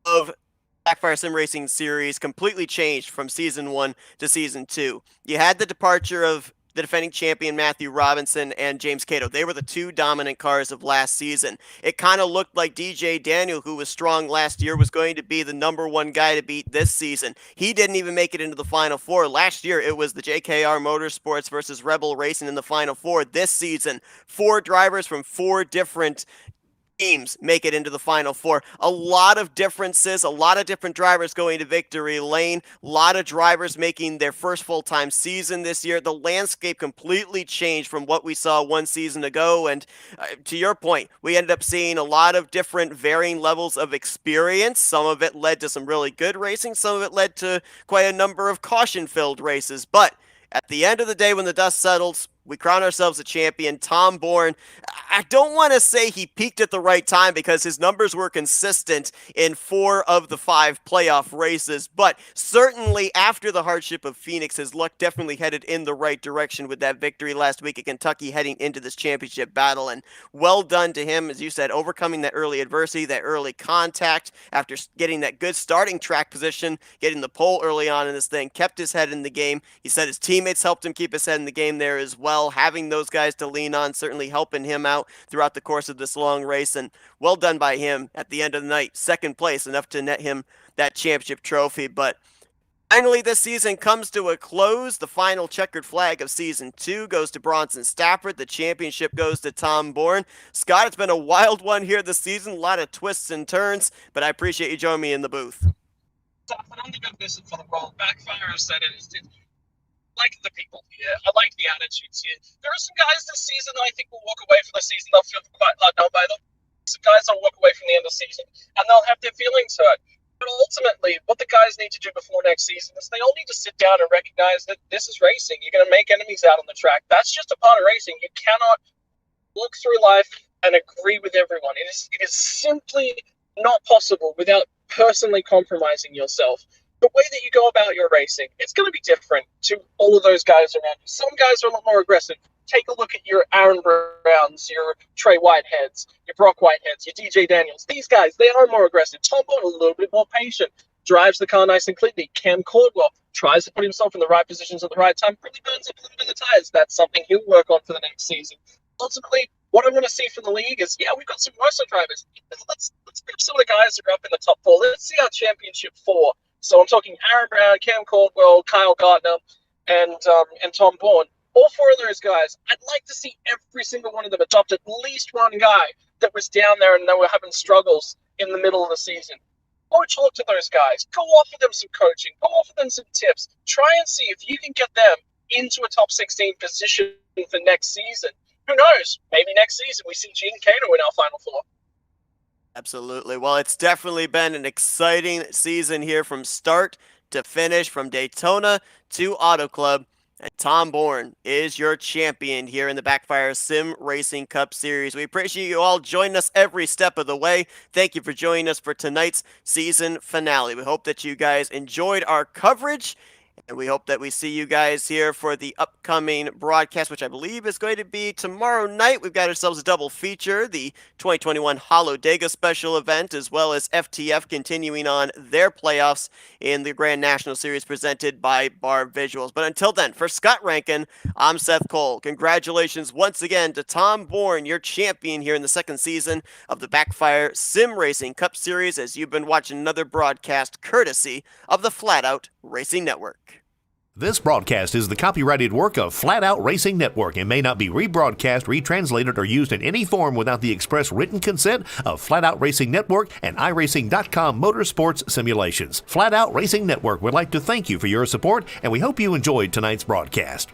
of BackFire Sim Racing Series completely changed from Season 1 to Season 2. You had the departure of the defending champion Matthew Robinson and James Cato. They were the 2 dominant cars of last season. It kind of looked like DJ Daniel, who was strong last year, was going to be the #1 guy to beat this season. He didn't even make it into the Final 4. Last year, it was the JKR Motorsports versus Rebel Racing in the Final 4. This season, 4 drivers from 4 different teams make it into the Final 4. A lot of differences, a lot of different drivers going to victory lane, a lot of drivers making their first full-time season this year. The landscape completely changed from what we saw 1 season ago, and to your point, we ended up seeing a lot of different varying levels of experience. Some of it led to some really good racing, some of it led to quite a number of caution-filled races, but at the end of the day, when the dust settles, we crown ourselves a champion. Tom Bourne, I don't want to say he peaked at the right time because his numbers were consistent in 4 of the 5 playoff races, but certainly after the hardship of Phoenix, his luck definitely headed in the right direction with that victory last week at Kentucky heading into this championship battle, and well done to him, as you said, overcoming that early adversity, that early contact, after getting that good starting track position, getting the pole early on in this thing, kept his head in the game. He said his teammates helped him keep his head in the game there as well. Having those guys to lean on, certainly helping him out throughout the course of this long race, and well done by him at the end of the night. 2nd place, enough to net him that championship trophy. But finally, this season comes to a close. The final checkered flag of Season 2 goes to Bronson Stafford. The championship goes to Tom Bourne. Scott, it's been a wild one here this season, a lot of twists and turns, but I appreciate you joining me in the booth. I don't think I've missed it for the world. BackFire has said it. like the people here. I like the attitudes here. There are some guys this season that I think will walk away from the season. They'll feel quite let down by them. Some guys will walk away from the end of the season and they'll have their feelings hurt. But ultimately, what the guys need to do before next season is they all need to sit down and recognize that this is racing. You're going to make enemies out on the track. That's just a part of racing. You cannot look through life and agree with everyone. It is simply not possible without personally compromising yourself. The way that you go about your racing, it's going to be different to all of those guys around you. Some guys are a lot more aggressive. Take a look at your Aaron Browns, your Trey Whiteheads, your Brock Whiteheads, your DJ Daniels. These guys, they are more aggressive. Tom Bond, a little bit more patient, drives the car nice and cleanly. Cam Caldwell tries to put himself in the right positions at the right time, really burns up a little bit of the tires. That's something he'll work on for the next season. Ultimately, what I want to see from the league is, yeah, we've got some worse drivers. Let's pick some of the guys that are up in the top 4. Let's see our championship 4. So I'm talking Aaron Brown, Cam Caldwell, Kyle Gardner, and Tom Bourne. All 4 of those guys, I'd like to see every single one of them adopt at least one guy that was down there and they were having struggles in the middle of the season. Go talk to those guys. Go offer them some coaching. Go offer them some tips. Try and see if you can get them into a top 16 position for next season. Who knows? Maybe next season we see Gene Cato in our Final 4. Absolutely. Well, it's definitely been an exciting season here from start to finish, from Daytona to Auto Club. And Tom Bourne is your champion here in the BackFire Sim Racing Cup Series. We appreciate you all joining us every step of the way. Thank you for joining us for tonight's season finale. We hope that you guys enjoyed our coverage. And we hope that we see you guys here for the upcoming broadcast, which I believe is going to be tomorrow night. We've got ourselves a double feature, the 2021 Holodega special event, as well as FTF continuing on their playoffs in the Grand National Series presented by Bar Visuals. But until then, for Scott Rankin, I'm Seth Cole. Congratulations once again to Tom Bourne, your champion here in the second season of the BackFire Sim Racing Cup Series, as you've been watching another broadcast courtesy of the Flatout Racing Network. This broadcast is the copyrighted work of Flatout Racing Network and may not be rebroadcast, retranslated, or used in any form without the express written consent of Flatout Racing Network and iRacing.com Motorsports Simulations. Flatout Racing Network would like to thank you for your support, and we hope you enjoyed tonight's broadcast.